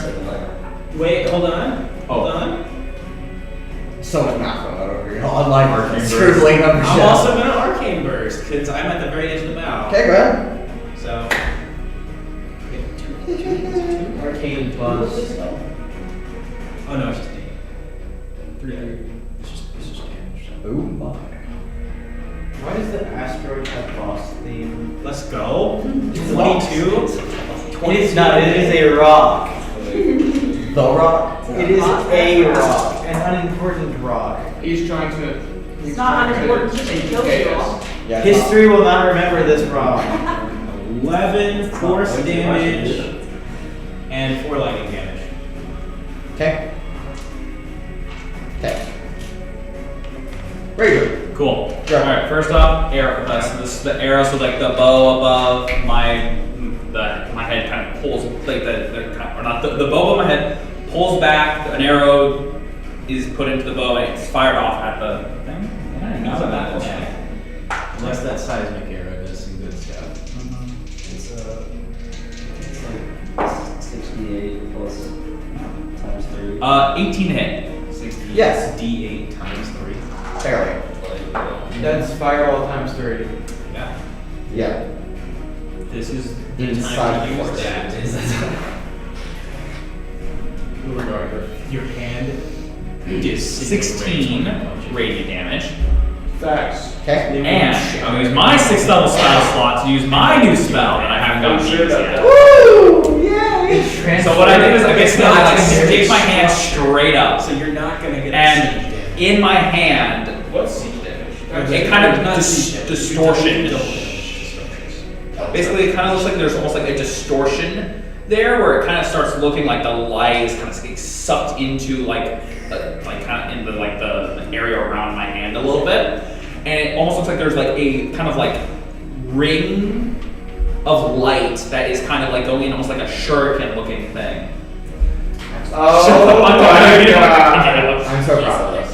Wait, hold on. Hold Oh. on. So much math going on over here. Online Arcane scribbling numbers. I'm also gonna arcane burst because I'm at the very edge of the bow. Okay, go ahead. So. Arcane plus. Oh no, it's just D. 3. It's just damage. Ooh, my. Why does the asteroid have boss theme? Let's go. It's 22. It is not. It is a rock. The rock. It is a rock, an unimportant rock. He's trying to. It's not unimportant, just it kills you all. Yeah. History will not remember this rock. 11 force damage and 4 lightning damage. Okay. Okay. Very good. Cool. Yeah. Alright, first off, arrow. So this is the arrow, so like the bow above my head kind of pulls, like or not, the bow above my head pulls back, an arrow is put into the bow and it's fired off at the thing. I didn't know that. Yeah. Unless that seismic arrow does some good stuff. It's 68 plus times 3. 18 hit. 60 Yes. D8 times 3. Fairly. That's fireball times 3. Yeah. Yeah. This is the Inside time to force. use that. Your hand is 16 radiant damage. Facts. Okay. And I'll use my 6th level spell slot to use my new spell that I haven't gotten to use yet. Woo! Yay! So what I do is I basically I stick my hand straight up, So you're not gonna get and in my hand, What's siege damage? it kind of Not distortion. distortion. Basically, it kind of looks like there's almost like a distortion there, where it kind of starts looking like the light is kind of getting sucked into like kind of into like the area around my hand a little bit, and it almost looks like there's like a kind of like ring of light that is kind of like going in almost like a shuriken looking thing. Oh, Shut the fuck up. my Yeah. God. I'm so proud of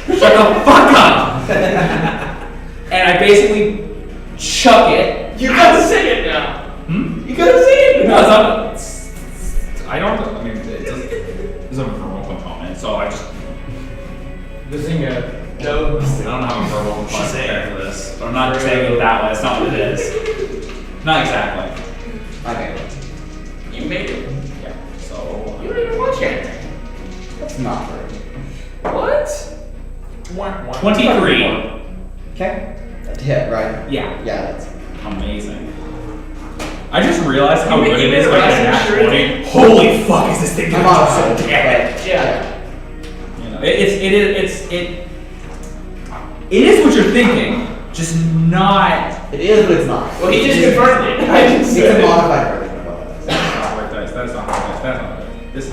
this. Shut the fuck up! And I basically chuck it. You gotta say it now. Hmm? You gotta say it No, now. it's not. I don't. I mean, there's a verbal component, so I just. The Zinga. No. I don't have a verbal component prepared for this. But I'm not saying it that way. That's not what it is. Not exactly. I made it. You made it. Yeah. So. You don't even watch anything. That's not true. What? 23. Okay. That's a hit, right? Yeah. Yeah, that's. Amazing. I just realized how You good made it is it by right, getting that sure. 20. Holy fuck! Is this thing I'm gonna on do so dead? Yeah. You know, it is what you're thinking, just not. It is, but it's not. Well, he just confirmed it. I just It's said a it. modified version of what that is. That's not right dice. That's not right dice. That's not right. This.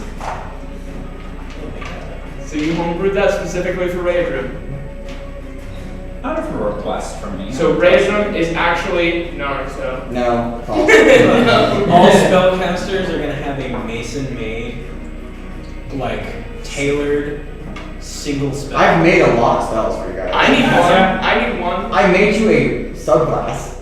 So you homebrewed that specifically for Raudrem. Out of a request from me. So Raudrem is actually so. No, false. All spellcasters are gonna have a mason-made, like tailored, single spell. I've made a lot of spells for you guys. I need one. I need one. I made you a subclass.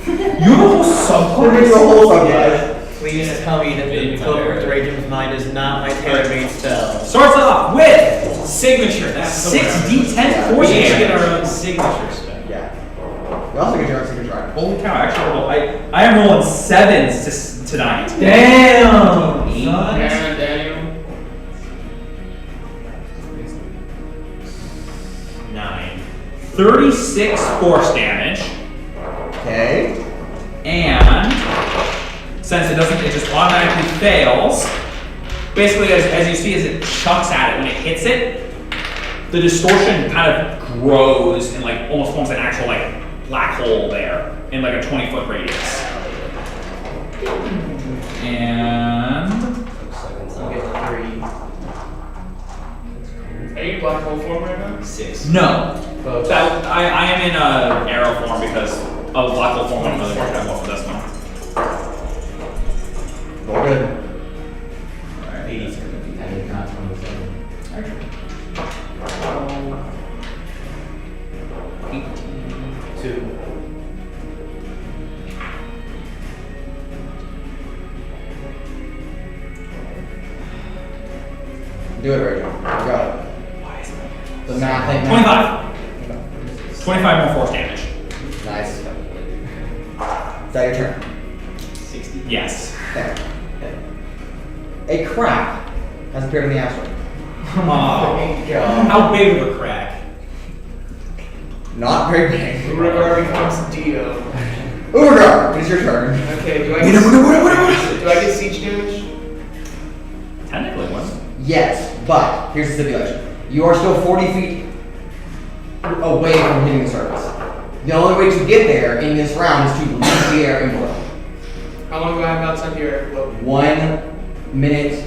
You have a whole I made you a whole subclass. Please tell me that the book with Raudrem's mind is not my tailor-made spell. Starts off with signature. That's the word. 6d10 We force each get our damage. own signature spell. Yeah. You also get your own signature item. Holy cow! Actually, I am rolling 7s tonight. Damn! Yeah, Daniel. 9. 36 force damage, Okay. and since it just automatically fails, basically as you see as it chucks at it, when it hits it, the distortion kind of grows and like almost forms an actual like black hole there in like a 20-foot radius. And I'll get 3. Are you in black hole form right now? 6. no, Both. that I am in arrow form because of black hole form won't really work out well for this one. Roll good. Alright. 83. I did not 27. 2. Do it right now. You got it. The math ain't 25. 25 more force damage. Nice. Is that your turn? 60. Yes. Okay. A crack has appeared in the asteroid. How big of a crack? Not very big. Urogar becomes Dio. Urogar, it is your turn. Okay, do I get siege damage? Technically, one. Yes, but here's the stipulation. You are still 40 feet away from hitting the surface. The only way to get there in this round is to leave the air and blow. How long do I have outside the air? Well, 1 minute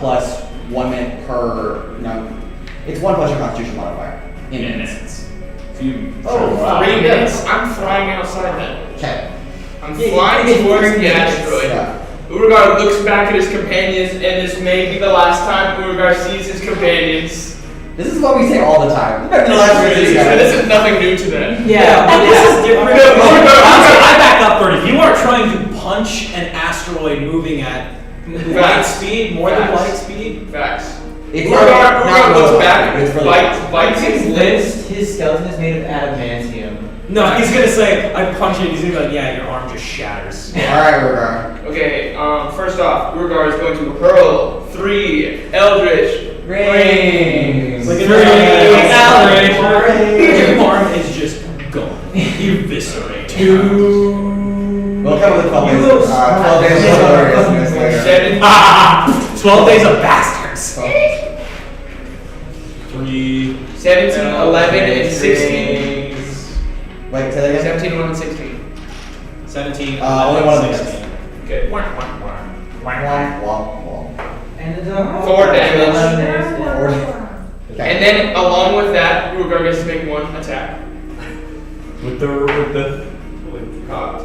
plus 1 minute per. No, it's 1 plus your Constitution modifier. In minutes. So you. Oh, wow. 3 minutes. I'm flying outside then. Okay. I'm Yeah, flying you can towards bring the minutes. asteroid. Yeah. Urogar looks back at his companions, and this may be the last time Urogar sees his companions. This is what we say all the time. This is nothing new to them. Yeah, but this is different. I back up 30 feet. You are trying to punch an asteroid moving at light Facts. speed, more than Facts. light speed. Facts. It's Urogar not looks really back, it's really bites his lips. His skeleton is made of adamantium. No, he's gonna say, I punch it, he's gonna be like, yeah, your arm just shatters. Alright, Urogar. Okay, first off, Urogar is going to hurl 3 Eldritch Rings. Look at Three. your arm is just gone. Eviscerate. 2. We'll come with a couple You days. little 12 days of gloriousness later. 7. 12 days of bastards. 3. 17, 11, and 16. Wait, say that again? 17, 11, 16. 17. Only one of them 16. Okay. Womp, womp, womp. And it's 4 damage. Okay. And then, along with that, Urogar gets to make 1 attack. With the. Cocked.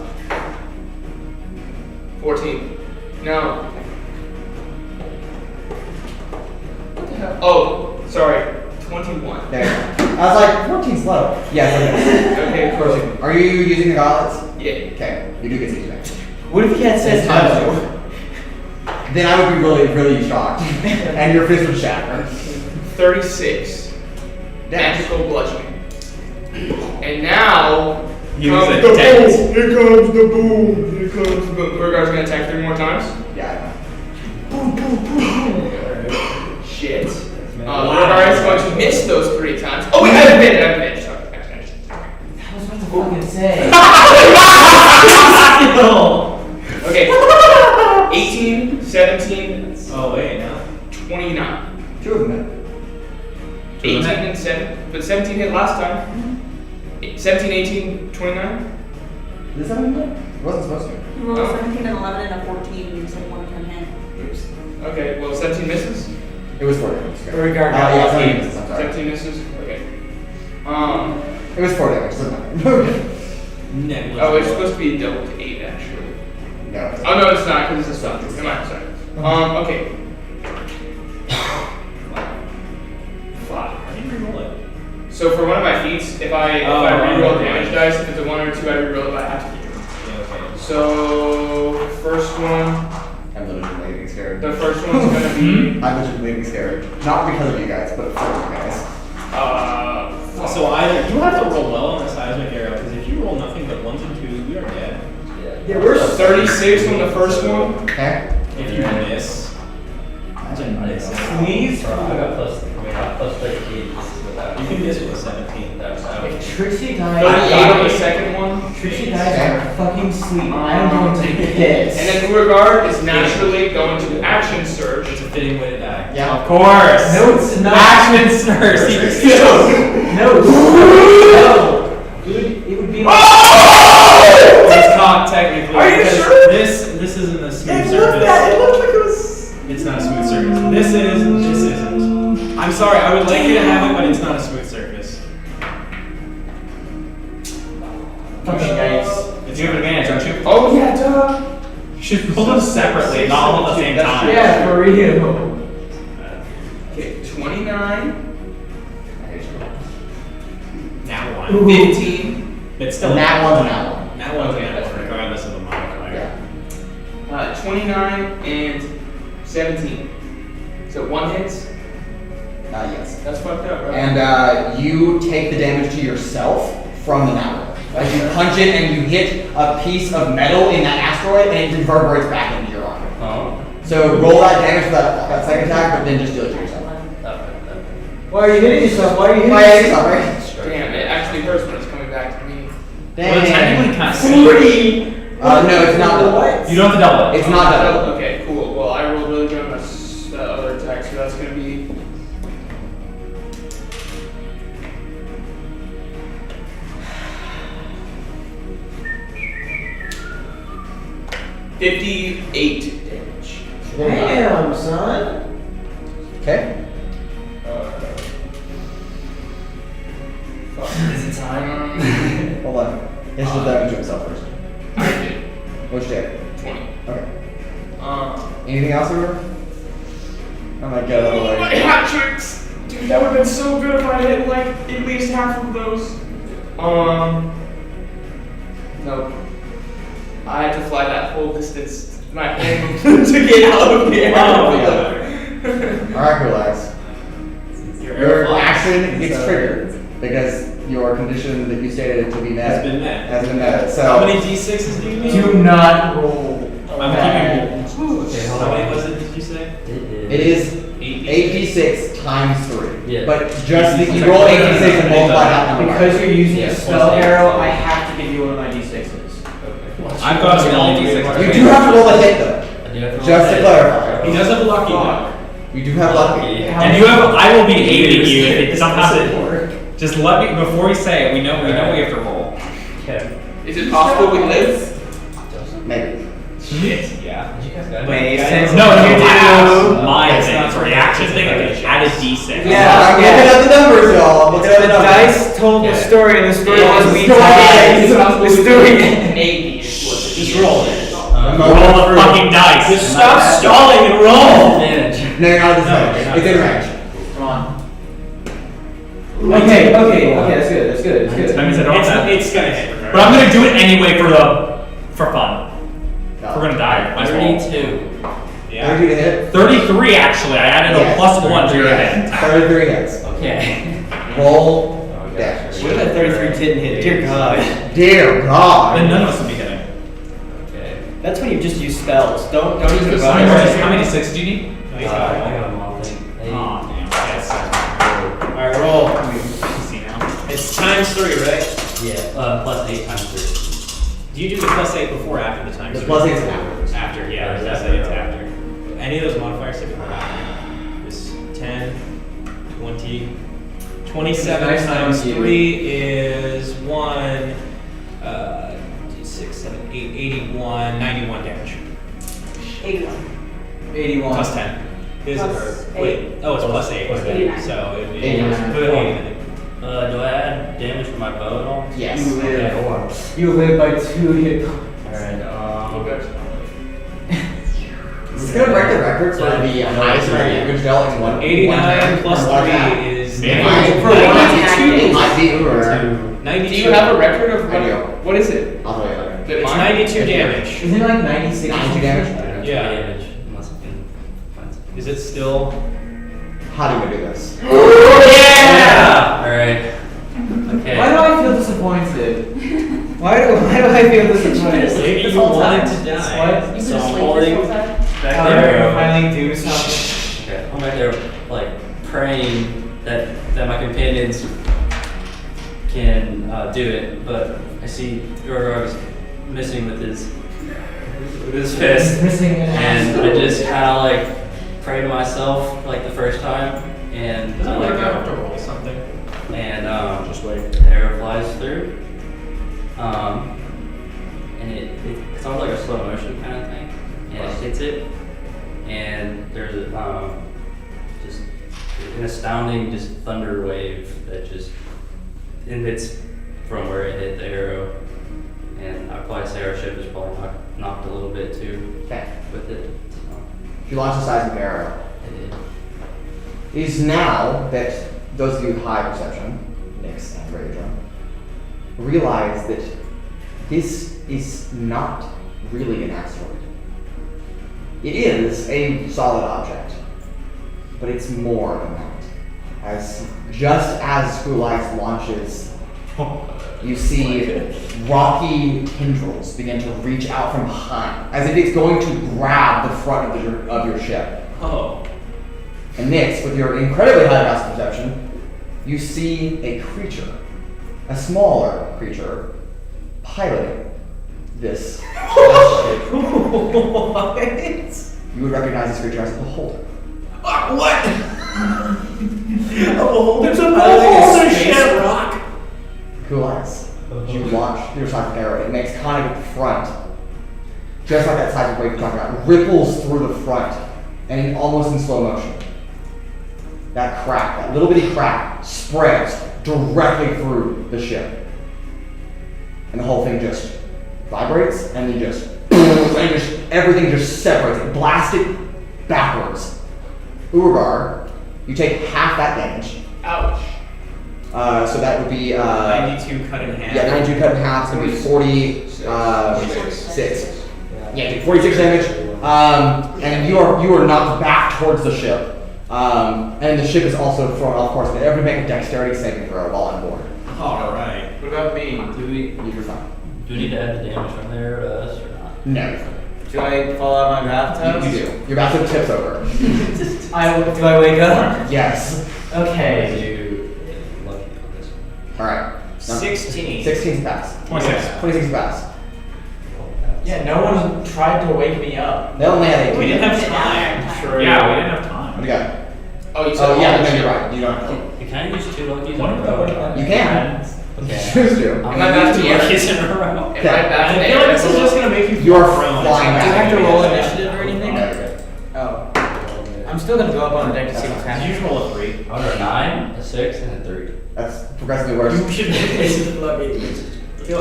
14. No. What the hell? Oh, sorry. 21. There you go. I was like, 14's low. Yes, Okay, of course. Are you using the gauntlets? Yeah. Okay, you do get siege damage. What if he had said no? Then I would be really, really shocked. And your fist would shatter. 36. Magical bludgeoning. And now Use comes a the dent. boom. Here comes the boom. Here comes the boom. Urogar's gonna attack 3 more times. Yeah, Shit. Urogar is going to miss those 3 times. Oh wait, I have advantage. Sorry. I was about to fucking say. Okay. 18, 17, Oh wait, no. 29. I know. 2 of them. 18 and 7. But 17 hit last time. 17, 18, 29. Is that what it wasn't supposed to. You rolled a 17 and 11 and a 14, and you said one can hit. Oops. Okay, well 17 misses. It was 4 damage. Urogar Yeah, 17 got misses, I'm sorry. 17 misses. Okay. It was 4 damage, doesn't matter. Negligible. Oh, it's supposed to be double to 8 actually. No. Oh no, it's not because it's a spell. Never mind. Sorry. Okay. 5. How do you reroll it? So for one of my feats, if I reroll damage dice, if it's a 1 or a 2, I reroll it, but I have to keep it. Yeah, okay. So first one, I'm legitimately getting scared. the first one's gonna be I'm legitimately getting scared. Not because of you guys, but for you guys. So either you have to roll well on the seismic arrow, because if you roll nothing but 1s and 2s, we are dead. Yeah, we're 36 on the first one. Okay? If you miss, Imagine I miss. Please? I got plus 13 without. you can miss with a 17. If Trixie 38 dies, on the second one. Trixie dies in her fucking sleep. I'm going to piss. And then Urogar is naturally going to action surge. It's a fitting way to die. Yeah. Of course. No, it's not. Action surge. No. No. Dude, it would be like. It's not technically. Are you because sure? This isn't a smooth surface. It looked like it was. It's not a smooth surface. This isn't. I'm sorry, I would like you to have it, but it's not a smooth surface. Fucking nice. You have advantage, don't you? Oh yeah, duh. You should roll them separately, not all at the same time. Yeah, for real. Okay, 29, Nat 1. 15, It's still Nat 1's an Nat 1. Nat 1's Okay, a that's Nat 1, regardless of the modifier. Yeah. 29, and 17. So 1 hits. Yes. That's fucked up, right? And you take the damage to yourself from the Nat 1. As you punch it and you hit a piece of metal in that asteroid and it reverberates back into your arm. Oh. So roll that damage for that second attack, but then just deal it to yourself. Why are you hitting yourself? Why are you hitting My yourself? sorry. Damn, it actually hurts when it's coming back to me. Well, it's technically kind of 40! No, it's not double. You don't have to double it. It's not double. Okay, cool. Well, I rolled really good on this other attack, so that's gonna be. $58 damage. Damn, son. Okay. Is it time? Hold on. He has to do damage to himself first. I did. What'd you take? 20. Okay. Oh Anything else, River? Oh my god, another my leg. hat tricks! Dude, that would've been so good if I hit like at least half of those. Nope. I had to fly that whole distance to my home to get out of the air. Alright, relax. Your action gets triggered because your condition that you stated to be met Has been met. has been met. So How many d6s do you need? Do not roll. I'm keeping. Okay, hold How on. many was it, did you say? it is 8d6 times 3. Yeah. But just that you roll 8d6 and multiply that number. Because you're using Yeah, a spell plus arrow, eight. I have to give you one of my d6s. I've got a small d6. You do have to roll a hit though. I do have to roll Just to a clarify. He does have a lucky though. You do have lucky. And you have, I will be aiding you if it somehow. Just let me, before we say it, we know we have to roll. Okay. Is it possible we live? Maybe. Shit, yeah. Did you guys got it? Wait, No, you do. my Yes, thing, it's a reaction thing, I can add a d6. Yeah. I'm looking at the numbers, y'all. I'm looking at The the numbers. dice told the Yeah. story, and the story Yeah, was the we story died. is The story. Maybe. Just roll it. Roll the fucking dice. Just stop stalling and roll. Advantage. No, you're not at No, this you're range. not. It's in range. Come on. Okay, that's good, that's good, that's good. That means I don't have It's gonna hit. But I'm gonna do it anyway for fun. We're gonna die. Might as well. 32. Yeah. 32 to hit. 33 actually. I added a Yes. +1 to your Yes. hit. 33 hits. Okay. Roll Oh, damage. What if that 33 didn't hit? Dear God. Dear God. Then none of us would be hitting. Okay. That's when you just use spells. Don't use Just the How Sorry. many d6 do you need? No, I he's got it. got them all, I think. Oh, damn. Yes. Alright, roll. See now. It's times 3, right? Yeah. +8 times 3. Do you do the +8 before or after the times The 3? +8 is afterwards. After, yeah. Or is That's that it's for- after. Any of those modifiers typically after. It's 10, 20, 27 Nice times knowing you. 3 is 1, 6, 7, 8, 81, 91 damage. 81. 81. Plus 10. Is Plus it? Wait. Oh, it's plus 8. Plus Okay. 89. So it'd be 89. put it at 89. Do I add damage from my bow at all? Yes. You live. Yeah. You live by 2 hit points. Alright, It's gonna break the record for the highest damage dealt in one. 89 plus one attack. 3 is Yeah. For one attack, 92. it might be Urogar. 92. Do you have a record of I do. what is it? I'll tell you later. Is it It's mine? 92 damage. Isn't it like 96? 92 damage? Yeah. Damage. Unless I can find something. Is it still? How do we do this? Yeah! Alright. Okay. Why do I feel disappointed? Why do I feel disappointed? Maybe This you whole wanted time. to die. What? You So can I'm sleep holding this whole time? back How there. do I finally do something? Okay, I'm back there, like praying that my companions can do it, but I see Urogar is missing with his fist, Missing an and I asteroid. just kind of like pray to myself like the first time, and I let have to go, roll something. and Just wait. the arrow flies through, and it sounds like a slow motion kind of thing, and it hits it, and there's a just an astounding just thunder wave that just emits from where it hit the arrow, and I'd probably say our ship is probably knocked a little bit too Okay. with it. So If you launch the seismic arrow, it did. it is now that those of you with high perception, Nyx and Raudrem, realize that this is not really an asteroid. It is a solid object, but it's more than that. Just as Skrulite launches, you see rocky tendrils begin to reach out from behind, as if it's going to grab the front of your ship. Oh. And Nyx, with your incredibly high mass perception, you see a creature, a smaller creature, piloting this ship. What? You would recognize this creature as a beholder. What? There's a beholder ship. rock. Cool eyes. You launch your seismic arrow. It makes contact with the front, just like that seismic wave you're talking about, ripples through the front, and almost in slow motion. That crack, that little bitty crack, spreads directly through the ship, and the whole thing just vibrates, and then just, everything just separates, it blasts it backwards. Urogar, you take half that damage. Ouch. So that would be 92 cut in half. yeah, 92 cut in half. It's gonna be 46. Yeah, you take 46 damage. And you are knocked back towards the ship. And the ship is also thrown off course. But everybody make a dexterity saving throw while on board. All right. What about me? You're fine. Do we need to add the damage from there to us or not? No, you're fine. Do I fall out of my bathtub? You do. Your bathtub tips over. Do I wake up? Yes. Okay. You lucky on this one. All right. 16. 16's pass. 26. 26's pass. Yeah, no one tried to wake me up. They only had 18. We didn't have time. Sure. Yeah, we didn't have What time. do you got? Oh, you said Oh, yeah, all no, the you're shit. right. You don't know. Can I use 2 luckies One in a of row? them. You can. Okay. Choose to. I'm Am I gonna back use to 2 the luckies in a row. Am I back I to the feel like this is just gonna make you You are feel prone. flying Do I back. have to roll Yeah. initiative or anything? Oh. I'm still gonna go up on the deck to see what's You happening. just roll a 3. I got a 9, a 6, and a 3. That's progressively worse. You should make it lucky. I feel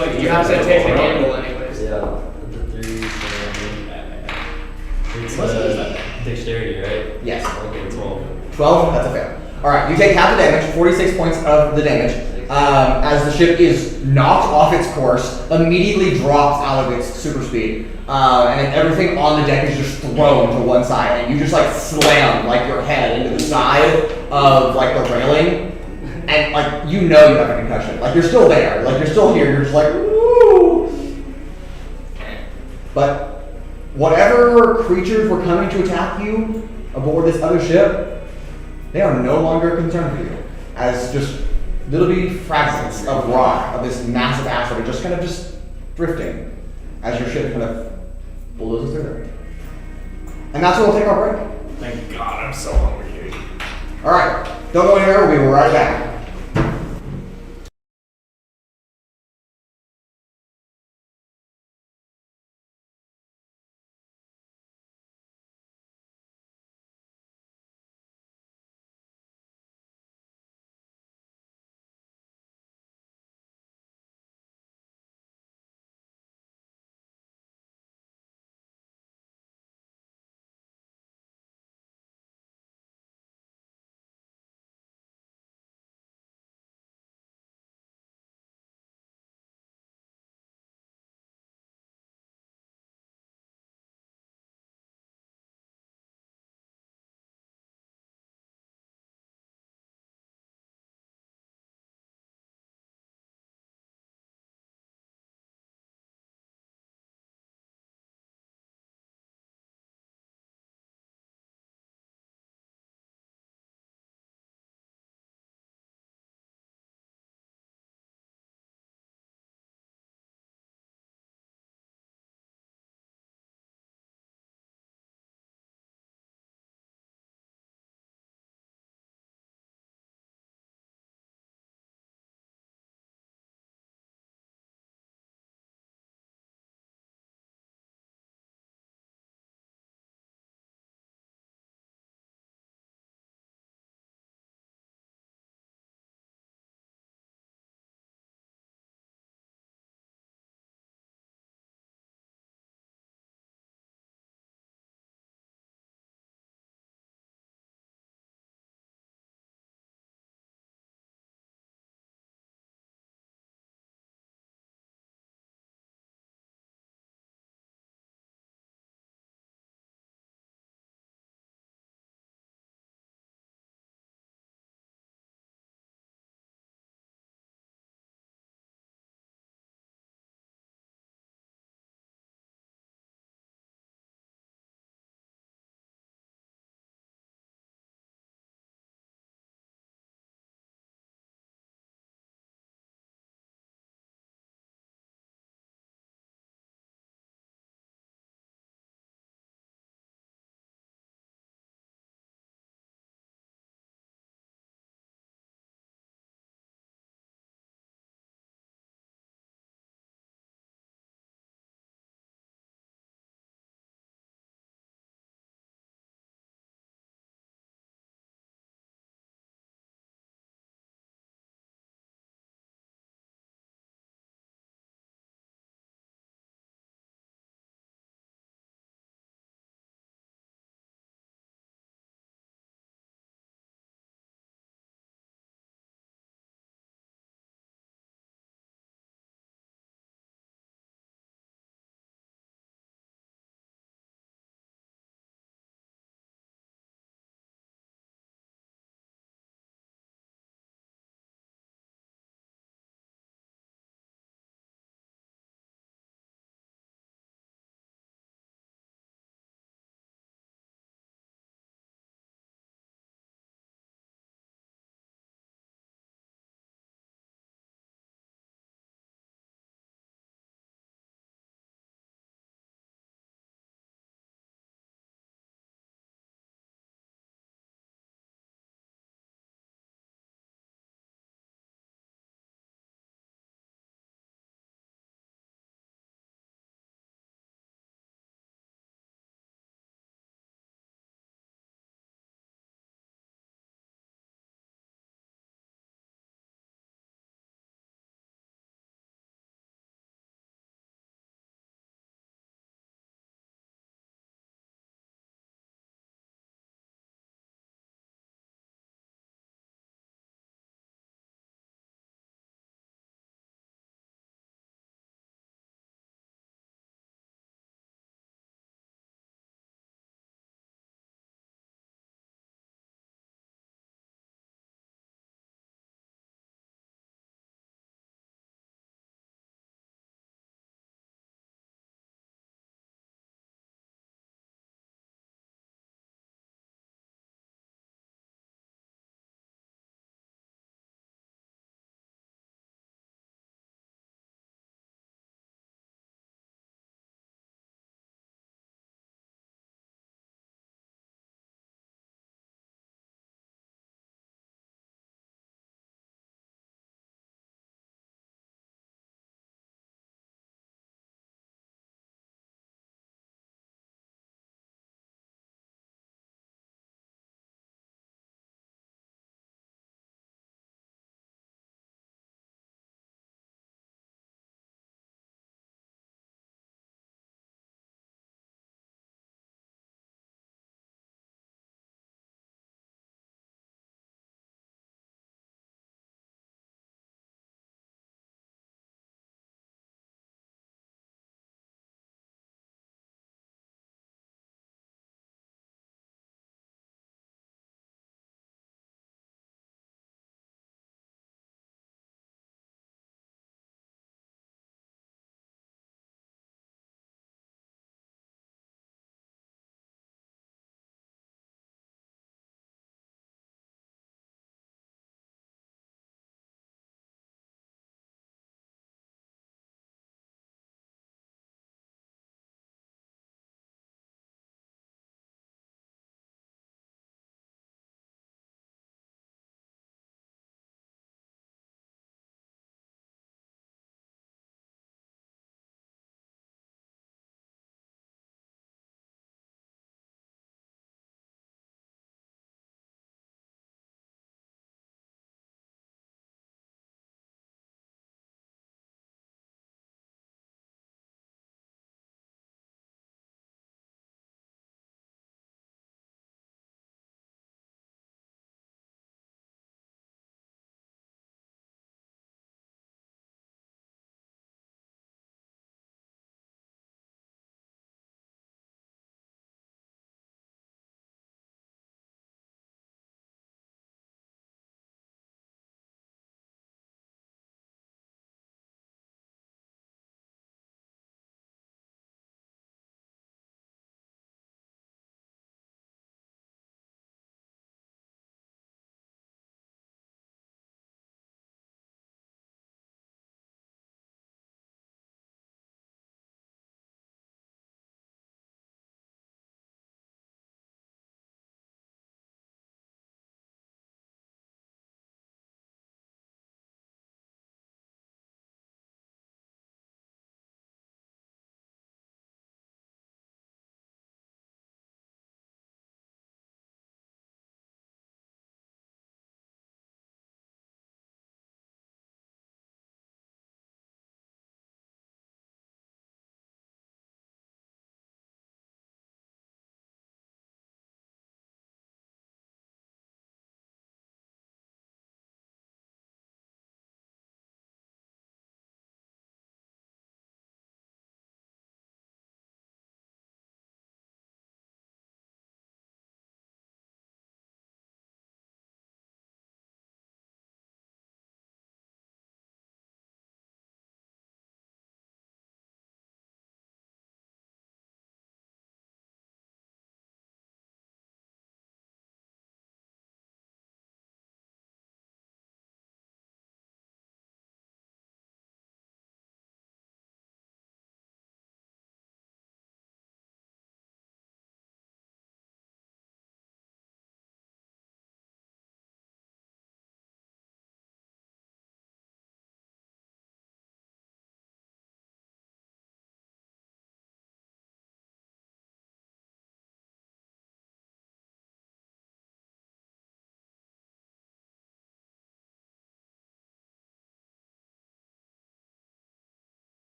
like You have to take the gamble anyways. Yeah, the 3, What is that? Dexterity, right? Yes. Okay, 12. 12, that's a fail. Alright, you take half the damage, 46 points of the damage, as the ship is knocked off its course, immediately drops out of its super speed, and then everything on the deck is just thrown to one side, and you just like slam like your head into the side of like the railing, and like you know you have a concussion. Like you're still there, like you're still here, you're just like, woo! But whatever creatures were coming to attack you aboard this other ship, they are no longer concerned with you, as just little bitty fragments of rock of this massive asteroid just kind of just drifting as your ship kind of bulldozes through there. And that's where we'll take our break. Thank God, I'm so hungry. Alright, don't go anywhere, we'll be right back.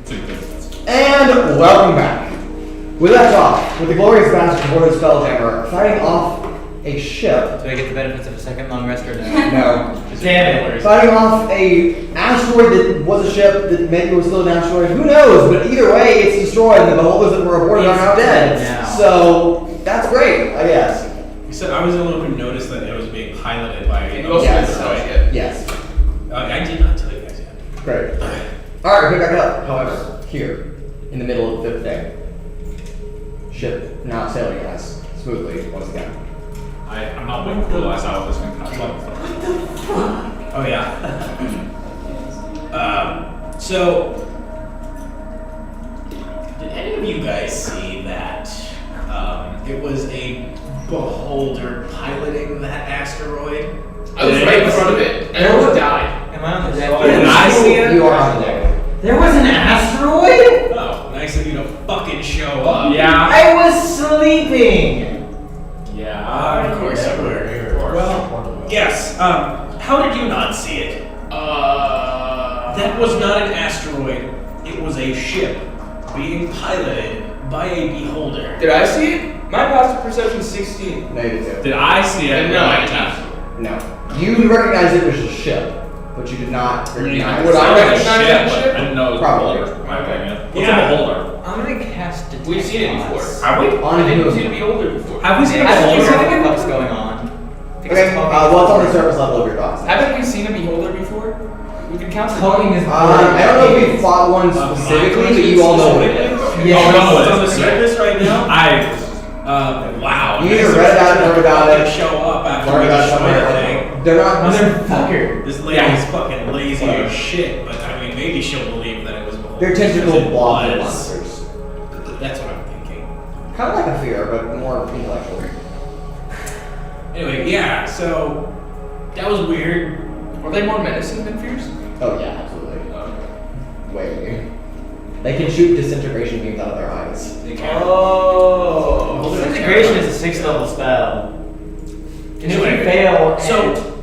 It's a good. And welcome back. We left off with the glorious bastard Lord Spelljammer fighting off a ship. Do I get the benefits of a second long rest or no? No. Damn it. Fighting off a asteroid that was a ship that maybe was still an asteroid. Who knows? But either way, it's destroyed and the beholders that were aboard are now dead. Now. So that's great, I guess. So I was the one who noticed that it was being piloted by And you also Yes. didn't tell us yet. Yes. I did not tell you guys yet. Great. Alright, pick back up, however, here, in the middle of the thing. Ship not sailing as smoothly once again. I'm not waiting to realize how this can catch up. Oh yeah. So did any of you guys see that? It was a beholder piloting that asteroid. I was right in front of it, and I almost died. Am I on the deck? Did I see it? You are on the deck. There was an asteroid? Oh, nice of you to fucking show up. Yeah. I was sleeping. Yeah. Of course you were. Well, yes. How did you not see it? That was not an asteroid. It was a ship being piloted by a beholder. Did I see it? My passive perception is 16. No, you did Did I see it? No, I didn't. No. You recognized it was a ship, but you did not recognize Would I Sounds like a recognize ship, that but ship? I didn't know it was Probably. a beholder, in my opinion. What's Yeah. a beholder? I'm gonna cast detect. We've seen it before. Have we? on I didn't see who? the beholder before. Have we seen a Haven't you beholder? seen what's going on? Okay, well, it's on the surface level of your thoughts. Haven't we seen a beholder before? We can count the Culling is. I don't know if we fought one specifically, but you all know what it is. Yeah. Oh, no, It's on the it's surface right now. Wow. You either read about it, heard about it, Show up after learned we about destroy something. everything. They're not. Motherfucker. This lady's fucking lazy as shit, but I mean, maybe she'll believe that it was beholder. They're tentacle because it blob was. monsters. That's what I'm thinking. Kind of like a fear, but more intellectual. Anyway, yeah, so that was weird. Are they more menacing than fierce? Oh yeah, absolutely. Way. They can shoot disintegration beams out of their eyes. Oh. Disintegration is a 6th level spell. And if you fail, So-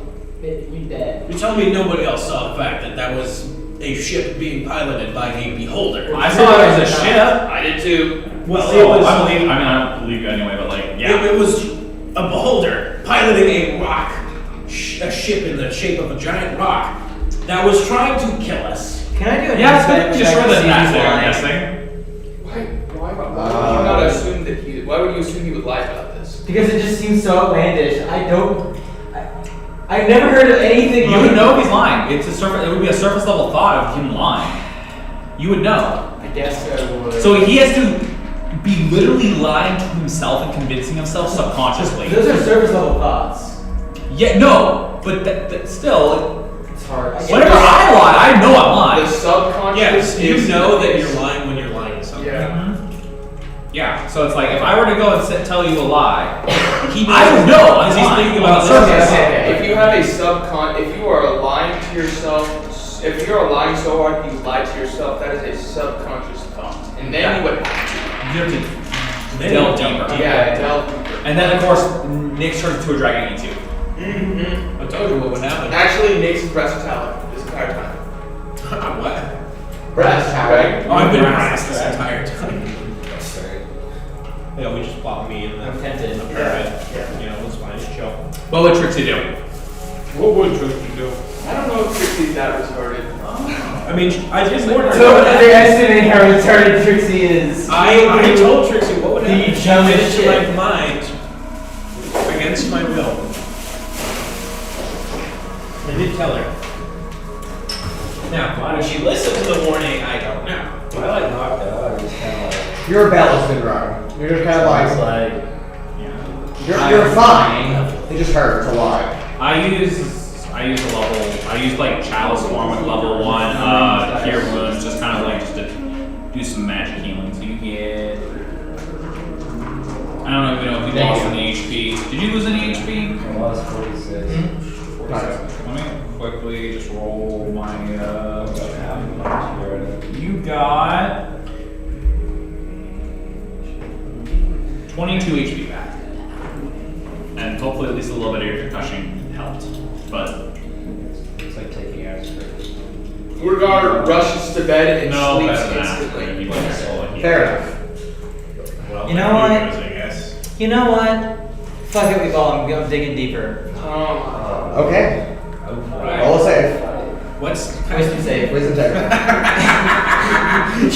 you dead. You're telling me nobody else saw the fact that that was a ship being piloted by a beholder? I saw it as a ship. I did too. Well, So, it was. I mean, I don't believe you anyway, but like, yeah. It was a beholder piloting a rock, a ship in the shape of a giant rock that was trying to kill us. Can I do an Yeah, insight it's check just for to the see match who's there, I'm lying? guessing. Why would you not assume that he? Why would you assume he would lie about this? Because it just seems so outlandish. I've never heard of anything. You would know if he's lying. It would be a surface level thought of him lying. You would know. I guess I would. So he has to be literally lying to himself and convincing himself subconsciously. Those are surface level thoughts. Yeah, no, but that still, It's hard. whenever I lie, I know I'm lying. The subconscious. Yes, you is- know that you're lying when you're lying to something. Yeah. Yeah, so it's like if I were to go and tell you a lie, He I would know I'm Because he's lying thinking on about the this. surface. Okay. If you have a if you are lying to yourself, if you're lying so hard you lie to yourself, that is a subconscious thought, and then you would have You have to delve deeper. to, delve deeper. And then of course, Nick's turned into a dragon E2. Mm-hmm. I told you what would happen. Actually, Nick's versatile this entire time. What? Breast, right? Oh, I've been Brass. harassed this entire time. Yeah, we just plopped me in the I'm tempted. pyramid. You know, it's fine, it's chill. What would Trixi do? What would Trixi do? I don't know if Trixie's that retarded. I mean, I just warned her. So underestimating how retarded Trixi is. I told Trixi what would The happen if she dumbest went into shit. my mind against my will. I did tell her. Now, why did she listen to the warning? I don't know. I like knocked out. I just kind of Your bell has been rung. You're just kind of it's like, like you're fine. It just hurts a lot. I use like Chalice Form with level 1 Cure Wounds, just kind of like just to do some magic healing. So you get, I don't even know if you lost any HP. Did you lose any HP? I lost 46. Nice. Let me quickly just roll my About half of my HP. you got 22 HP back. And hopefully at least a little bit of your concussion helped. But It's like taking aspirin. Urogar rushes to bed and No, sleeps better than instantly. after. You want a solo heal. Fair enough. Well, You know like what? goes, I guess. You know what? Fuck it, we call him. I'm digging deeper. Okay. Alright. Roll a save. What's Wisdom save. Wisdom save.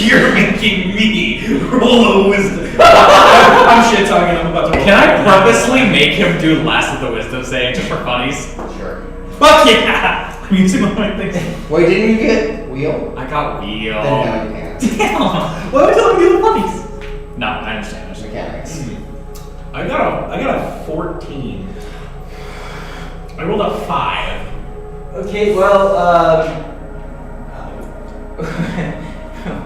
You're making me roll a wisdom. I'm shit talking. I'm about to roll. Can I purposely make him do less of the wisdom save just for funnies? Sure. Fuck yeah! I'm using all my things. Wait, didn't you get wheel? I got wheel. Then no, you can't. Damn! Why would you let me do the funnies? No, I understand. Mechanics. I got a 14. I rolled a 5. Okay, well,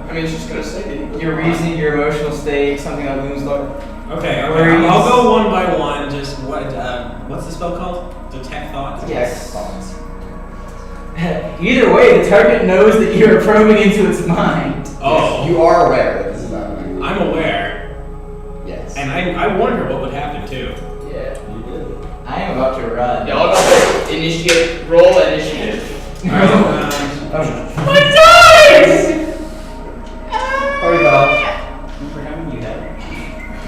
I mean, she's gonna say it. your reasoning, your emotional state, something that looms large. Okay, Worries. I'll go one by one. Just what's the spell called? Detect thoughts. Yes. Thoughts. Either way, the target knows that you're probing into its mind. Oh, You are aware that this is happening. I'm aware, Yes. and I warned her what would happen too. Yeah. I am about to run. Yeah, I'll go initiate. Roll initiative. Alright, Oh. My dice! Sorry, Bob.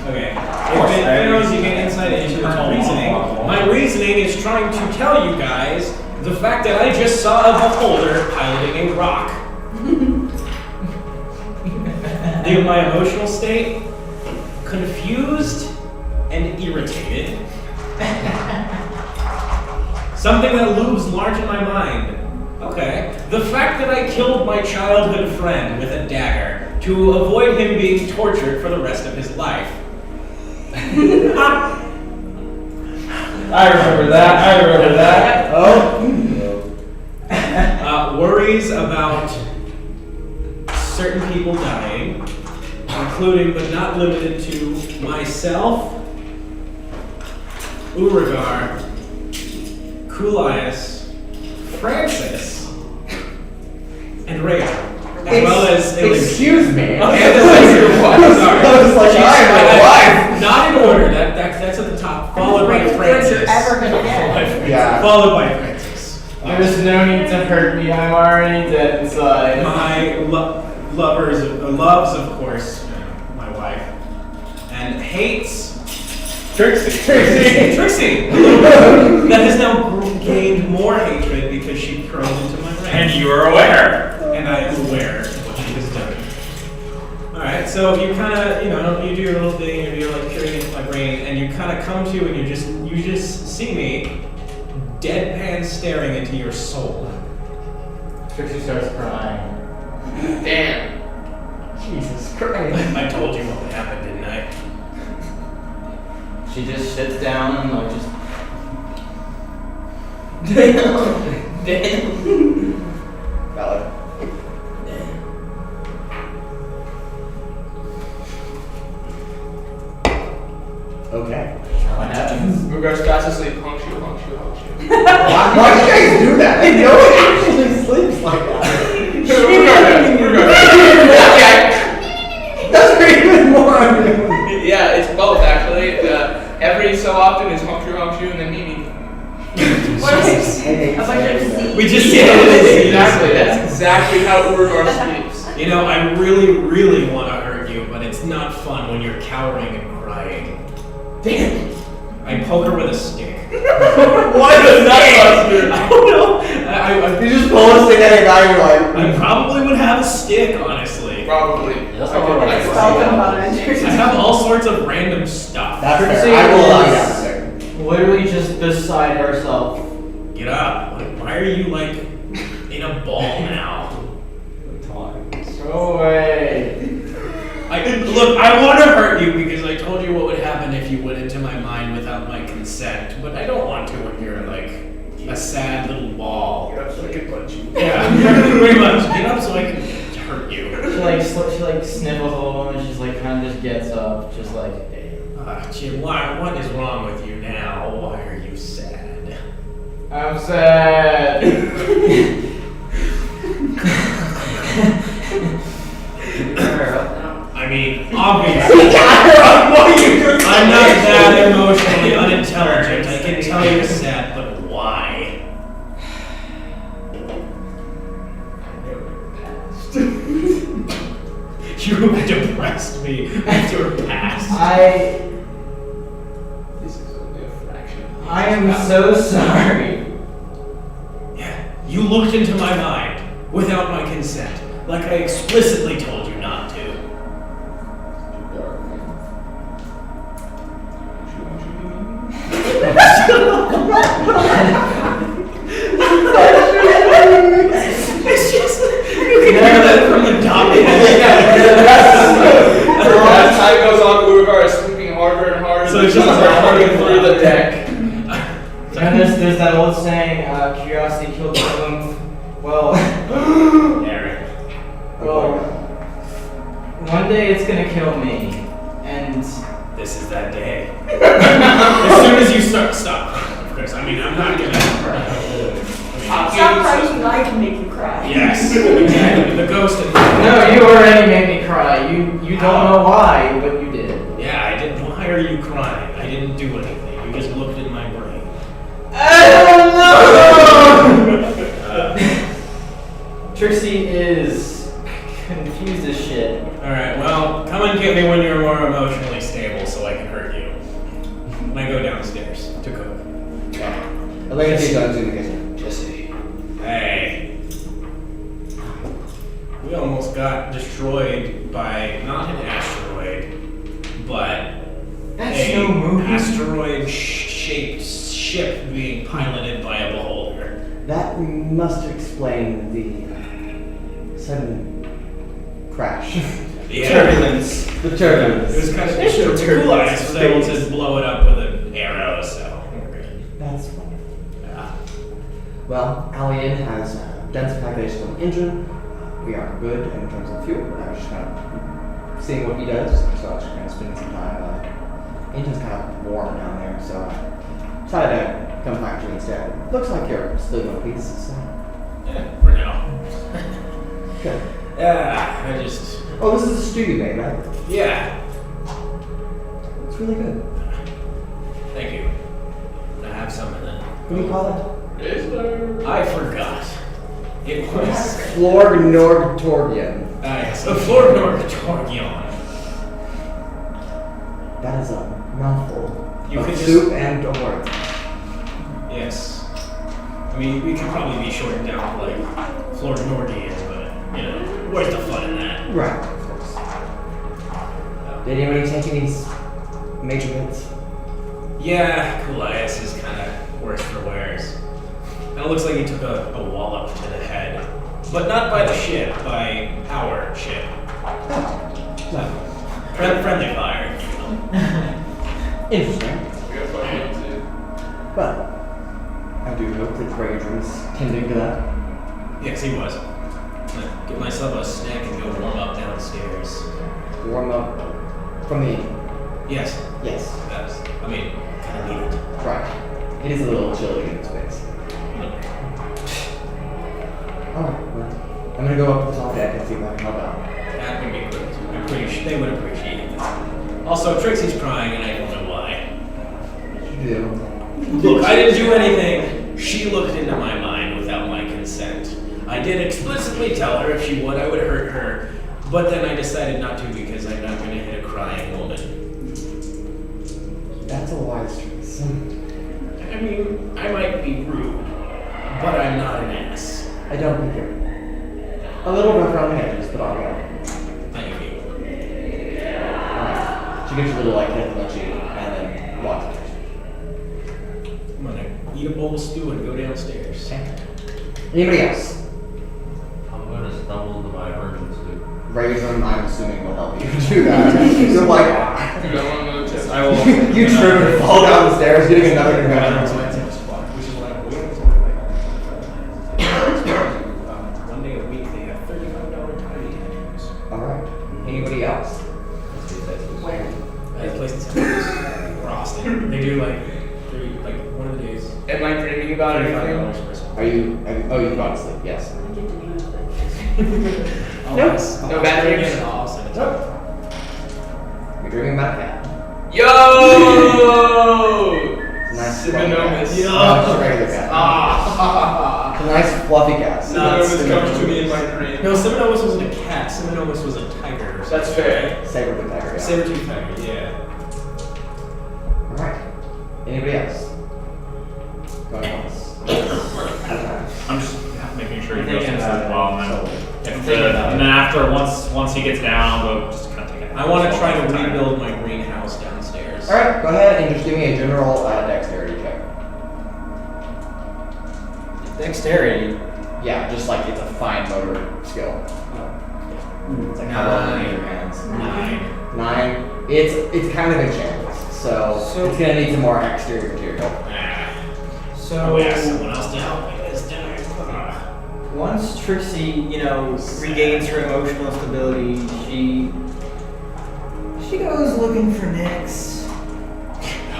okay. If it fails, you get insight into my reasoning. My reasoning is trying to tell you guys the fact that I just saw a beholder piloting a rock. My emotional state, confused and irritated. Something that looms large in my mind. Okay. The fact that I killed my childhood friend with a dagger to avoid him being tortured for the rest of his life. I remember that. Oh. Worries about certain people dying, including but not limited to myself, Urogar, Kulias, Francis, and Rachel, as well as Illusion. Excuse me. And Illusion. Sorry. I was like, I am alive. Not in order. That's at the top. Followed by Francis. You're ever gonna get. Yeah. Followed by Francis. There's no need to hurt me. I'm already dead inside. My loves, of course, my wife, and hates Trixi, that has now gained more hatred because she probed into my brain. And you are aware. And I am aware of what she has done. Alright, so you kind of, you do your little thing, and you're like peering into my brain, and you kind of come to, and you just see me deadpan staring into your soul. Trixi starts crying. Damn. Jesus Christ. I told you what would happen, didn't I? She just sits down and like just. Damn. Valid. Okay. What happens? Urogar's fast asleep. Honk shoe, honk shoe, honk shoe. Why do you guys do that? I know it actually sleeps like that. That's even more unusual. Yeah, it's both actually. Every so often it's honk shoe, and then Mimi. What is it? A bunch of seeds. We just Exactly. That's exactly how Urogar sleeps. I really, really want to hurt you, but it's not fun when you're cowering and crying. Damn. I poke her with a stick. Why does that I don't know. You just pull a stick at a guy and you're like, I probably would have a stick, honestly. Probably. That's I not can- what I I can Spell see that. Combat Adventures. I have all sorts of random stuff. that's Trixi fair. I will allow you to is- have a stick. Literally just beside herself. Get up. Why are you like in a ball now? Go away. Look, I want to hurt you because I told you what would happen if you went into my mind without my consent, but I don't want to when you're like a sad little ball. Get up so I can punch you. Yeah, pretty much. Get up so I can hurt you. She like sniffles a little and she's like kind of just gets up, just like. Hey. Jim, what is wrong with you now? Why are you sad? I'm sad. I mean, obviously, I'm not that emotionally unintelligent. I can tell you're sad, but why? You depressed me with your past. This is only a fraction. I am so sorry. Yeah, you looked into my mind without my consent, like I explicitly told you not to. It's just, you can hear that from the document. As time goes on, Urogar is swooping harder and harder. So it's just running through the deck. And there's that old saying, curiosity killed the oomph. Well, Aaron. well, one day it's gonna kill me, and This is that day. As soon as you stop crying, of course. I mean, I'm not gonna cry. Stop crying, I can make you cry. Yes, exactly. The ghost and no, you already made me cry. You don't know why, but you did. Yeah, I didn't. Why are you crying? I didn't do anything. You just looked in my brain. Trixi is confused as shit. Alright, well, come and get me when you're more emotionally stable so I can hurt you. When I go downstairs to cook. Atlasia Sol's in the kitchen. Jesse. Hey. We almost got destroyed by not an asteroid, but That's a no movie. asteroid-shaped ship being piloted by a beholder. That must explain the sudden crash. Yeah. Turbulence. The turbulence. It was kind of cool. I was able to blow it up with an arrow, so we're good. That's wonderful. Yeah. Well, Alien has done some calculations on the engine. We are good in terms of fuel. I was just kind of seeing what he does, so I was just kind of spending some time. Engine's kind of warm down there, so I decided to come back to you instead. Looks like you're still in one piece, so Yeah, for now. good. Yeah, I just. Oh, this is a stew you made, right? Yeah, It's really good. thank you. I have some of them. What do you call it? I forgot. It was. Florgnorgtorgian. Yes, a Florgnorgtorgion. That is a mouthful. You of could just- soup and a word. Yes. I mean, we could probably be shortened down to like Florgnorgian, but, you know, where's the fun in that? Right, of course. Did anybody take any major hits? Yeah, Kulias is kind of worse for wears. And it looks like he took a wallop to the head. But not by the ship, by our ship. No. Friendly fire. Interesting. We got fun too. But I do hope that Ranger is tending to that. Yes, he was. Get myself a snack and go warm up downstairs. Warm up from the Yes, yes. that's. I mean, kind of need it. Right. It is a little chilly in space. Alright, well, I'm gonna go up to the top deck and see if I can help out. That would be good. I'm pretty sure they would appreciate it. Also, Trixie's crying and I don't know why. You do. Look, I didn't do anything. She looked into my mind without my consent. I did explicitly tell her if she would, I would hurt her. But then I decided not to because I'm not going to hit a crying woman. That's a wise choice. I mean, I might be rude, but I'm not an ass. I don't think you're a little rough around the edges, but I'll go. Thank you. Alright. She gives you a little like hit and let you and then walks upstairs. I'm gonna eat a bowl of stew and go downstairs. Anybody else? I'm gonna stumble to my emergency. Raven, I'm assuming will help you do that. You're like Dude, I want another tip. I will. you trip and fall down the stairs, getting another concussion. Which is what I'm waiting for. One day a week they have $35 tiny tattoos. Alright. Anybody else? Where? I have places in Austin. They do like one of the days. Am I dreaming about anything? $35 per song. Are you oh you've gone to sleep, yes. I get to do it. Nope. No bad dreams? Nope. You're dreaming about a cat. Yo! Nice Simonomus. Yo! Just a regular cat. Ah! It's a nice fluffy cat. Simonomus comes to me in my dream. No, Seminomus wasn't a cat. Seminomus was a tiger. Or That's something, fair. right? Saber-tooth tiger, yeah. Saber-tooth tiger, yeah. Alright. Anybody else? Going once. I'm just making sure I'm he goes thinking to about sleep it. well, and So, then, I'm thinking about and then after once he gets down, I'll go just kind of take it. I want to try to rebuild my greenhouse downstairs. Alright, go ahead and just give me a general dexterity check. Dexterity. Yeah, just like it's a fine motor skill. It's like how well you use your hands. 9. 9. It's kind of in shambles, so it's gonna need some more exterior material. So we ask someone else to help me this time. Once Trixi, regains her emotional stability, she goes looking for Nyx.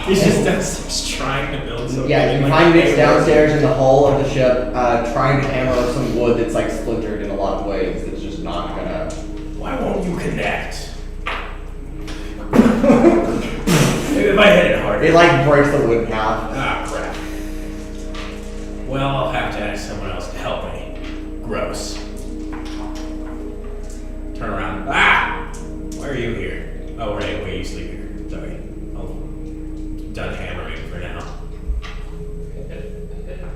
He's just trying to build something. Yeah, you like find a Nyx downstairs in the hull of the ship, trying to hammer some wood that's like splintered in a lot of ways. That's just not gonna. Why won't you connect? Maybe if I hit it harder. It like breaks the wood in half. Ah, crap. Well, I'll have to ask someone else to help me. Gross. Turn around. Ah! Why are you here? Oh, right. Wait, you sleep here. Sorry. I'm done hammering for now.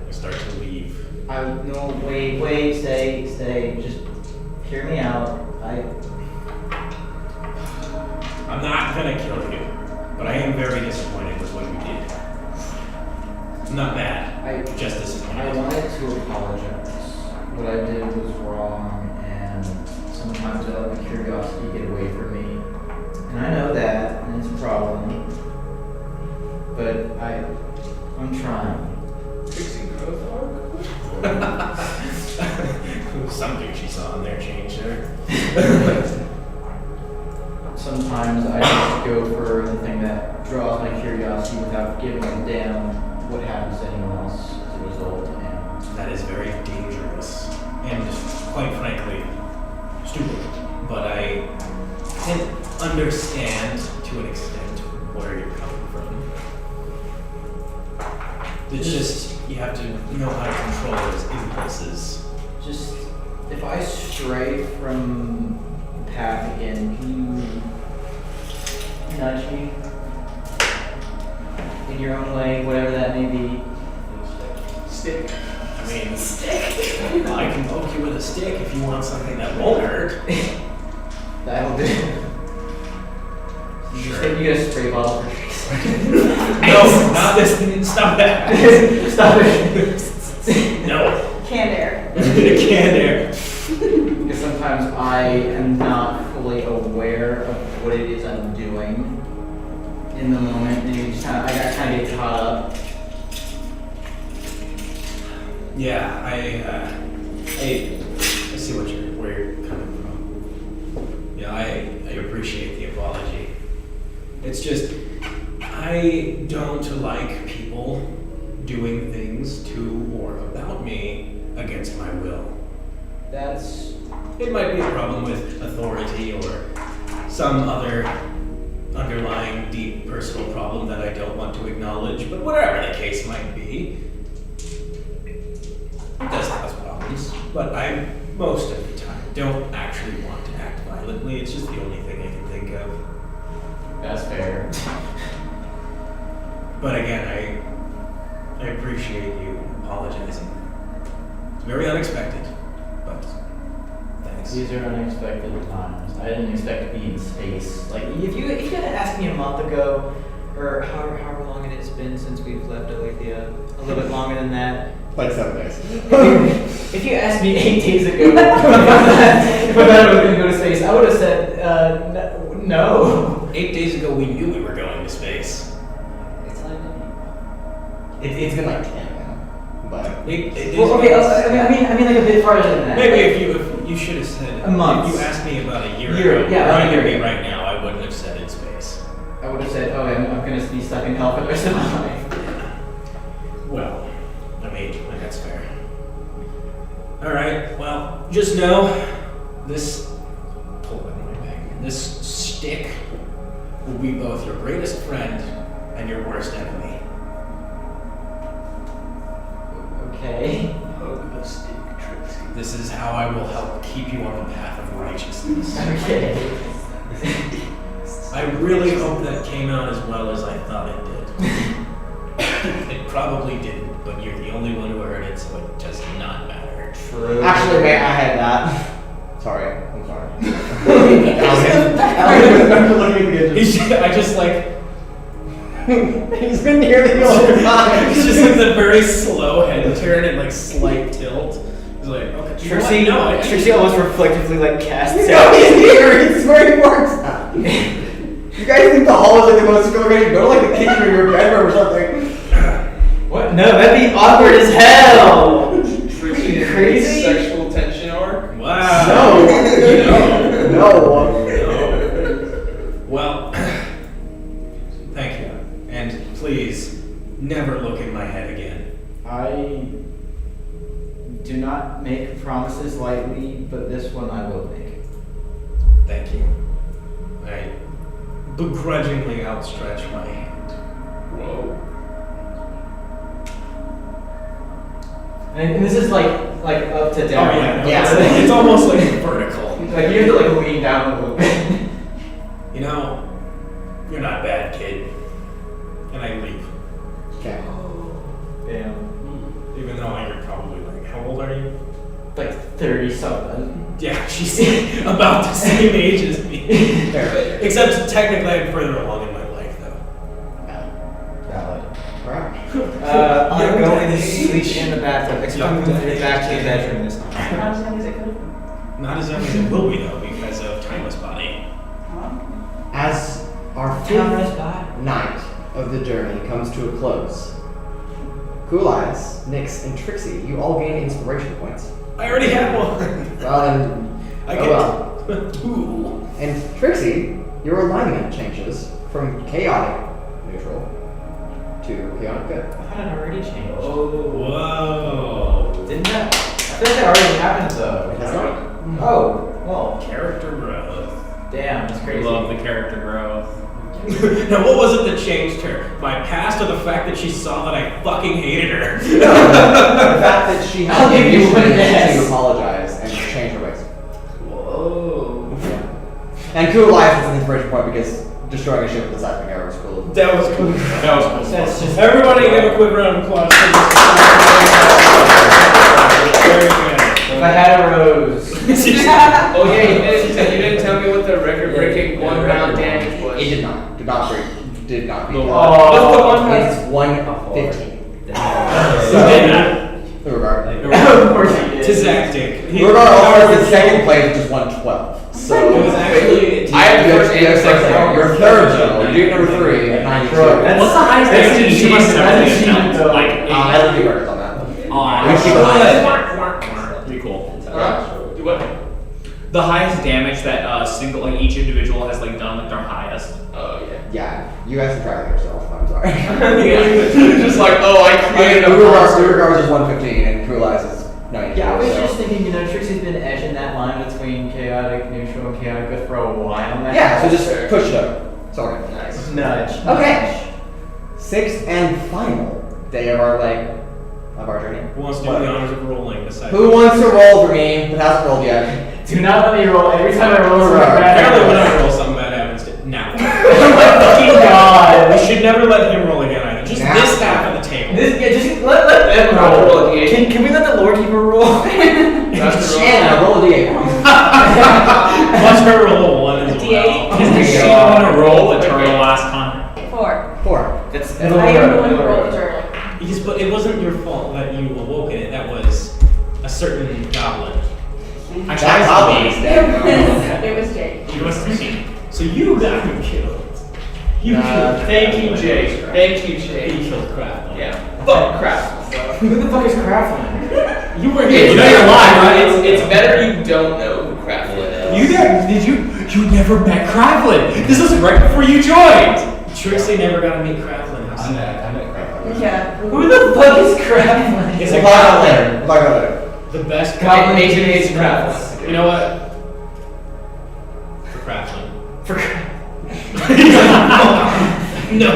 I start to leave. No, wait, stay. Just hear me out. I'm not gonna kill you, but I am very disappointed with what you did. I'm not mad. Just I disappointed. wanted to apologize. What I did was wrong, and sometimes I let my curiosity get away from me. And I know that, and it's a problem. But I'm trying. Fixing growth Something she saw in there changed her. Sometimes I just go for the thing that draws my curiosity without giving a damn what happens to anyone else as a result. And That is very dangerous and, quite frankly, stupid. But I can understand to an extent where you're coming from. It's just you have to know how to control those impulses. just, if I stray from the path again, can you nudge me? In your own way, whatever that may be. Stick. I mean, I can poke you with a stick if you want something that won't hurt. That'll do. Sure. You get a spray bottle for trees. No, not this. Stop that. Stop it. No. Canned air. Canned air. Because sometimes I am not fully aware of what it is I'm doing in the moment, and you just I kind of get caught up. Yeah, I see where you're coming from. Yeah, I appreciate the apology. It's just I don't like people doing things to or about me against my will. It might be a problem with authority or some other underlying deep personal problem that I don't want to acknowledge, but whatever the case might be, it does cause problems. But I, most of the time, don't actually want to act violently. It's just the only thing I can think of. That's fair. But again, I appreciate you apologizing. It's very unexpected, but thanks. These are unexpected times. I didn't expect to be in space. Like, if you had asked me a month ago, or however long it has been since we've left Atlasia, a little bit longer than that. Like 7 days. If you asked me 8 days ago if I thought I was going to go to space, I would have said no. 8 days ago, we knew we were going to space. It's like It's been like 10 now, but well, okay. I mean like a bit farther than that. Maybe if you should have said A month. If you asked me about a year Year, ago, yeah, where about a I year could be ago. right now, I wouldn't have said in space. I would have said, oh, I'm going to be stuck in hell for the rest of my life. Well, I mean, that's fair. All right. Well, just know this. Pull out my bag. This stick will be both your greatest friend and your worst enemy. Okay. Hug the stick, Trixi. This is how I will help keep you on the path of of righteousness. Okay. I really hope that came out as well as I thought it did. It probably didn't, but you're the only one who heard it, so it does not matter. True. Actually, may I had that. Sorry, I'm sorry. I just like. He's been here the whole time. It's just like the very slow head turn and like slight tilt. He's like, okay, Trixi, no, Trixi almost reflectively like casts No, out. he's here. It's where he works at. You guys think the hall is like the most secure? Go to like the kitchen or your bedroom or something. What? No, that'd be awkward as hell. Trixi Crazy? sexual tension arc. wow. No. Well, thank you. And please, never look in my head again. I do not make promises lightly, but this one I will make. Thank you. I begrudgingly outstretch my hand. Whoa. And this is like up to down. Oh yeah, no, Yeah. it's almost like vertical. Like you have to like lean down a little bit. You know, you're not bad, kid. And I leave. Okay. Damn. Even though you're probably like, how old are you? Like 30 something. Yeah, she's about the same age as me. Except technically I'm further along in my life, though. Valid. Alright. I'm going to sleep in the bathtub. Except I'm moving back to the bedroom this time. Not as young as it could have been. Not as young as it will be, though, because of Timeless Body. As our fifth night of the journey comes to a close, Cool Eyes, Nyx, and Trixie, you all gain inspiration points. I already have one. Well then, I oh get well. two. And Trixie, your alignment changes from chaotic neutral to chaotic good. I thought it already changed. Whoa. Didn't that? I feel like that already happened though. That's right. Oh, well, Character growth. damn, that's I crazy. love the character growth. Now, what was it that changed her? My past or the fact that she saw that I fucking hated her? No, the fact that she had I'll the give you one initiative guess. to apologize and change her ways. Whoa. Yeah. And Cool Eyes is an inspiration point because destroying a ship with a seismic arrow was cool. That was cool. That was cool. That's just Everybody give a quick round of applause. Very good. if I had a rose. Oh yeah, you didn't tell me what the record-breaking one-round damage was. It did not. Did not break. Did not beat The that. what? What's the one round? It's 115. Who did that? Urogar. Of course you did. Tizactic. Urogar also has the second place, which is 112. So It was actually. I have the first and the second. You're third though. You're number 3 at 92. That's- What's the highest that's damage? She must have that's everything achievement, else. though. Like, I don't think records on that. Aw, Which you pretty cool. Do what? The highest damage that single, like each individual has like done, like their highest. Oh yeah. Yeah, you guys can try it yourself. I'm sorry. Just like, oh, I created a monster. Urogar is 115 and Cool Eyes is 92. Yeah, I was so. just thinking, Trixie's been edging that line between chaotic neutral and chaotic good for a while now. Yeah, so just push it up. It's all good. Nice. Nudge. Okay. Sixth and final day of our journey. Who wants to do the honors of rolling besides? Who wants to roll for me but hasn't rolled yet? Do not let me roll. Every time I roll something Right. bad Apparently, when happens. I roll something bad happens to now. Oh my fucking god. We should never let him roll again either. Just Nah. this half of the table. Just let them Not to roll roll. a D8. Can we let the lore keeper roll? Not to roll. Shanna, roll a d8. Watch her roll a 1 as A D8? well. Does she want to roll the turtle last time? 4. 4. That's I am the one who rolled the turtle. Yes, but it wasn't your fault that you awoke in it. That was a certain goblin. That goblin is dead. It was Jake. He was 16. So you got him killed. You killed. Thank you, Jake. Thank you, Jake. He killed crap. Yeah. Fuck crap. Who the fuck is Craftland? You were You here. know you're lying, right? It's better you don't know who Craftland is. You never met Kravlin. This was right before you joined. Trixie never got to meet Craftlin. I met Crap. Yeah. Who the fuck is Craftland? It's We'll a talk about it goblin. later. We'll talk about it later. The best Goblin goblin. Nathan hates Craftland. You know what? For Craftlin. For No.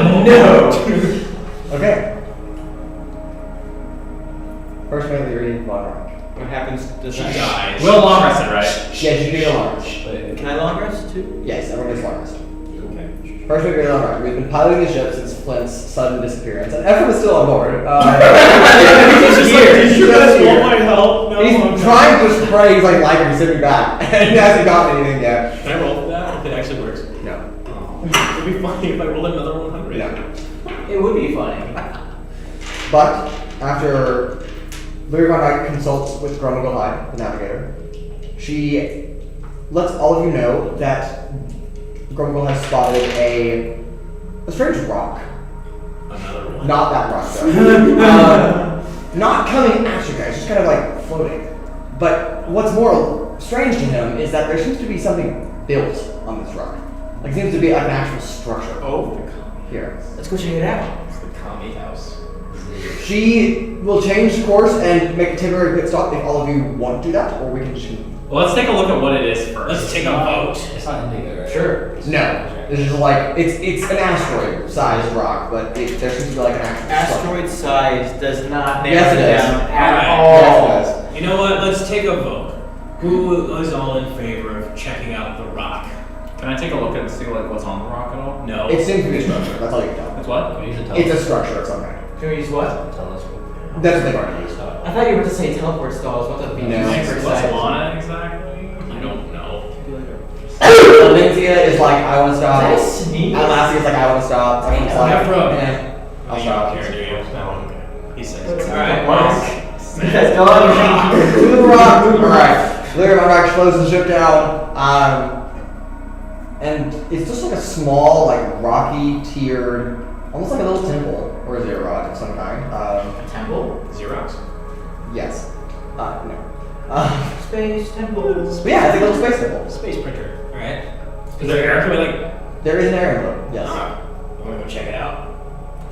Okay. First man of the reading, Von Rock. What happens? Does She that dies. Will long rested, right? Yes, you get a long rest. Can I long rest too? Yes, everyone gets long rest. Okay. First, we get a long rest. We've been piloting the ship since Flint's sudden disappearance, and Ephraim is still on board. He's just like, did you guys want my help? No, He's I'm trying to spray. He's like, he's sitting back, and he hasn't gotten anything yet. Can I roll for that if it actually works? No. It'd be funny if I rolled another 100. No. It would be funny. But after Lyra consults with Grumgle, the navigator, she lets all of you know that Grumgle has spotted a strange rock. Another one. Not that rock, though. Not coming at you guys, just kind of like floating. But what's more strange to him is that there seems to be something built on this rock. Like, it seems to be like an actual structure. Oh, Here. Let's go check it out. it's the commie house. She will change course and make a temporary pit stop if all of you want to do that, or we can just continue. Well, let's take a look at what it is first. Let's take a vote. It's not Indigo, right? Sure. No. This is like, it's an asteroid-sized rock, but there seems to be like an actual Asteroid size does not narrow Yes, it it does. down at Alright. all. Yes, it does. You know what? Let's take a vote. Who is all in favor of checking out the rock? Can I take a look and see like what's on the rock at all? No. It seems to be a structure, that's all you can tell. It's what? Can we use a It's telescope? a structure of some kind. Can we use what? Telescope. That's what they've already used. I thought you were about to say teleport stalls. What the be No. super What's excited. on it exactly? I don't know. Valencia is like, I want to stop. Is that a sneeze? Atlasia is like, I want to stop. Ephraim's like, Ephraim. eh, I'll You stop. don't care, do you? No, okay. He says. It's Alright, like a rock. Let's Go on. Move the rock, move the rock. Lyra Monarch slows the ship down. And it's just like a small, like rocky, tiered, almost like a little temple or a zero of some kind. A temple? Xerox. Yes. No. Space temple. But yeah, it's like a little space temple. Space printer. Alright. Is there air? Can we like... There is an air inlet, yes. wanna go check it out?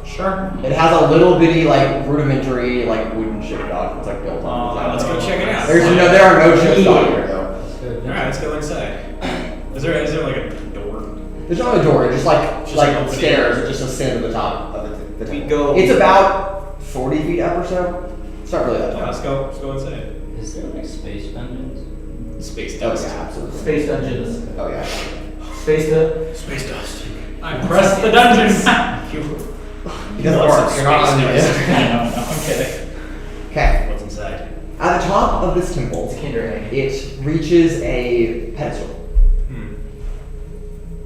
Sure. It has a little bitty, like rudimentary, like wooden ship dock. It's like built on. Let's go check it out. There are no ships down here though. Alright, let's go inside. Is there like a door? There's not a door. It's just like Just like open it. stairs that just ascend to the top of the We temple. go- It's about 40 feet up or so. It's not really that Yeah, tall. let's go inside. Is there like space dungeons? Space Oh dust. yeah, absolutely. Space dungeons. Oh yeah. Space the. Space dust. I pressed the dungeons. It doesn't work. You're not on No, it. I'm kidding. Okay. What's inside? At the top of this temple, It's a Kinder Egg. it reaches a pedestal. Hmm.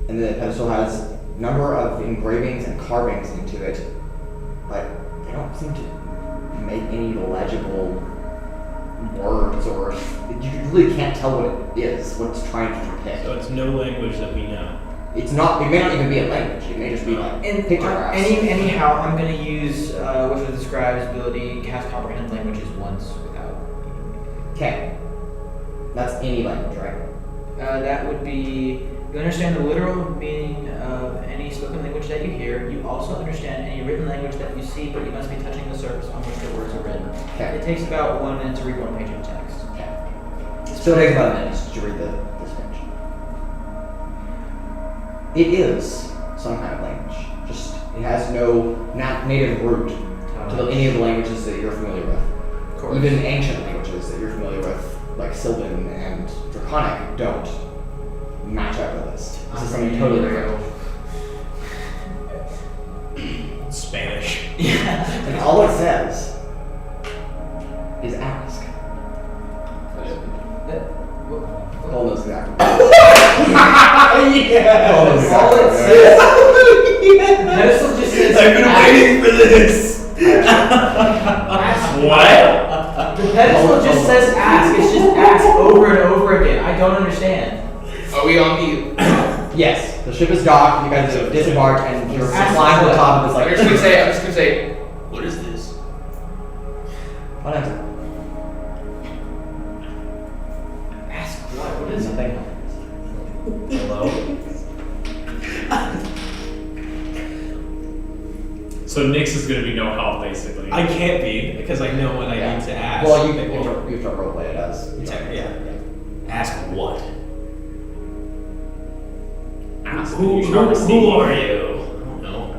And the pedestal has a number of engravings and carvings into it, but they don't seem to make any legible words, or you really can't tell what it is, what it's trying to depict. So it's no language that we know. It's not, it may not even be a language, it may just be like pictographs. Anyhow, I'm gonna use which of the scribe's ability cast comprehend languages once without. Okay. That's any language, right? That would be you understand the literal meaning of any spoken language that you hear. You also understand any written language that you see, but you must be touching the surface on which the words are written. Okay. It takes about 1 minute to read one page of text. Okay. So it takes about a minute to read this page. It is some kind of language. Just, it has no native root to any of the languages that you're familiar with. Of course. Even ancient languages that you're familiar with, like Sylvan and Draconic, don't match up with this. This is something totally different. Spanish. Yeah. And all it says is ask. Cole knows exactly. Yeah. Cole knows All exactly. it says. Pedestal just says. I've been ask. waiting for this. Ask. What? The pedestal just says ask. It's just ask over and over again. I don't understand. Are we on mute? Yes, the ship is docked. You guys have disembarked, and you're Ask flying to the what? top of this I'm like. just gonna say, what is this? What answer? Ask what? What is it? Nothing. Hello? So Nyx is gonna be no help basically. I can't be because I know what I Yeah. need to ask. Well, you have to roleplay it as. Yeah. Ask what? Ask Who, and you shall who receive. are you? I don't know.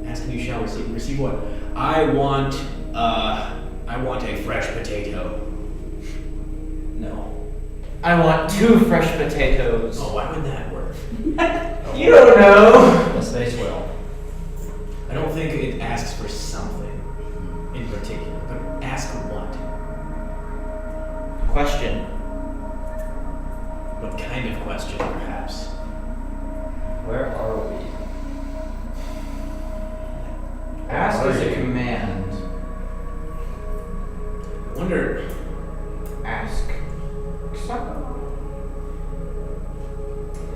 Ask and you shall receive. Receive what? I want a fresh potato. No. I want 2 fresh potatoes. Oh, why would that work? You don't know. A space whale. I don't think it asks for something in particular, but ask what? Question. What kind of question, perhaps? Where are we? Ask is a command. I wonder. Ask.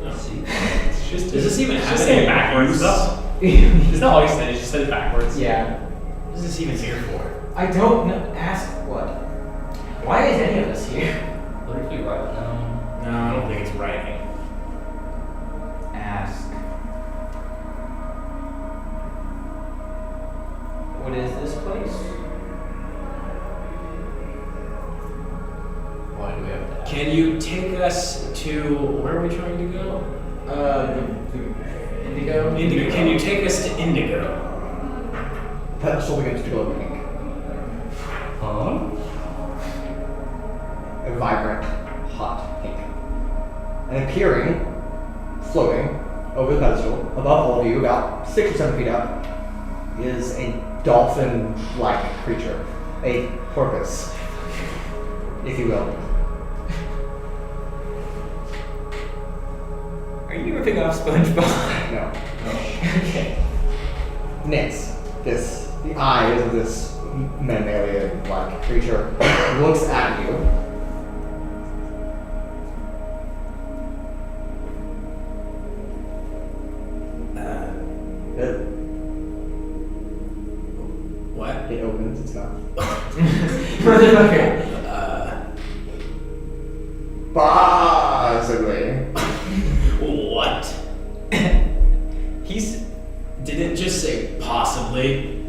No. See? It's just, Does this even it's have just any saying backwards use? stuff. It's not all you said, you just said it backwards. Yeah. What is this even here for? I don't know. Ask what? Why is any of us here? What if we write? No. No, I don't think it's writing. Ask. What is this place? Why do we have to ask? Can you take us to where are we trying to go? Indigo? Indigo. Can you take us to Indigo? Pedestal begins to glow pink. Huh? A vibrant, hot pink. And appearing, floating, over the pedestal, above all of you, about 6 or 7 feet up, is a dolphin-like creature. A porpoise, if you will. Are you ripping off SpongeBob? No. Okay. Next, the eyes of this mammalian-like creature looks at you. What? It opens its mouth. Motherfucker. Possibly. What? He's. Did it just say possibly?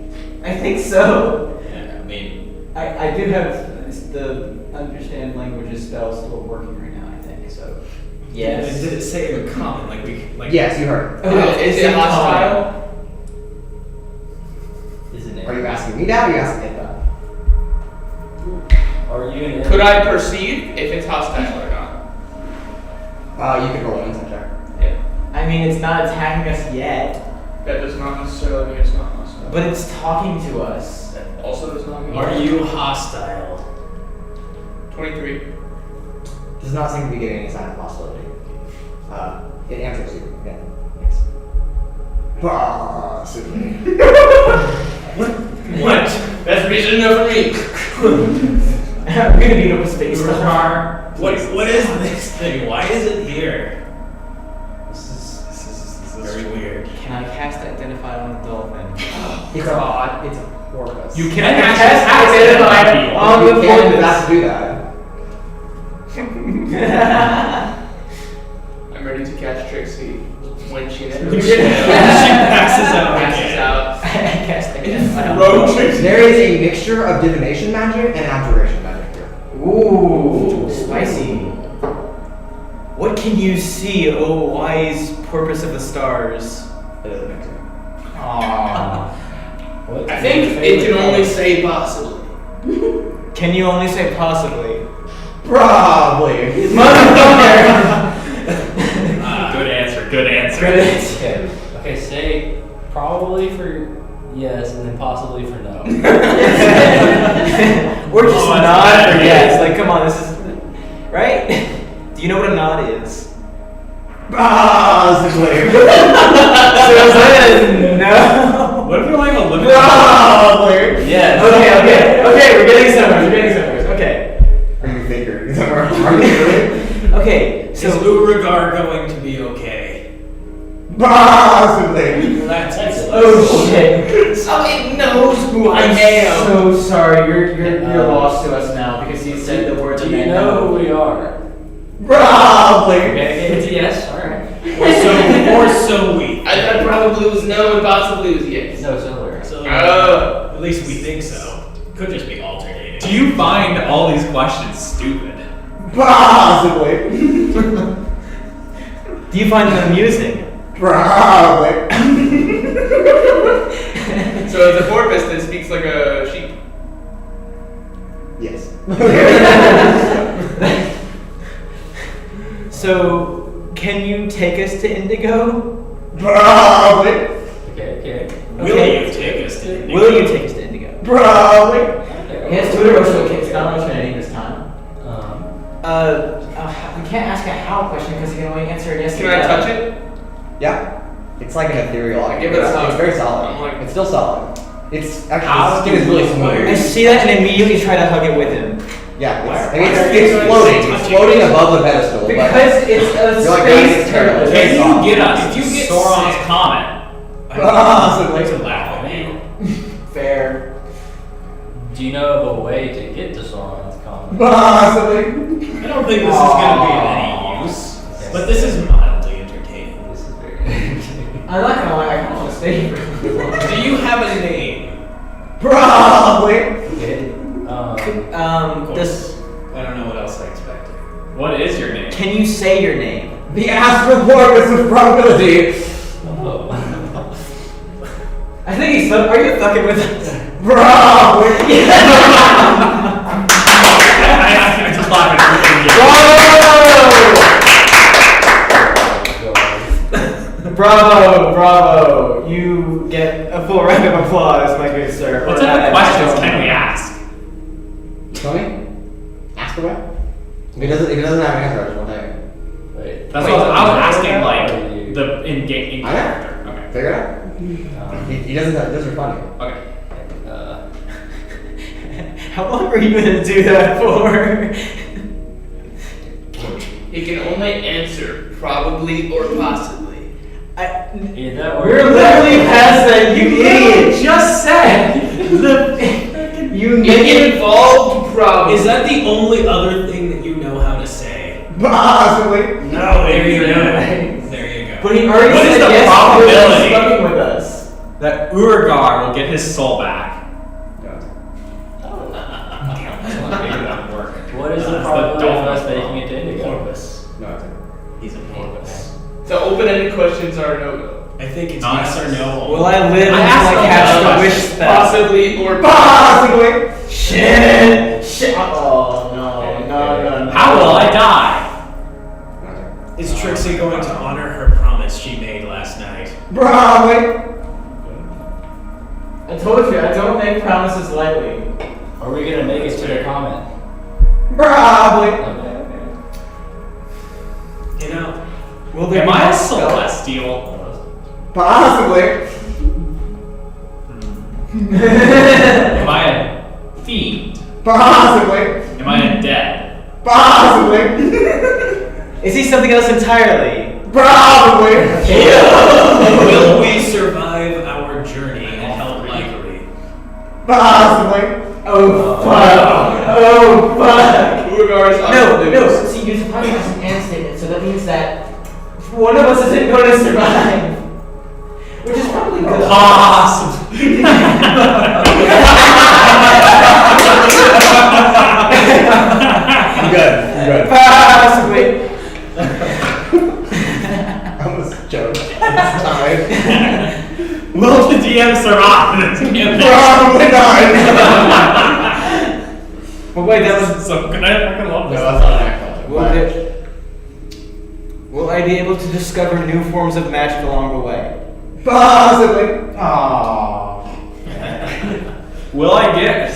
I think so. Yeah, I mean, I do have the understand languages spell still working right now, I think, so. Yes. Did it say in common? Like Yes, you heard. Oh, Is it hostile? Isn't it? Are you asking me that or are you asking it that? Are you in Could I perceive if it's hostile or not? You can roll an insight check. Yeah. I mean, it's not attacking us yet, That does not necessarily mean it's not hostile. but it's talking to us. That also does not mean. Are you hostile? 23. Does not seem to be getting any sign of hostility. It answers you. Yeah. Thanks. Possibly. What? That's reason enough for me. I'm gonna beat up a space star. What is this thing? Why is it here? This is very weird. Can I cast Identify on the dolphin? It's a porpoise. You I can can cast cast Identify on the You can porpoise. have to do that. I'm ready to catch Trixi when she She passes out passes again. out. I cast Identify on the Road dolphin. Trixi. There is a mixture of divination magic and abjuration magic here. Ooh, spicy. What can you see, oh wise porpoise of the stars? It doesn't make sense. Aww. What? I think it can only say possibly. Can you only say possibly? Probably. Motherfucker! Good answer, good answer. Good answer. Okay. Okay, say probably for yes and then possibly for no. Or just Oh, that's nod better, for yeah. yes. Like, come on, this is right. Do you know what a nod is? Possibly. So is that a no? What if you're like a limit? Probably. Yes. Okay, we're getting somewhere. Okay. Are you figuring somewhere? Are you really? Okay, Is so Urogar going to be okay? Possibly. That's oh shit. So it knows who I I'm am. so sorry. You're lost to us now because you said the word. Do you know who we are? Probably. Okay, it's a yes. All right. or so we. I thought probably was no and possibly was yes. No, so where? So, Oh. at least we think so. Could just be alternating. Do you find all these questions stupid? Possibly. Do you find them amusing? Probably. So it's a porpoise that speaks like a sheep. Yes. So, can you take us to Indigo? Probably. Okay. Will you take us to Indigo? Will you take us to Indigo? Probably. He has two emotional kicks, not emotional ending this time. We can't ask a how question because he can only answer yes or Can I no. touch it? Yeah. It's like an ethereal. I give it a it's hug. very solid. I'm like- it's still solid. It's actually How the skin is really smooth. I see that and immediately try to hug it with him. Yeah, Why are it's you floating. touching It's floating it? above the pedestal. but Because it's a you're like, space it's terrible. turtle. Very Can soft. you get us If you to get Sauron's sick- comet? I'd like to laugh at you. Fair. Do you know of a way to get to Sauron's comet? Possibly. I don't think this is going to be of any use, but this is mildly entertaining. This is very entertaining. I'm not gonna lie, I kind of want to stay here. Do you have a name? Probably. Okay. This. I don't know what else I expected. What is your name? Can you say your name? The astral porpoise of probability. Oh. I think he's. Are you fucking with us? Probably. I just laugh at Bravo! You get a full round of applause, my good sir. What type of questions can we ask? Tell me. Ask away. If he doesn't have an answer, I just won't tell you. Wait. That's what I was asking, Are like, you- the in-game I know. character. Okay. Figure it out. He doesn't respond to you. Okay. How long were you gonna do that for? He can only answer probably or possibly. Either that or We're literally past that, you idiot! Just said the you It involved probably. Is that the only other thing that you know how to say? Possibly. No, There you go. There you go. But he already What is said the yes probability? because he's fucking with us. That Urogar will get his soul back. What is the That's the probability of us dolphin making it to Indigo? Porpoise. No, it's He's a porpoise. So open-ended questions are no-go. I think it's Nice. yes or no. Will I live I until asked I him catch that the wish question. spell? Possibly or Possibly. Shit! Oh no. How will I die? Is Trixie going to honor her promise she made last night? Probably. I told you, I don't make promises lightly. Are we gonna make it to the comet? Probably. Okay. You know, Will there Am be I a more spells? celestial? Possibly. Am I a fiend? Possibly. Am I a dead? Possibly. Is he something else entirely? Probably. will we survive our journey and help likely? Possibly. Oh fuck! Oh fuck! Urogar's No. See, you're probably has an and statement, so that means that one of us isn't going to survive, which is probably good. Possibly. I'm good. Possibly. I almost choked. Sorry. Will the DM survive? Probably not. Well, wait, that was. So good. I fucking love No, this. that's not an Will, will I be able to discover new forms of magic along the way? Possibly. Aww. Will I get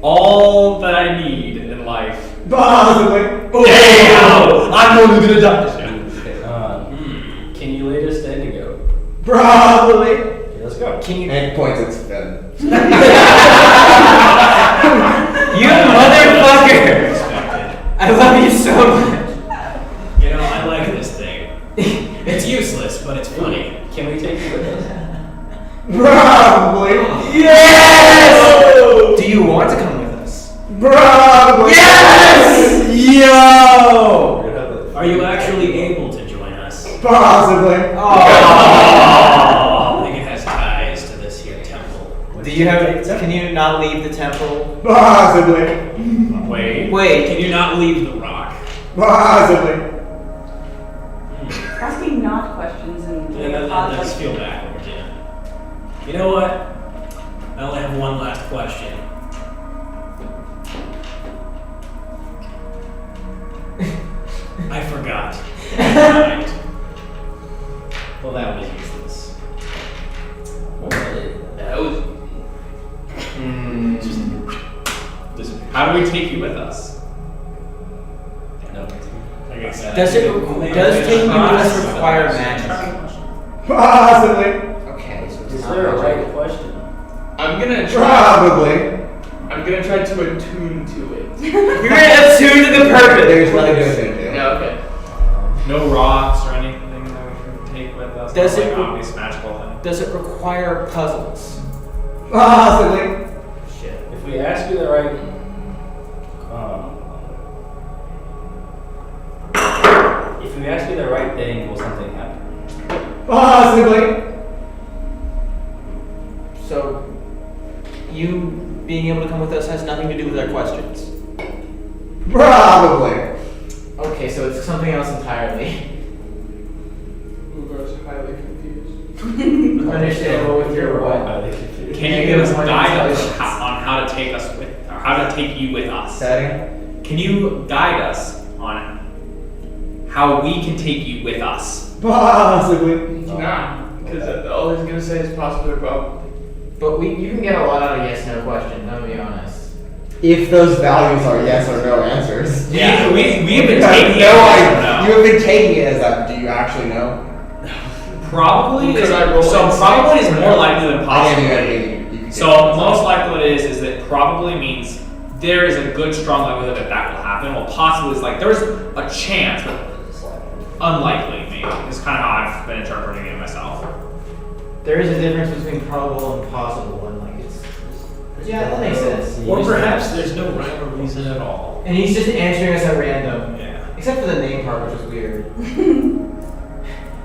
all that I need in life? Possibly. Damn! I'm only gonna die. Can you lead us to Indigo? Probably. Okay, let's go. Can you? And points its fin. You motherfucker! Expected. I love you so much. You know, I like this thing. It's useless, but it's funny. Can we take you with us? Probably. Yes! Do you want to come with us? Probably. Yes! Yo! We're gonna have a- Are you actually able to join us? Possibly. I think it has ties to this here temple. Do you have? Can you not leave the temple? Possibly. Wait. Wait. Can you not leave the rock? Possibly. Asking not questions and Yeah, that does feel backwards, yeah. You know what? I only have one last question. I forgot. Right. Well, that was useless. That was. Just How do we take you with us? No. like I said. Does taking you with us require magic? Possibly. Okay, so it's Is not there a magic. right question? I'm gonna try. Probably. I'm gonna try to attune to it. You're gonna attune to the purpose. There's nothing to do. Yeah, okay. No rocks or anything that we can take with us? Does No, it- like, obvious magical thing? Does it require puzzles? Possibly. Shit. If we ask you the right, if we ask you the right thing, will something happen? Possibly. So, you being able to come with us has nothing to do with our questions. Probably. Okay, so it's something else entirely. Urogar's highly confused. Understandable with your what? Can you give us guidance on how to take us with, or how to take you with us? Setting. Can you guide us on how we can take you with us? Possibly. You cannot, because all he's gonna say is possible or probable. But you can get a lot out of yes/no questions. I'm gonna be honest. If those values are yes or no answers. We have been You have taking no it. idea. You have been taking it as that. Do you actually know? Probably Because is, I rolled so insight. probably is more likely than I possibly. can't do anything. So most likely what it is that probably means there is a good strong likelihood that that will happen. Well, possibly is like there's a chance, but unlikely maybe is kind of how I've been interpreting it myself. There is a difference between probable and possible, and like it's yeah, that makes sense. Or perhaps there's no rhyme or reason at all. And he's just answering us at random, Yeah. except for the name part, which is weird.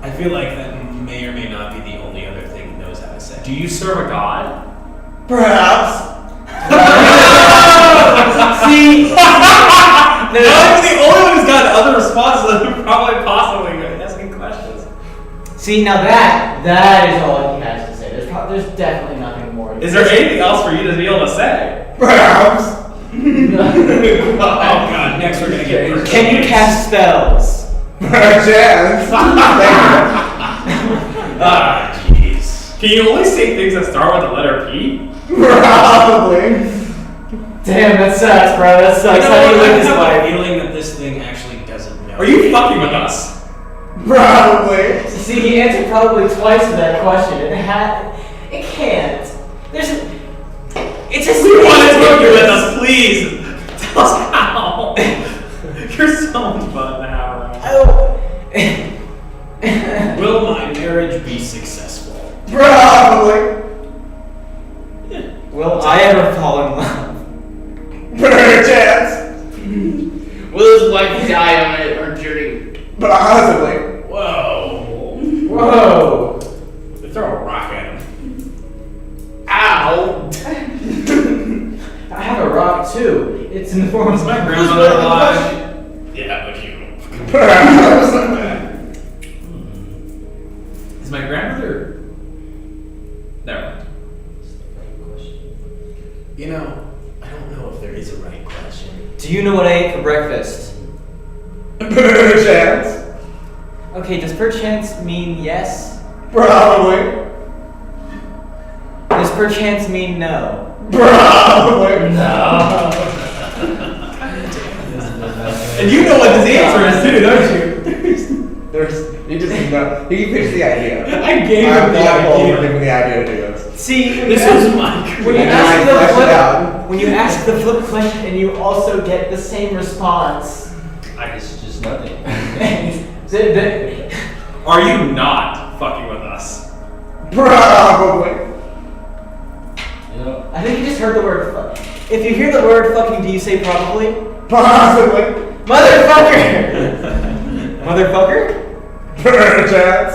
I feel like that may or may not be the only other thing he knows how to say. Do you serve a god? Perhaps. See, I'm the only one who's got other responses that are probably possibly asking questions. see now that is all he has to say. There's definitely nothing more. Is there anything else for you to be able to say? Perhaps. Oh god, next we're gonna get first. Can you cast spells? Perchance. Ah, jeez. Can you only say things that start with the letter P? Probably. Damn, that sucks, bro. That sucks. How do you live this I have a life? feeling that this thing actually doesn't know. Are you fucking with us? Probably. See, he answered probably twice to that question. It can't. It's just. We want to take you with us, please. Tell us how. You're so much fun to have around. Will my marriage be successful? Probably. Will I ever fall in love? Perchance. Will his wife die on our journey? Possibly. Whoa. Whoa! Throw a rock at him. Ow! I have a rock too. It's in the form of My grandmother alive. Yeah, but you. Perhaps. Is my grandmother? Never mind. You know, I don't know if there is a right question. Do you know what I ate for breakfast? Perchance. Okay, does perchance mean yes? Probably. Does perchance mean no? Probably. No. And you know what his answer is too, don't you? You just know. He pitched the idea. I gave him I'm the thankful for idea. giving the idea to do this. See, This is my when you And ask I fleshed it out. when you ask the flip question and you also get the same response. It's just nothing. Are you not fucking with us? Probably. You know, I think you just heard the word fuck. If you hear the word fucking, do you say probably? Possibly. Motherfucker! Motherfucker? Perchance.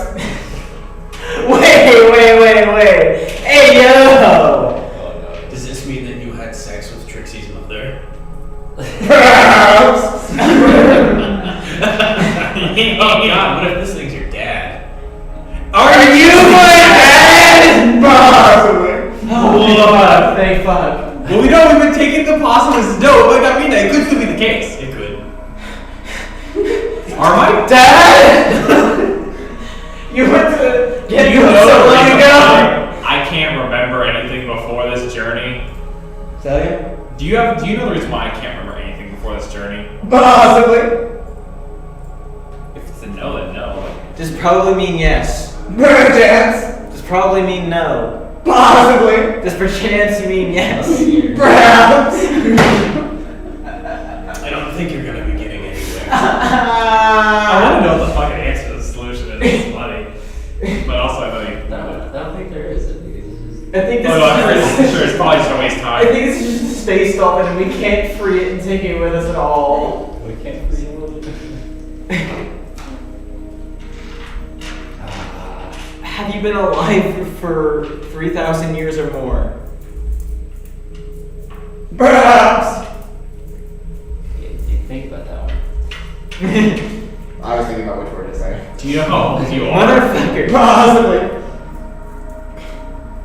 Wait. Hey, yo! Does this mean that you had sex with Trixie's mother? Perhaps. Oh god, what if this thing's your dad? Are you my dad? Possibly. Oh, fuck. Thank fuck. Well, we know we've been taking the possible as no, it might not mean that. It could still be the case. It could. Are you know the reason why I can't remember anything before this journey? Possibly. If it's a no, then no. Does probably mean yes. Perchance. Does probably mean no. Possibly. Does perchance you mean yes? Perhaps. I don't think you're gonna be getting anywhere. I want to know what the fucking answer to the solution is. It's funny. But also, I think. No, I don't think there is. I think it's just. I think this Oh, no, I'm sure it's probably just a waste of I time. think it's just a space dolphin and we can't free it and take it with us at all. We can't free it. Have you been alive for 3,000 years or more? Perhaps. You think about that one. I was thinking about which word to say. Do you know if you are? Motherfucker. Possibly.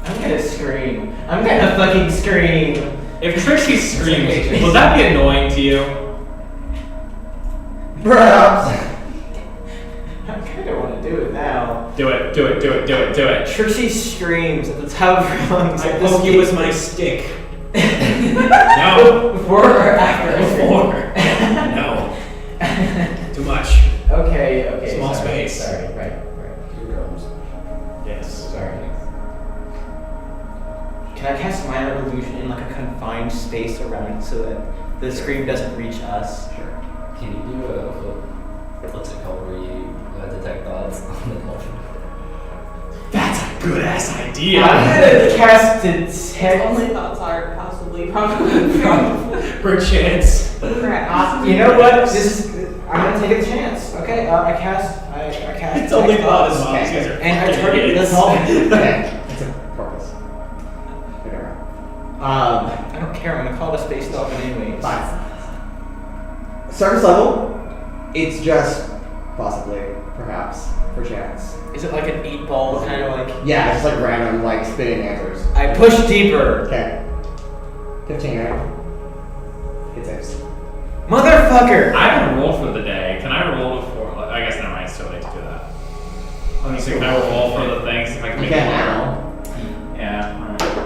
I'm gonna scream. I'm gonna fucking scream. If Trixi screams, will that be annoying to you? Perhaps. I kinda wanna do it now. Do it. Trixi screams at the top of her lungs. I at this poke you with game. my stick. No. Before or after? Before. No. Too much. Okay. Small sorry, space. Sorry, right. Two drums. Yes. Sorry. Can I cast minor illusion in like a confined space around so that the scream doesn't reach us? Sure. Can you do what's it called where you detect thoughts on the motion? That's a good ass idea. I'm gonna cast detect. Only thoughts are possibly, probably, Perchance. perhaps. You know what? I'm gonna take a chance. Okay, I cast. It's only detect thought as thoughts. long as you guys are And I fucking target the idiots. dolphin. Okay. It's a porpoise. Whatever. I don't care. I'm gonna call it a space dolphin anyways. Fine. Surface level, it's just possibly, perhaps, perchance. Is it like an 8-ball kind of like? Yeah, it's just like random, like spinning answers. I push deeper. Okay. 15, right? Hit saves. Motherfucker! I haven't rolled for the day. Can I roll before? I guess never mind. It's too late to do that. Let me see. Can I roll for the things if I can You make can it now. Yeah.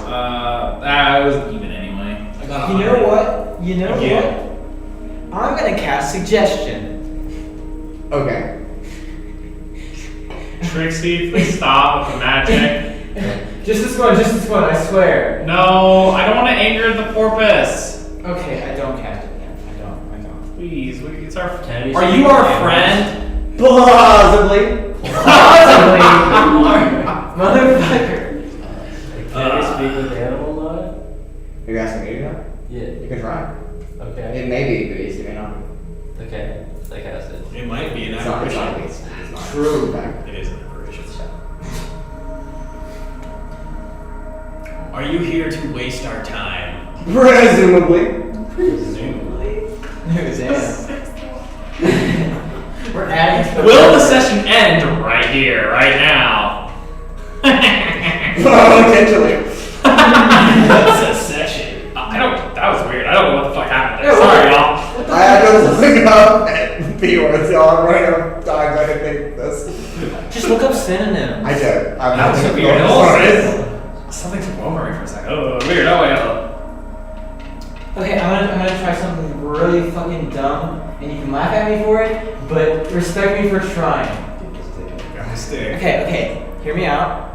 Alright. It was even anyway. I got You know what? You know Yeah. what? I'm gonna cast suggestion. Okay. Trixie, please stop with the magic. Just this one, I swear. No, I don't want to anger the porpoise. Okay, I don't cast it then. I don't. Please, it's our. Can Are you our friend? Plausibly. Possibly! Motherfucker! Can you speak with the animal on it? Are you asking me to do that? Yeah. You can try. Okay. It may be a beast, it may not. Okay. I cast it. It might be an It's not a apparition. beast. It's not. True. Okay. It is an apparition. Are you here to waste our time? Presumably. Presumably. We're adding to the Will the session end right here, right now? Potentially. That's a session. I don't. That was weird. I don't know what the fuck happened there. Yeah, Sorry, what? y'all. I noticed something up at B-words, y'all. I'm running out of times I can think this. Just look up synonym. I did. I'm That was not weird. going Also, for something took over me for a second. Oh, weird. Oh, yeah. Okay, I'm gonna try something really fucking dumb, and you can laugh at me for it, but respect me for trying. Got my stick. Okay, hear me out.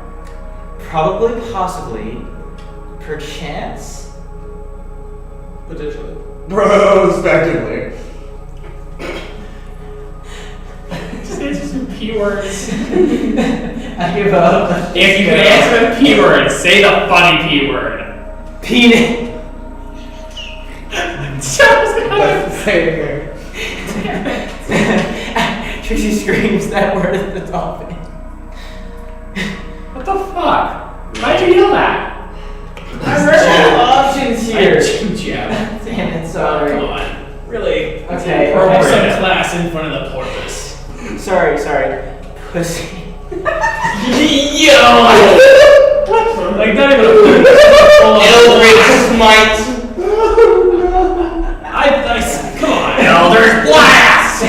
Probably, possibly, perchance. Potentially. Prospectively. Just answer some P words. I give up. If you can answer the P word, say the funny P word. Penis. That's the same thing. Trixie screams that word at the dolphin. What the fuck? Why'd you yell that? I read all the options here. Jab. Damn it, sorry. Come on. Really? Okay, Have okay. some class in front of the porpoise. Sorry. Pussy. Yo! Like, not even a Eldritch Smite. Come on. Elder's Blast!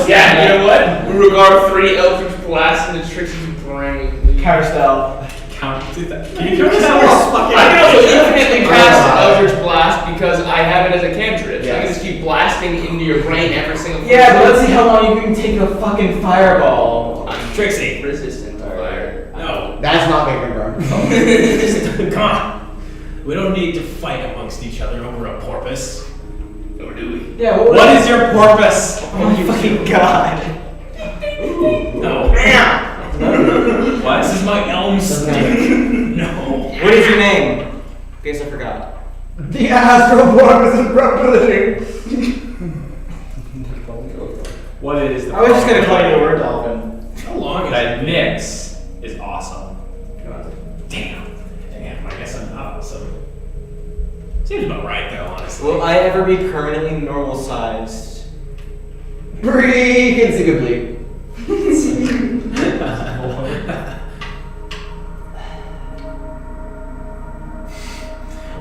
Yeah, you know what? Urogar 3 Eldritch Blast into Trixi's brain. Counterspell. count to that. Can you count this out? I can also infinitely cast Eldritch Blast because I have it as a cantrip. So I can Yes. just keep blasting into your brain every single Yeah, but let's see how long you can take a fucking fireball. Trixie. resistant to fire. No. That's not making me burn. Come on. We don't need to fight amongst each other over a porpoise. Or do we? Yeah, What is your porpoise? Oh my fucking god. No. What? This is my elm stick. No. What is your name? Guess I forgot. The astral porpoise is probability. What is the I was just gonna call you the word dolphin. How long is That it? Nyx is awesome. Damn, I guess I'm not awesome. Seems about right though, honestly. Will I ever be permanently normal sized? Preconceivably.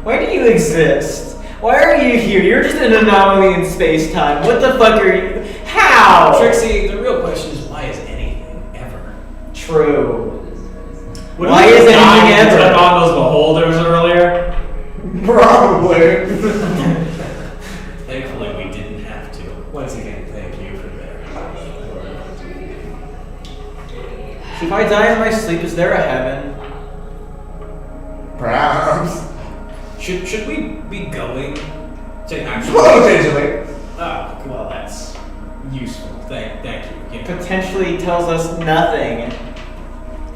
Why do you exist? Why are you here? You're just an anomaly in space-time. What the fuck are you? How? Trixie, the real question is why is anything ever? True. What Why if is we anything died and ever? took on those beholders earlier? Probably. Thankfully, we didn't have to. Once again, thank you for that. If I die in my sleep, is there a heaven? Perhaps. Should we be going to actually? Potentially. Oh, well, that's useful. Thank you. Yeah. Potentially tells us nothing.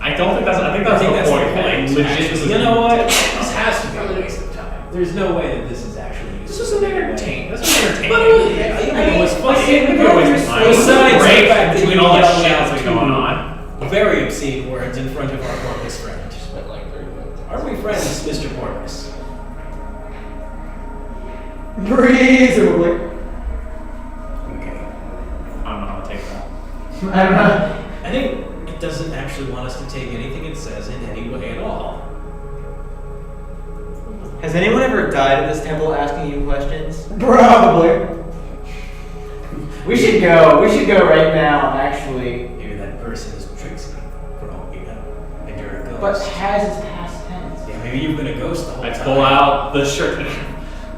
I don't think that's. I think that's the point. Like, legitimately. You know what? This has to be a waste of time. There's no way that this is actually useful. This is an entertainment. This is entertaining. But it was fun. It was waste of time. Besides the Break fact that between you all the yelled shit out that's two going on. very obscene words in front of our porpoise friend. Are we friends, Mr. Porpoise? Reasonably. Okay. I don't know how to take that. I don't know. I think it doesn't actually want us to take anything it says in any way at all. Has anyone ever died at this temple asking you questions? Probably. We should go. We should go right now, actually. Maybe that person is Trixi, for all we know. And you're a ghost. But has its past tense. Yeah, maybe you've been a ghost the whole I time. pull out the shirt.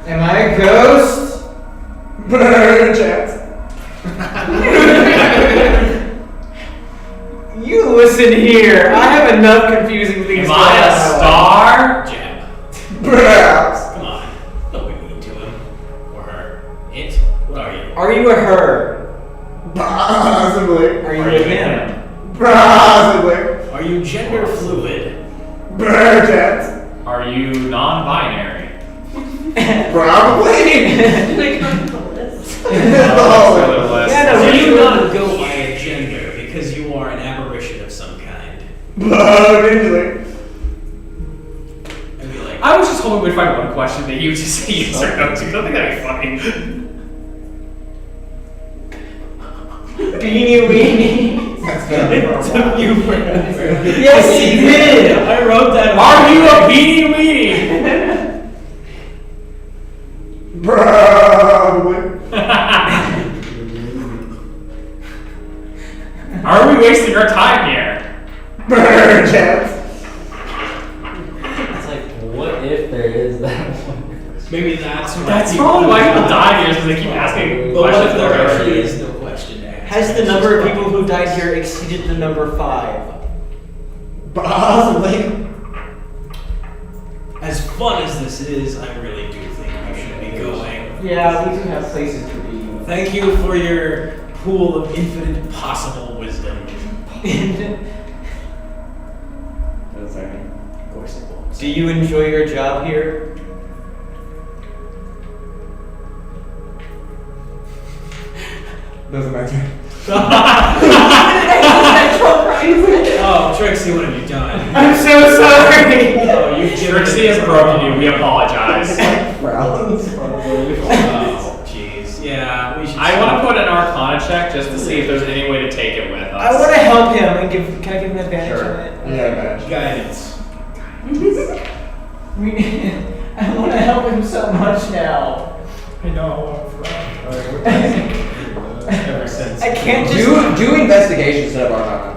Am I a ghost? Burn chance. You listen here. I have enough confusing things Am going on I in a my life. star? Jab. Perhaps. Come on. Don't be mean to him. Or her. It? What are you? Are you a her? Possibly. Are you Are a you him? Possibly. Are you gender fluid? Burn chance. Are you non-binary? Probably. Oh, Yeah, no, So we you should- not go by a gender because you are an aberration of some kind. Potentially. I'd be like, I was just hoping we'd find one question that you would just say yes or no to. I think that'd be funny. Beanie weenie. it took you forever. Yes, he did. I wrote that. Are you a beanie weenie? Probably. Are we wasting our time here? Burn chance. It's like, what if there is that one? Maybe that's why That's people- probably why people die here, because they keep asking But what questions. if there over and actually over. is no question to ask? Has the number of people who died here exceeded the number 5? Possibly. As fun as this is, I really do think we should be going. Yeah, we do have places to be. Thank you for your pool of infinite possible wisdom. Of course it will. Do you enjoy your job here? Doesn't matter. Oh, Trixie, what have you done? I'm so sorry. Oh, you Trixie has broken you. We apologize. Frowns. Oh, jeez. Yeah, we should. I want to put an Arcana check just to see if there's any way to take it with us. I want to help him and give. Can I give him advantage on it? Yeah, man. Guidance. I want to help him so much now. I know. Ever since. I can't just. Do investigation instead of Arcana.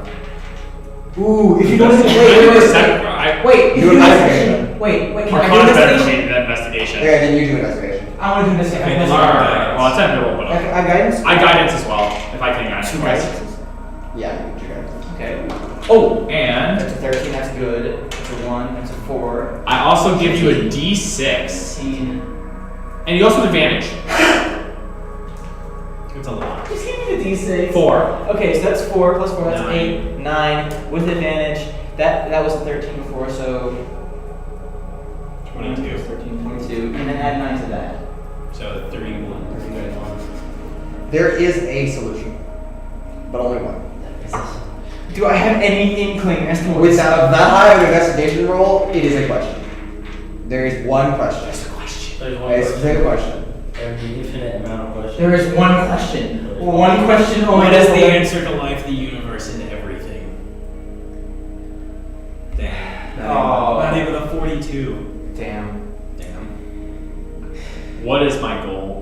Ooh, if you don't I wait, do wait, a wait. second. I Wait, Do investigation. Wait, can I do Arcana investigation? investigation. Okay, then you do investigation. I want to do investigation. Okay, Alright, well, it's time to roll, but I guidance? I guidance as well, if I can guidance. Two twice. guidances. Yeah, you do guidance. Okay. Oh, and That's a 13, that's good. That's a 1, that's a 4. I also give you a D6, 16. and you also have advantage. It's a lot. Just give me the d6. 4. Okay, so that's 4 plus 4, that's 9. 8, 9 with advantage. That was a 13 before, so 22. 13, 22, and then add 9 to that. So 31. 31. There is a solution, but only one. Do I have any inkling as to what Without that high of an investigation roll, it is a question. There is one question. There's one A specific question. question. There's an infinite amount of questions. There is one question. One question only. What is the answer to life, the universe, and everything? Damn. Oh. Not even a 42. Damn. Damn. What is my goal?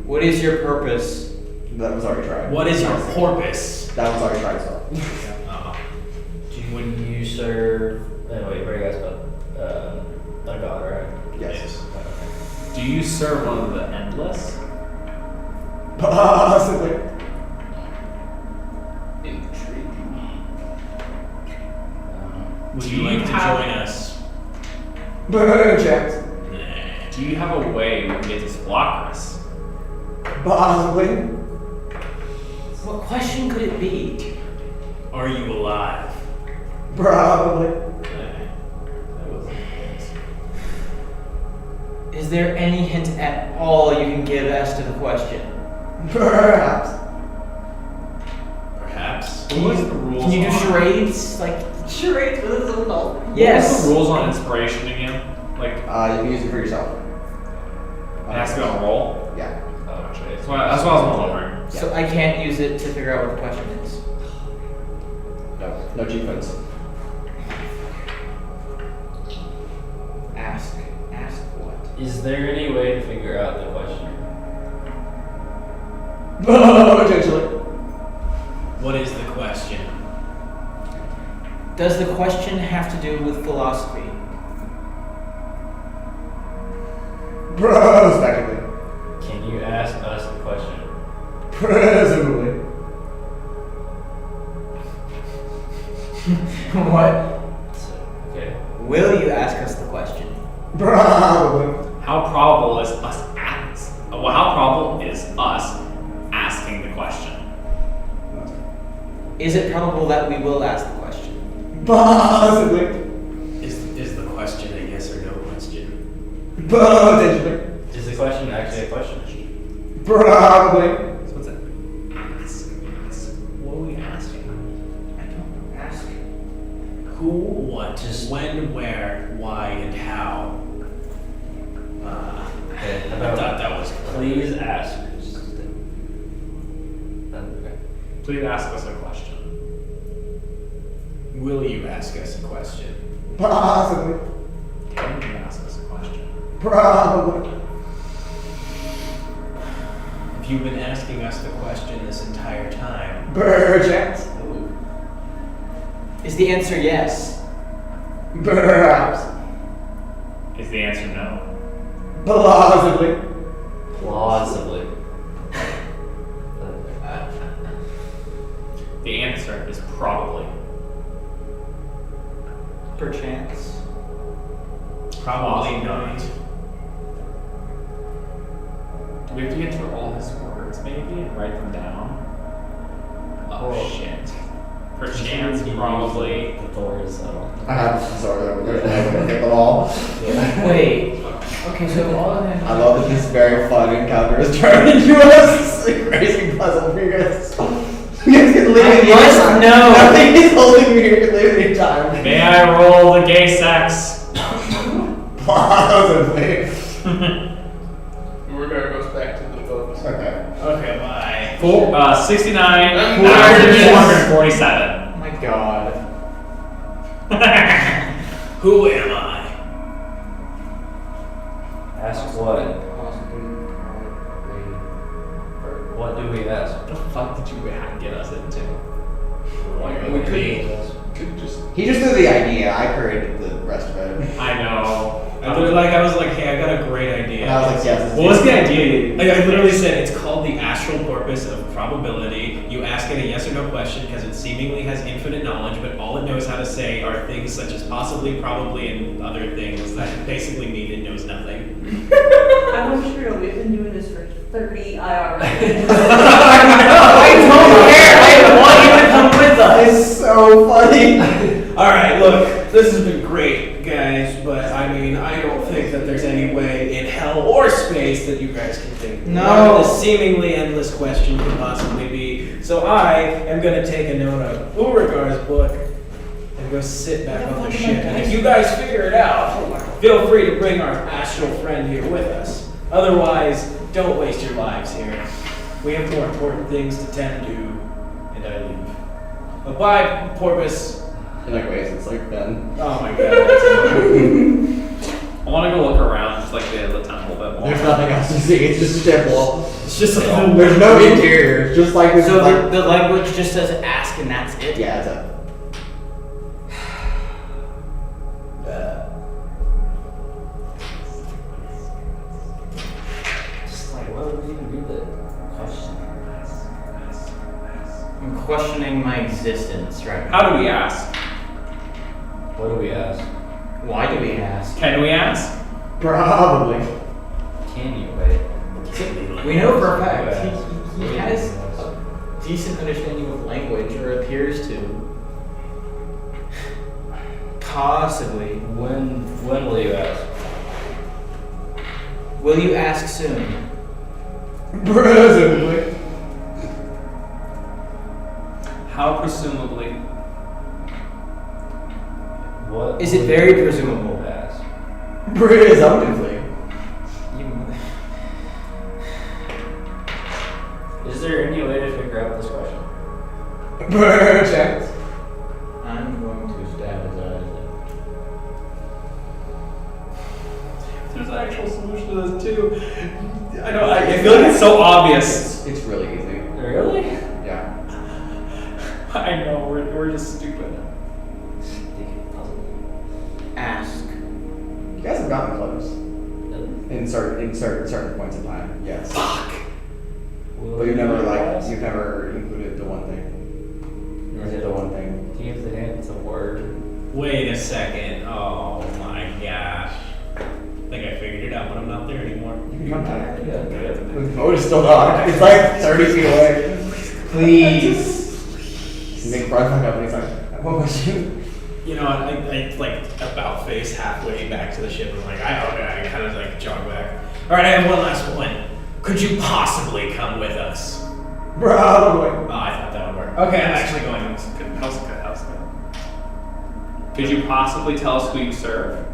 What is your purpose? That was already tried. What is your porpoise? That was already tried as well. Would you serve? Wait, where are you guys about? A god, right? Yes. Do you serve one of the endless? Possibly. Would Do you like to have- join us? Checked. Nah. Do you have a way we can get to Splockrus? Possibly. What question could it be? Are you alive? Probably. That was Is there any hint at all you can give as to the question? Perhaps. Perhaps. What was the rules Can you do on- charades? Like Charades with a little doll. What was yes. the rules on inspiration again? Like, You can use it for yourself. it has to be on a roll? Yeah. Oh, actually. That's what I was wondering. So I can't use it to figure out what the question is. No. No cheat codes. Ask what? Is there any way to figure out the question? Potentially. What is the question? Does the question have to do with philosophy? Prospectively. Can you ask us the question? Presumably. What? Okay. Will you ask us the question? Probably. How probable is us how probable is us asking the question? Is it probable that we will ask the question? Possibly. Is the question a yes or no question? Potentially. Is the question actually a question? Probably. So what's it? Ask. What are we asking? I don't know. Ask. Who, what, when, where, why, and how? Okay. I thought that was Please ask. Okay. Please ask us a question. Will you ask us a question? Possibly. Can you ask us a question? Probably. Have you been asking us the question this entire time? Perchance. Is the answer yes? Perhaps. Is the answer no? Plausibly. Plausibly. The answer is probably. Perchance. Probably not. Do we have to get through all his words maybe and write them down? Oh Well, shit. Perchance, probably. The Flores, I have this disorder. There's no way to hit them all. Wait. Okay, so all of them. I love that this very fun encounter is turned into a crazy puzzle for you guys. You guys can leave I it must anytime. know. Nothing is holding me here. You can leave it anytime. May I roll the gay sex? Possibly. Urogar goes back to the boat. Okay. Okay, bye. 69, I'm 447. Oh my god. Who am I? Ask what? What do we ask? What the fuck did you get us into? We could just He just knew the idea. I created the rest of it. I know. I was like, hey, I got a great idea. And I was like, yes. What was the idea? I literally said it's called the astral porpoise of probability. You ask it a yes or no question because it seemingly has infinite knowledge, but all it knows how to say are things such as possibly, probably, and other things that basically mean it knows nothing. I want you to know we've been doing this for 30 IR. I don't care. I want you to come with us. It's so funny. Alright, look, this has been great, guys, but I mean, I don't think that there's any way in hell or space that you guys can think No. what this seemingly endless question could possibly be. So I am going to take a note of Urogar's book and go sit back on the ship. And if you guys figure it out, feel free to bring our astral friend here with us. Otherwise, don't waste your lives here. We have more important things to tend to, and I leave. Bye-bye, porpoise. In like ways, it's like Ben. Oh my god, that's annoying. I want to go look around, just like the temple a bit more. There's nothing else to see. It's just a temple. It's just like There's no interior. It's just like this. So like, the language just says ask and that's it? yeah, it's a. Just like, what would even be the question? I'm questioning my existence right now. How do we ask? What do we ask? Why do we ask? Can we ask? Probably. Can you wait? We know for a fact he has a decent understanding of language, or appears to. Possibly. When will you ask? Will you ask soon? Presumably. How presumably? What Is it will very you presumable? ask? Presumptively. Is there any way to figure out this question? Perfect. I'm going to stab his eyes There's an actual solution to this too. I feel like it's so obvious. It's really easy. Really? Yeah. I know, we're just stupid. Ask. You guys have gotten close. In certain points in time, yes. Fuck. But you've never included the one thing. Or is it the one thing? Give the hint, it's a word. Wait a second. Oh my gosh. I think I figured it out, but I'm not there anymore. Come back. Yeah, The boat is still dark. It's like 30 feet away. Please. Nick brought back up and he's like, what was you? You know, I like about face halfway back to the ship. I'm like, I kind of like jog back. All right, I have one last one. Could you possibly come with us? Probably. Oh, I thought that would work. Okay, I'm actually going. House. Could you possibly tell us who you serve?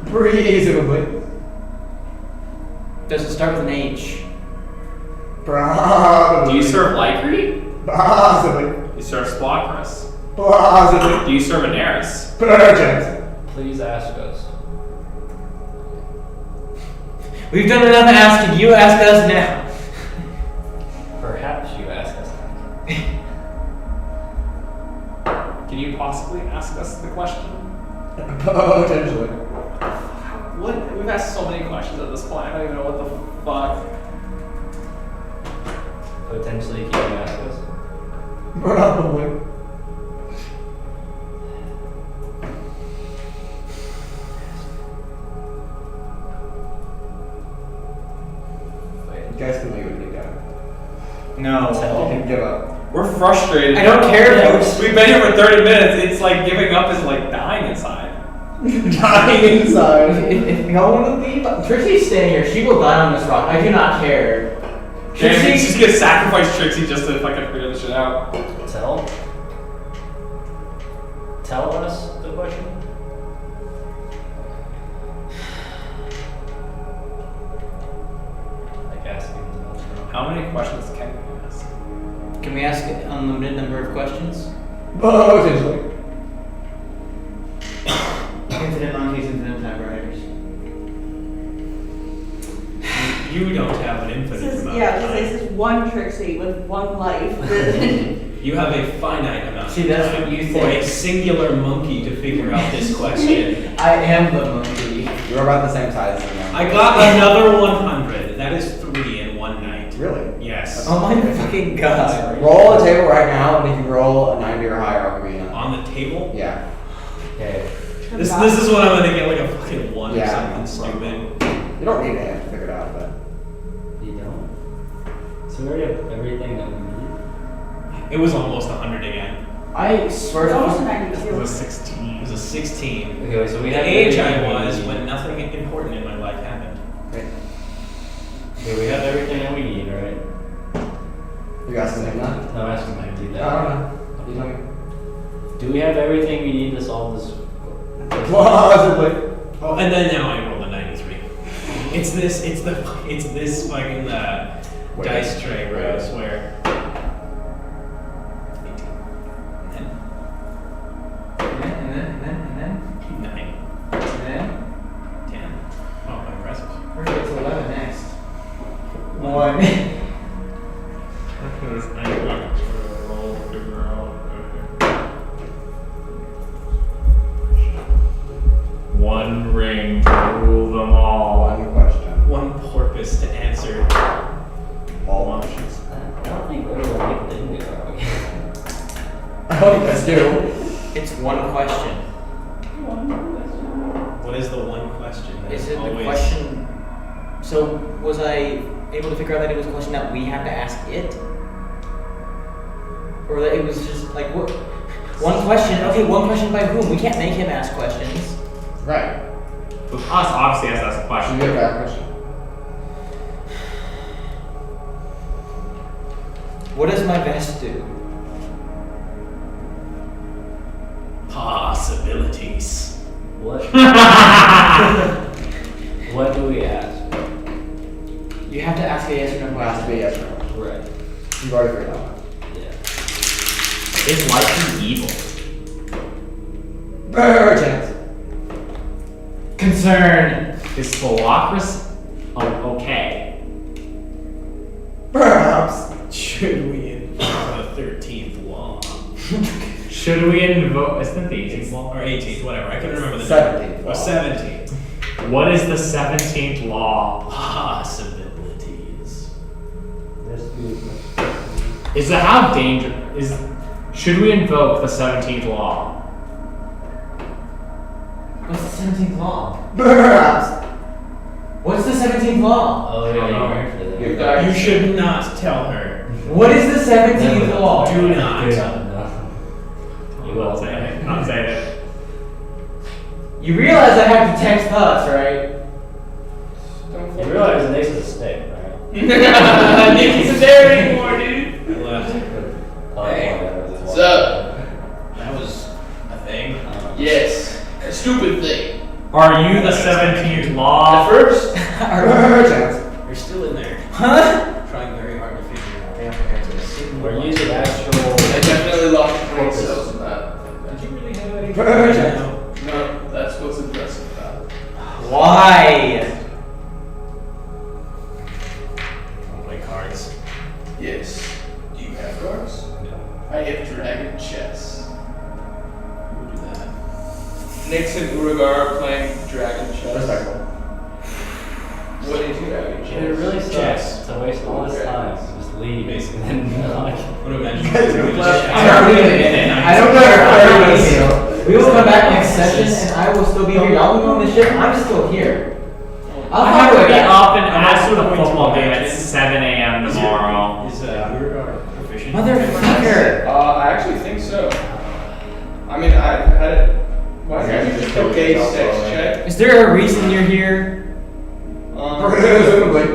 Presumably. Does it start with an H? Probably. Do you serve Lycree? Possibly. Do you serve Splockrus? Possibly. Do you serve Aneris? Perfect. Please ask us. We've done enough asking. You ask us now. Perhaps you ask us. Can you possibly ask us the question? Potentially. What? We've asked so many questions at this point. I don't even know what the fuck. Potentially, can you ask us? Probably. You guys can leave with me down. No. You can give up. We're frustrated. I don't care, folks. We've been here for 30 minutes. It's like giving up is like dying inside. Dying inside. If y'all want to leave, Trixi's staying here. She will die on this rock. I do not care. Damn, he's just gonna sacrifice Trixi just to fucking figure this shit out. Tell us the question. Like asking. How many questions can we ask? Can we ask an unlimited number of questions? Potentially. Infinite monkeys, infinite typewriters. You don't have an infinite This is, amount yeah, of time. this is one Trixie with one life. You have a finite amount See, of that's time what you for a think. singular monkey to figure out this question. I am the monkey. You're about the same size as me. I got another 100. That is 3 in one night. Really? Yes. Oh my fucking god. Roll a table right now, and if you roll a 90 or higher, I'll give you nothing. On the table? Yeah. Okay. This is when I'm gonna get like a fucking 1 or Yeah. something stupid. You don't need a hand to figure it out, but. You don't? So we already have everything that we need? It was almost 100 again. I swear That was to a God. It 92. was It 16. was a 16. Okay, wait, so we The have age everything I we was need. when nothing important in my life happened. Great. Okay, we have everything that we need, right? You asking him that? No, I'm asking Mike to do I that. don't know. You tell me. Do we have everything we need to solve this? Possibly. Oh, and then now I rolled a 93. It's this fucking dice tray, bro, I swear. 18. And then, 9. and then, 10. Oh, impressive. we're gonna get to 11 next. 1. One ring to rule them all. One question. One porpoise to answer. All options. I don't think we're gonna make the Indigo. Oh, let's do. It's one question. What is the one question that Is it always... the question? So, was I able to figure out that it was a question that we have to ask it? Or that it was just like, what? One question? Okay, one question by whom? We can't make him ask questions. Right. With us, obviously, has to ask a You question. get that question. What does my vest do? Possibilities. What? What do we ask? You have to ask a yes or no It has to be question. yes or no. Right. You've already figured out that. Yeah. Is life evil? Brr, chance. Concern. Is Philocris okay? Perhaps. Should we invoke the 13th law? Should we invoke? Isn't it the 18th law? Or 18th, whatever. I couldn't remember the 17th Or law. 17th. What is the 17th law? Possibilities. Is it how danger is? Should we invoke the 17th law? What's the 17th law? Perhaps. What's the 17th law? Oh, yeah, you heard for that. You've got- You should not tell her. What is the 17th law? Do not. No. You Not will saying it. Not saying it. You realize I have to text thoughts, right? You realize it makes a mistake, right? Nick isn't there anymore, dude. I left. Hey, what's what's up? That was a thing. Yes, a stupid thing. Are you the 17th At law? first, Brr, chance. You're still in there. Huh? Trying very hard to figure it out. Or use the actual. I definitely lost brain cells in that. Did you really have any? Brr, chance. No, that's what's impressive about it. Why? I'll play cards. Yes. Do you have cards? No. I have dragon chess. Who would do that? Nix and Urogar are playing dragon chess. Respectful. What is dragon chess? It really Chess. sucks to waste all this time. Just leave. Basically. And then, like, What do imagine? You guys are I don't know if we will come back next session and I will still be here. Y'all will go on the ship. I'm still here. I have to get up and I'm ask for the going to football game at imagine- 7 a.m. tomorrow. Is Urogar proficient? Motherfucker. I actually think so. I mean, I've had it. Why Okay, can't you just just take go a with sex yourself, check? Is there a reason you're here? Presumably.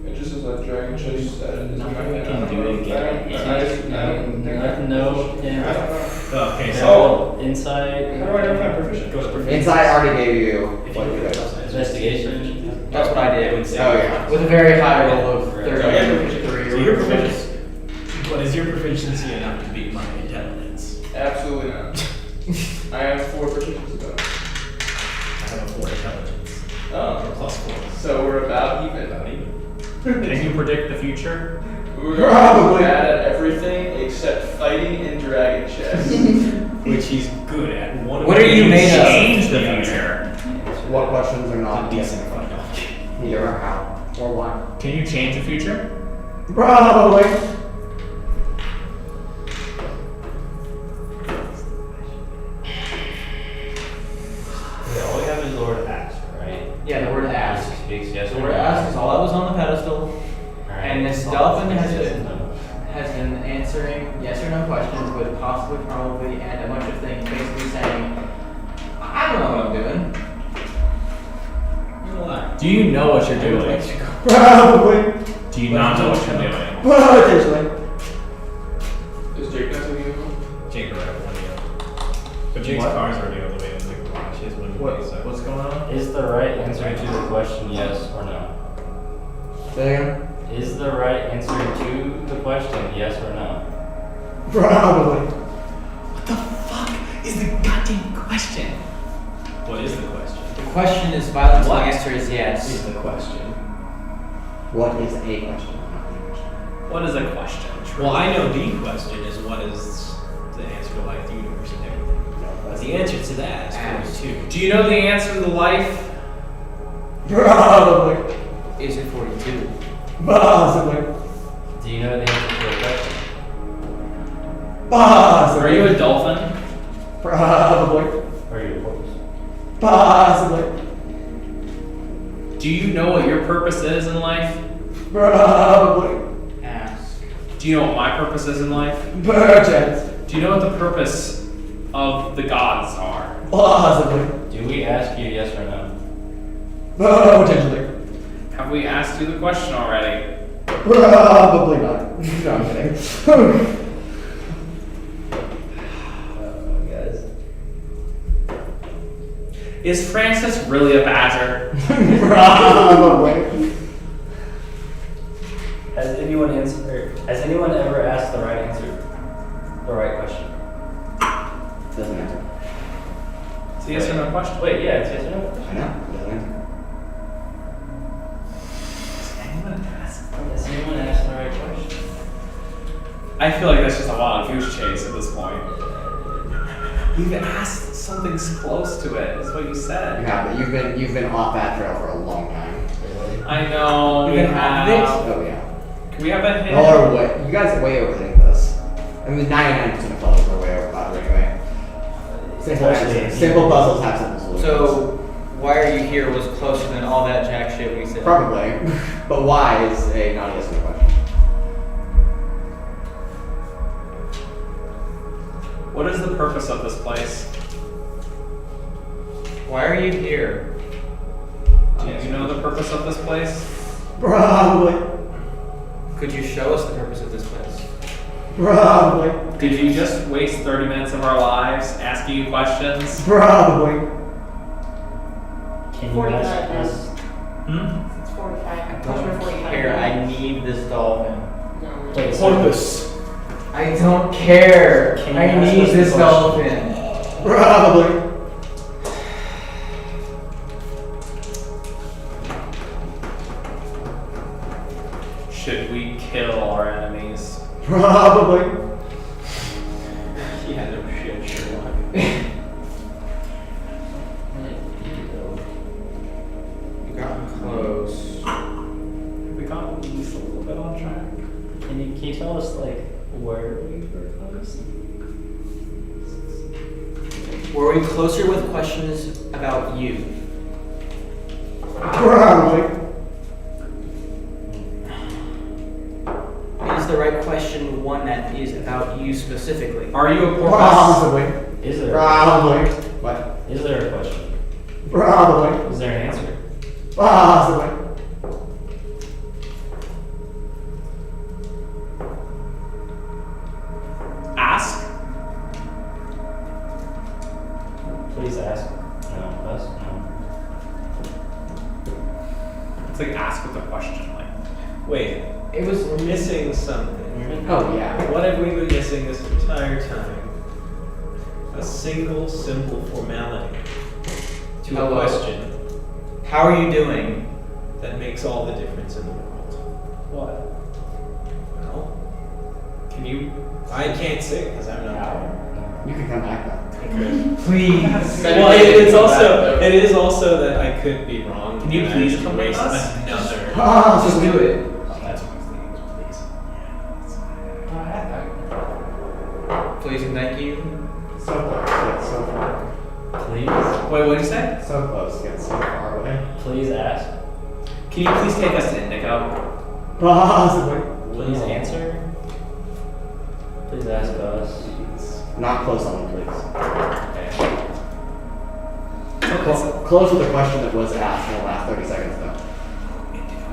It just is like dragon chess. nothing we can do to get it. No, I don't know. Okay, so so. inside. How do I know if I'm proficient? Go to proficient. Inside already gave you. If what you you could. got. Investigation. That's what I did. would say. Oh, yeah. With a very high roll of Right. 30. So, yeah, proficient. So your proficiency. What is your proficiency enough to beat my intelligence? Absolutely not. I have 4 proficiency though. I have a 4 intelligence. Oh, Or +4. so we're about even. About even. Can you predict the future? Urogar Probably. is bad at everything except fighting and dragon chess. Which he's good at. What are you made of? Change the future. What questions are not Decent decent? fight. Either or how or why? Can you change the future? Probably. Yeah, all we have is the word ask, right? Yeah, the word ask. Speaks yes The or word no. ask is all that was on the pedestal. Alright. And this dolphin has Yes been or no. has been answering yes or no questions with possibly, probably, and a bunch of things, basically saying, I don't know what I'm doing. Do you know what you're doing? Probably. Do you not know what you're doing? Potentially. Is Jake not taking it? Jake will have one of you. But Jake's What? car's already on the way in the garage. He has one What, so. what's going on? Is the right answer to the question yes or no? Say again? Is the right answer to the question yes or no? Probably. What the fuck is the goddamn question? What is the question? The question is violent, What? the answer is yes. Is the question. What is a question? What is a question? Well, I know the question is what is the answer to life, the universe, and everything. But the answer to that is 42. Do you know the answer to life? Probably. Is it 42? Possibly. Do you know the answer to the question? Possibly. Are you a dolphin? Probably. Or are you a porpoise? Possibly. Do you know what your purpose is in life? Probably. Ask. Do you know what my purpose is in life? Perchance. Do you know what the purpose of the gods are? Possibly. Do we ask you yes or no? Potentially. Have we asked you the question already? Probably not. No, I'm kidding. Guys. Is Francis really a badger? Probably. Has anyone ever asked the right answer? The right question? Doesn't answer. It's a yes or no question. Wait, yeah, it's yes or no. I know. Doesn't answer. Has anyone asked the right question? I feel like that's just a wild goose chase at this point. You've asked something close to it, is what you said. Yeah, but you've been off that trail for a long time. I know. You We can have this? have. Oh yeah. Can we have a hint? Y'all are way. You guys way overthink this. I mean, 99% of puzzles are way over it anyway. Simple Especially answers. Simple puzzles have simple solutions. So, why are you here was closer than all that jack shit we said. Probably. But why is a not a yes or no question. What is the purpose of this place? Why are you here? Do you know the purpose of this place? Probably. Could you show us the purpose of this place? Probably. Did you just waste 30 minutes of our lives asking you questions? Probably. Can you 45 ask minutes. us? Hmm? It's 45. I Closer to 45 care. I minutes. need this dolphin. No. Wait, so- Porpoise. I don't care. Can you I ask need us the this question? dolphin. Probably. Should we kill our enemies? Probably. Yeah, no shit, Sherlock. You got close. We got at least a little bit on track. Can you tell us like where we were close? Were we closer with questions about you? Probably. Is the right question one that is about you specifically? Are you a porpoise? Possibly. Is there? Probably. What? Is there a question? Probably. Is there an answer? Possibly. Ask? Please ask. No. Us? No. It's like ask with a question. Like, Wait, It was. we're missing something. Oh yeah. What have we been missing this entire time? A single simple formality to a Hello. question How are you doing? that makes all the difference in the world. what? Well, Can you? I can't say because I'm not there. You can come back though. Please. Meditate Well, it's on also that, though. it is also that I could be wrong. Can you and I please should come with waste us? Another. Just do it. That's what I'm thinking. Please. Please and thank you. So close, yet so far. Please, Wait, what did you say? So close, yet so far away. please ask. Can you please take us to Indigo? Possibly. Please answer. Please ask us. Not close on the please. Okay. Close with the question that was asked in the last 30 seconds though.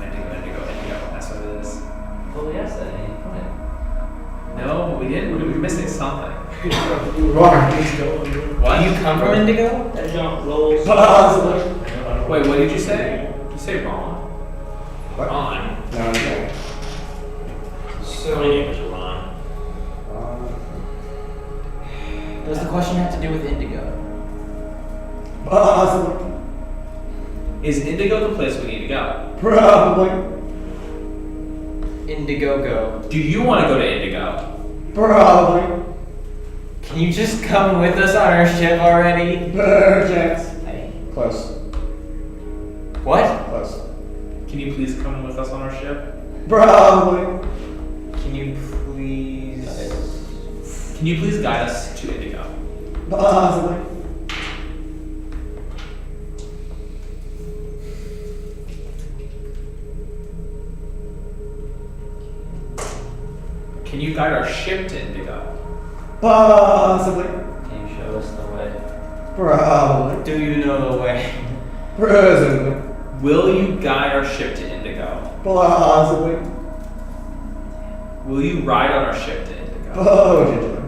Indigo. That's what it is. Well, we asked that at any point. No, we didn't. We were missing something. Wrong. What? Do you come from Indigo? That jump rolls. Possibly. Wait, what did you say? Did you say wrong? What? On. No, I'm kidding. So many names are wrong. Does the question have to do with Indigo? Possibly. Is Indigo the place we need to go? Probably. Indigo go. Do you want to go to Indigo? Probably. Can you just come with us on our ship already? Better chance. Close. What? Close. Can you please come with us on our ship? Probably. Can you please? Can you please guide us to Indigo? Possibly. Can you guide our ship to Indigo? Possibly. Can you show us the way? Probably. Do you know the way? Presently. Will you guide our ship to Indigo? Possibly. Will you ride on our ship to Indigo? Potentially.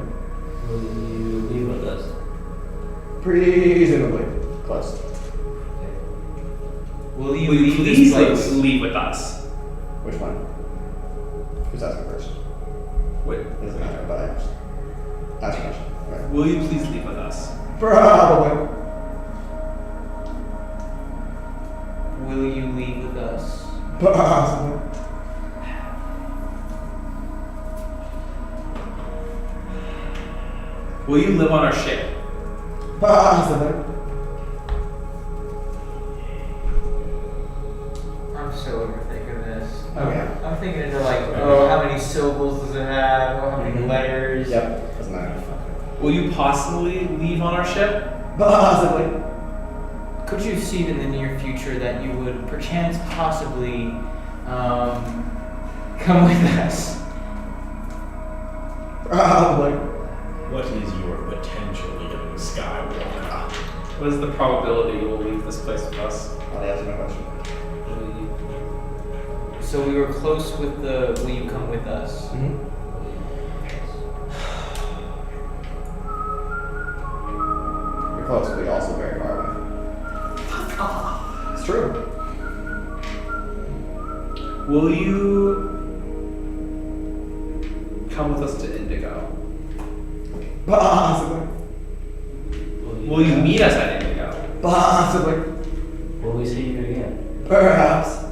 Will you leave with us? Presumably. Close. Will you Will you leave please this place? leave with us? Which one? Who's asking first? Wait. It doesn't matter, but I asked a question. Right. Will you please leave with us? Probably. Will you leave with us? Possibly. Will you live on our ship? Possibly. I'm so overthinking this. Oh, yeah. I'm thinking into like, oh, how many syllables does it have? Oh, how many Mhm. letters? Yep. Doesn't matter. Will you possibly leave on our ship? Possibly. Could you see in the near future that you would perchance possibly come with us? Probably. What is your potential young Skywalker? What is the probability you will leave this place with us? I'll answer my question. So we were close with the will you come with us? Mm-hmm. You're close, but you're also very far away. It's true. Will you come with us to Indigo? Possibly. Will you meet us at Indigo? Possibly. Will we see you again? Perhaps.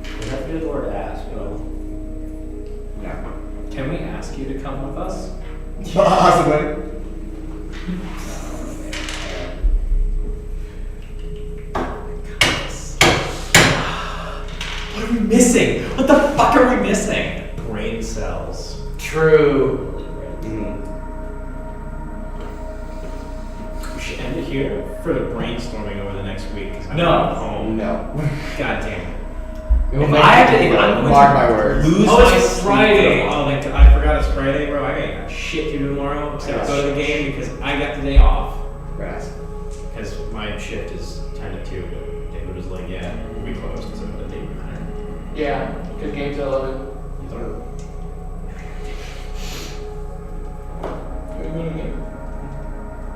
We have to do the word ask, you know. No. Can we ask you to come with us? Possibly. What are we missing? What the fuck are we missing? Brain cells. True. We should end it here for the brainstorming over the next week. 'Cause I'm No. not home. No. God damn it. It will If make I have you to- if work. I'm going Mark to my words. lose Oh, my it's sleep Friday. for a Oh, while. like, I forgot it's Friday, bro. I got shit to do tomorrow except Yeah. go to the game because I got the day off. Grass. Because my shift is 10 to 2, but David was like, yeah, we closed, so it didn't even matter. Yeah, good games at 11. You thought, Are you going to game?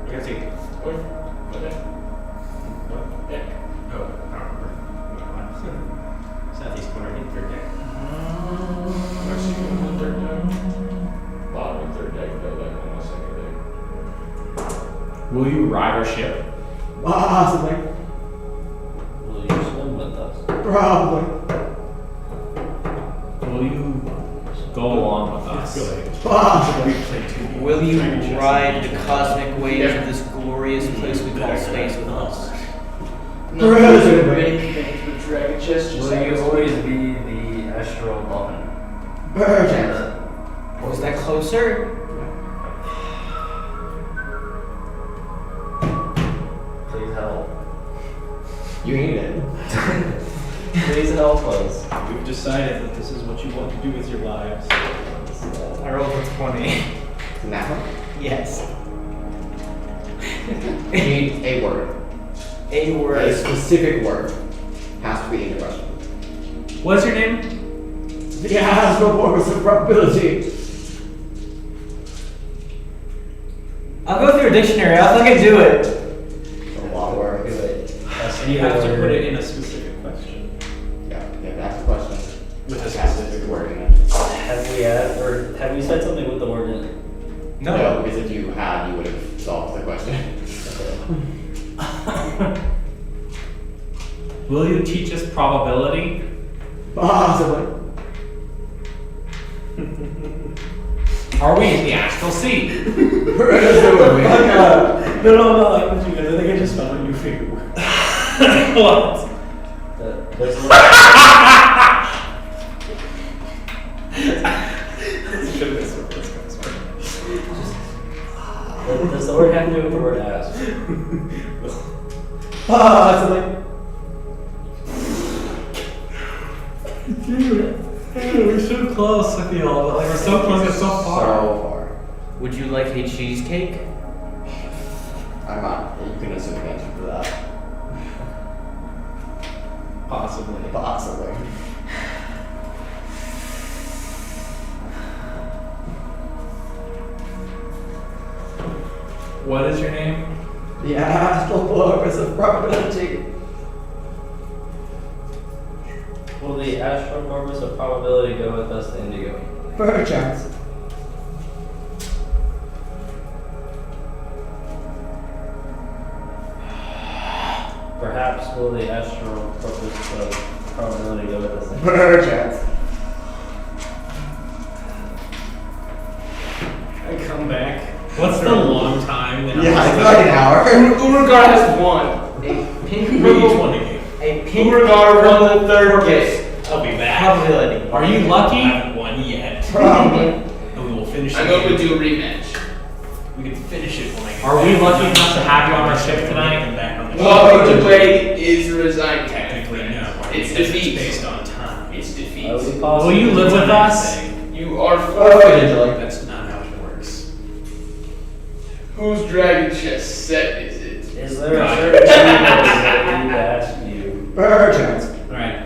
I gotta take, Or? Okay. what? Yeah. Oh, I don't remember. Southeast corner, third deck. Mexican on the third deck. Bottom of third deck, though, like on the second deck. Will you ride our ship? Possibly. Will you swim with us? Probably. Will you go along with us. Will you ride the cosmic waves of this glorious place we call space with us? No, anything with dragon chest. Just Will you always be the astral dolphin? Urgent. Was that closer? Please help. You need it. Please help us. We've decided that this is what you want to do with your lives. I rolled a 20. Isn't that one? Yes. You need a word. A word. A specific word. Has to be in your Russian. What's your name? The astral porpoise of probability. I'll go through a dictionary. I'll fucking do it. A lot of words. And you have to put it in a specific question. Yeah, that's the question. With a Has specific word in it. Have we said something with the word in it? No, because if you had, you would have solved the question. Will you teach us probability? Possibly. Are we in the astral sea? No, like with you guys. I think I just found a new favorite word. What? Does the word have to do with the word ass? Possibly. Dude, we're so close, I feel. Like we're so close and so far. So far. Would you like a cheesecake? I'm not. You can assume the answer for that. Possibly. Possibly. What is your name? The astral porpoise of probability. Will the astral porpoise of probability go with us to Indigo? Perchance. Perhaps will the astral porpoise of probability go with us to Indigo? Perchance. I come back. What's after a long time? And Yeah, I'm it's like an hour. Urogar has won. A pink Maybe purple. 20 games. A pink Urogar won the third porpoise. game. I'll be back. Probability. Are you I lucky? haven't won yet. Probably. And we will finish I'm the going to game. do a rematch. We can finish it when I get Are we back. lucky enough to have you on our ship tonight? Get back on the Walking away is resign. Technically, no. It's because defeat. based on time. It's defeat. Will Will you live with us? You are Oh, forfeited. That's not how it works. Whose dragon chest set is it? Is there a certain thing that we need to ask you? Perchance. Alright,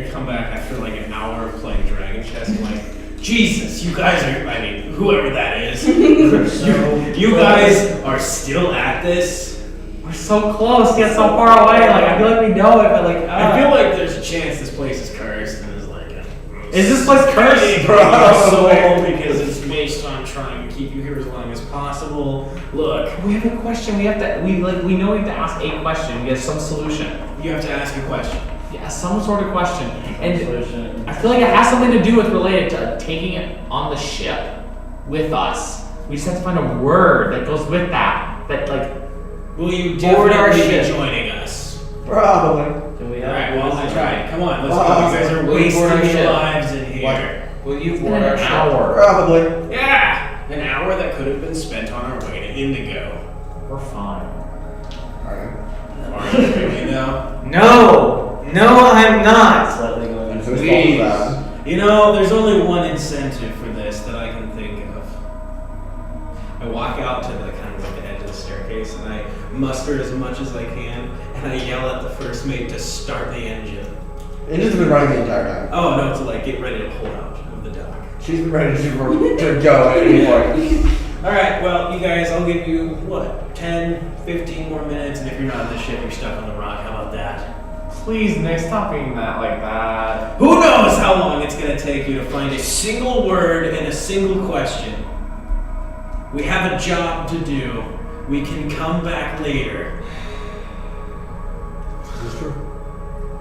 I come back after like an hour of playing Dragon Chess. I'm like, Jesus, you guys are, I mean, whoever that is. you guys are still at this? We're so close, yet so far away. Like I feel like we know it, but like I feel like there's a chance this place is cursed and is like is this place cursed? soul because it's based on trying to keep you here as long as possible. Look, We have a question. We know we have to ask a question. We have some solution. you have to ask a question. Yeah, some sort of question. And Solution. I feel like it has something to do with related to taking it on the ship with us. We just have to find a word that goes with that. That like Will you Board our definitely be ship. joining us? Probably. Do we have Alright, well, I tried. Come on, let's go. Oh, You guys are will you board our wasting your ship? lives in here. Will you in board our an ship? hour. Probably. Yeah! An hour that could have been spent on our way to Indigo. We're fine. Okay. Are you really though? No! No, I'm not! slightly going And into whose Please. fault is that? You know, there's only one incentive for this that I can think of. I walk out to the kind of like the edge of the staircase and I muster as much as I can and I yell at the first mate to start the engine. Engine's been running the entire time. Oh no, to like get ready to pull out of the dock. She's been ready to go at any point. Alright, well, you guys, I'll give you, what, 10, 15 more minutes, and if you're not on the ship, you're stuck on the rock. How about that? Please, Nick, stop being that like that. Who knows how long it's going to take you to find a single word and a single question? We have a job to do. We can come back later. Is this true?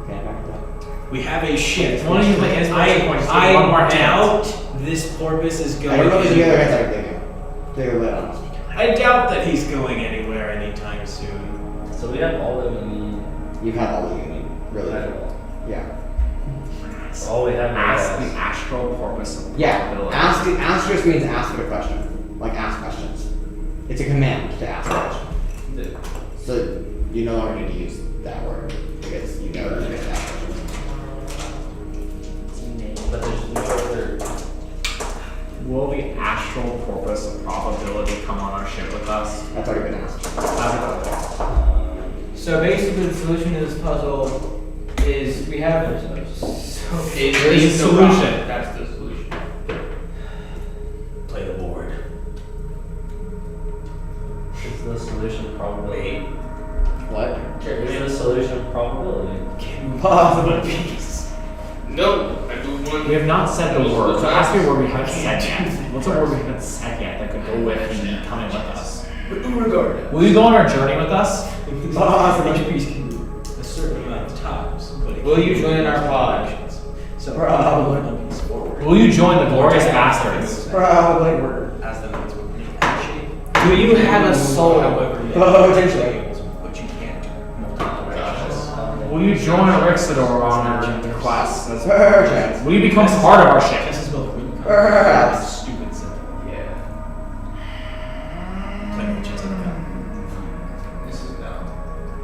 Okay, back to that. We have a ship. If you want to use my inspiration point, just give me one more I hint. doubt this porpoise is I going don't know if there's any other anywhere. guys like they're lit on us. I doubt that he's going anywhere anytime soon. So we have all that we need. You have all that you need, really. Yeah. All we have Ask the is astral porpoise. Yeah. ability. Ask just means ask it a question. Like ask questions. It's a command to ask a question. So you no longer need to use that word because you know that you get to ask questions. but there's no other. Will the astral porpoise of probability come on our ship with us? That's already been asked. So basically, the solution to this puzzle is we have. Here's the solution. That's the solution. Play the board. Is the solution probability? What? Is the solution probability? No, I do one. We have not said the word. So ask me where we haven't said yet. What's a word we haven't said yet that could go with and coming with us? Urogar. Will you go on our journey with us? HPs can move a certain amount of times. But Will you join our pod? So Probably. forward. Will you join the glorious bastards? Probably. As the notes would make shape. Do you have a soul? However, Potentially. but you can't multi-directions. Will you join Rixador on our quest? Perchance. Will you become part of our ship? Just as well wouldn't come. Perhaps. Stupid simple. Yeah. Play with chess and gun. This is no.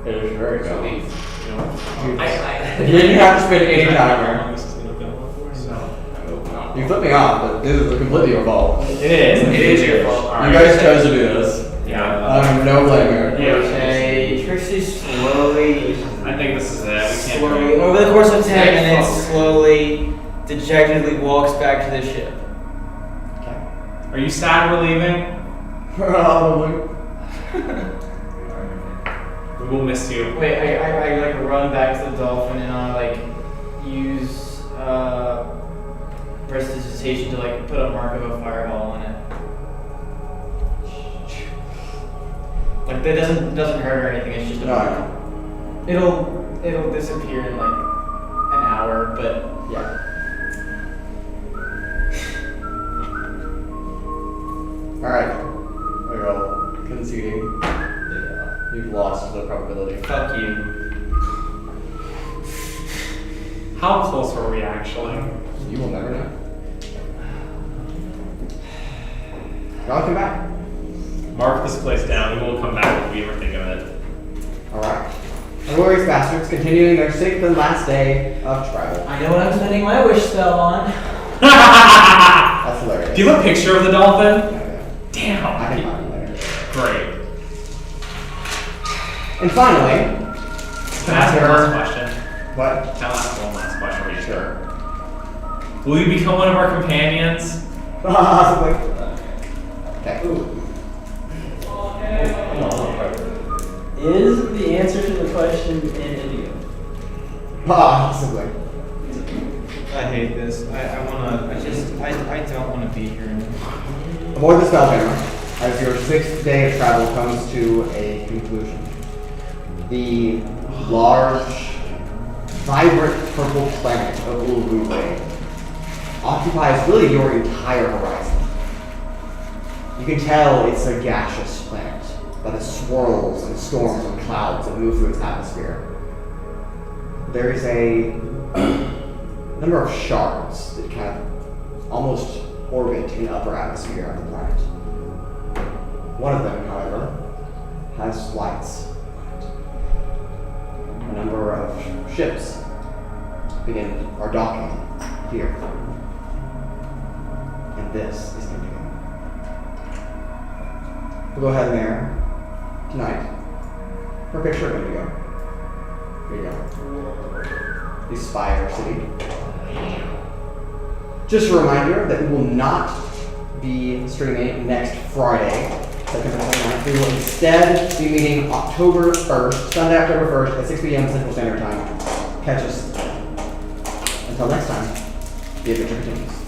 There's very So good. leave. You didn't have to spend any time How here. long this is gonna go on for? So. You flipped me off, but this is completely your fault. It is. It is your fault. You guys chose to do this. Yeah. I have no blame here. Okay, Trixi slowly, I think this is it. We can't slowly, go. over the course of 10 Stay minutes, focused. slowly, dejectedly walks back to the ship. Are you sad we're leaving? Probably. We will miss you. Wait, I like run back to the dolphin and I like use prestidigitation to like put a mark of a fireball on it. Like that doesn't hurt or anything. It's just a No, I mark. It'll disappear in like an hour, but Yeah. Alright. We're all conceding. You've lost the probability. fuck you. How close were we actually? You will never know. Y'all come back. Mark this place down. We will come back if we ever think of it. Alright. The Glorious Bastards continuing their 6th and last day of travel. I know what I'm spending my wish spell on. That's hilarious. Do you have a picture of the dolphin? Yeah, yeah. Damn. I can find it later. Great. And finally, Can I ask one last question? what? Can I ask one last question? Are you Sure. Will you become one of our companions? Possibly. Okay. Is the answer to the question in Indigo? Possibly. I hate this. I don't wanna be here anymore. Aboard the Spelljammer, as your 6th day of travel comes to a conclusion. The large, vibrant purple planet of Urogar occupies really your entire horizon. You can tell it's a gaseous planet by the swirls and storms and clouds that move through its atmosphere. There is a number of shards that kind of almost orbit in the upper atmosphere of the planet. One of them, however, has lights. A number of ships are docking here. And this is Indigo. We'll go ahead and there tonight for a picture of Indigo. Here you go. The Spire City. Just a reminder that we will not be streaming next Friday, September 29th. We will instead be meeting October 1st, Sunday, October 1st at 6 p.m. Central Standard Time. Catch us. Until next time, the adventure continues.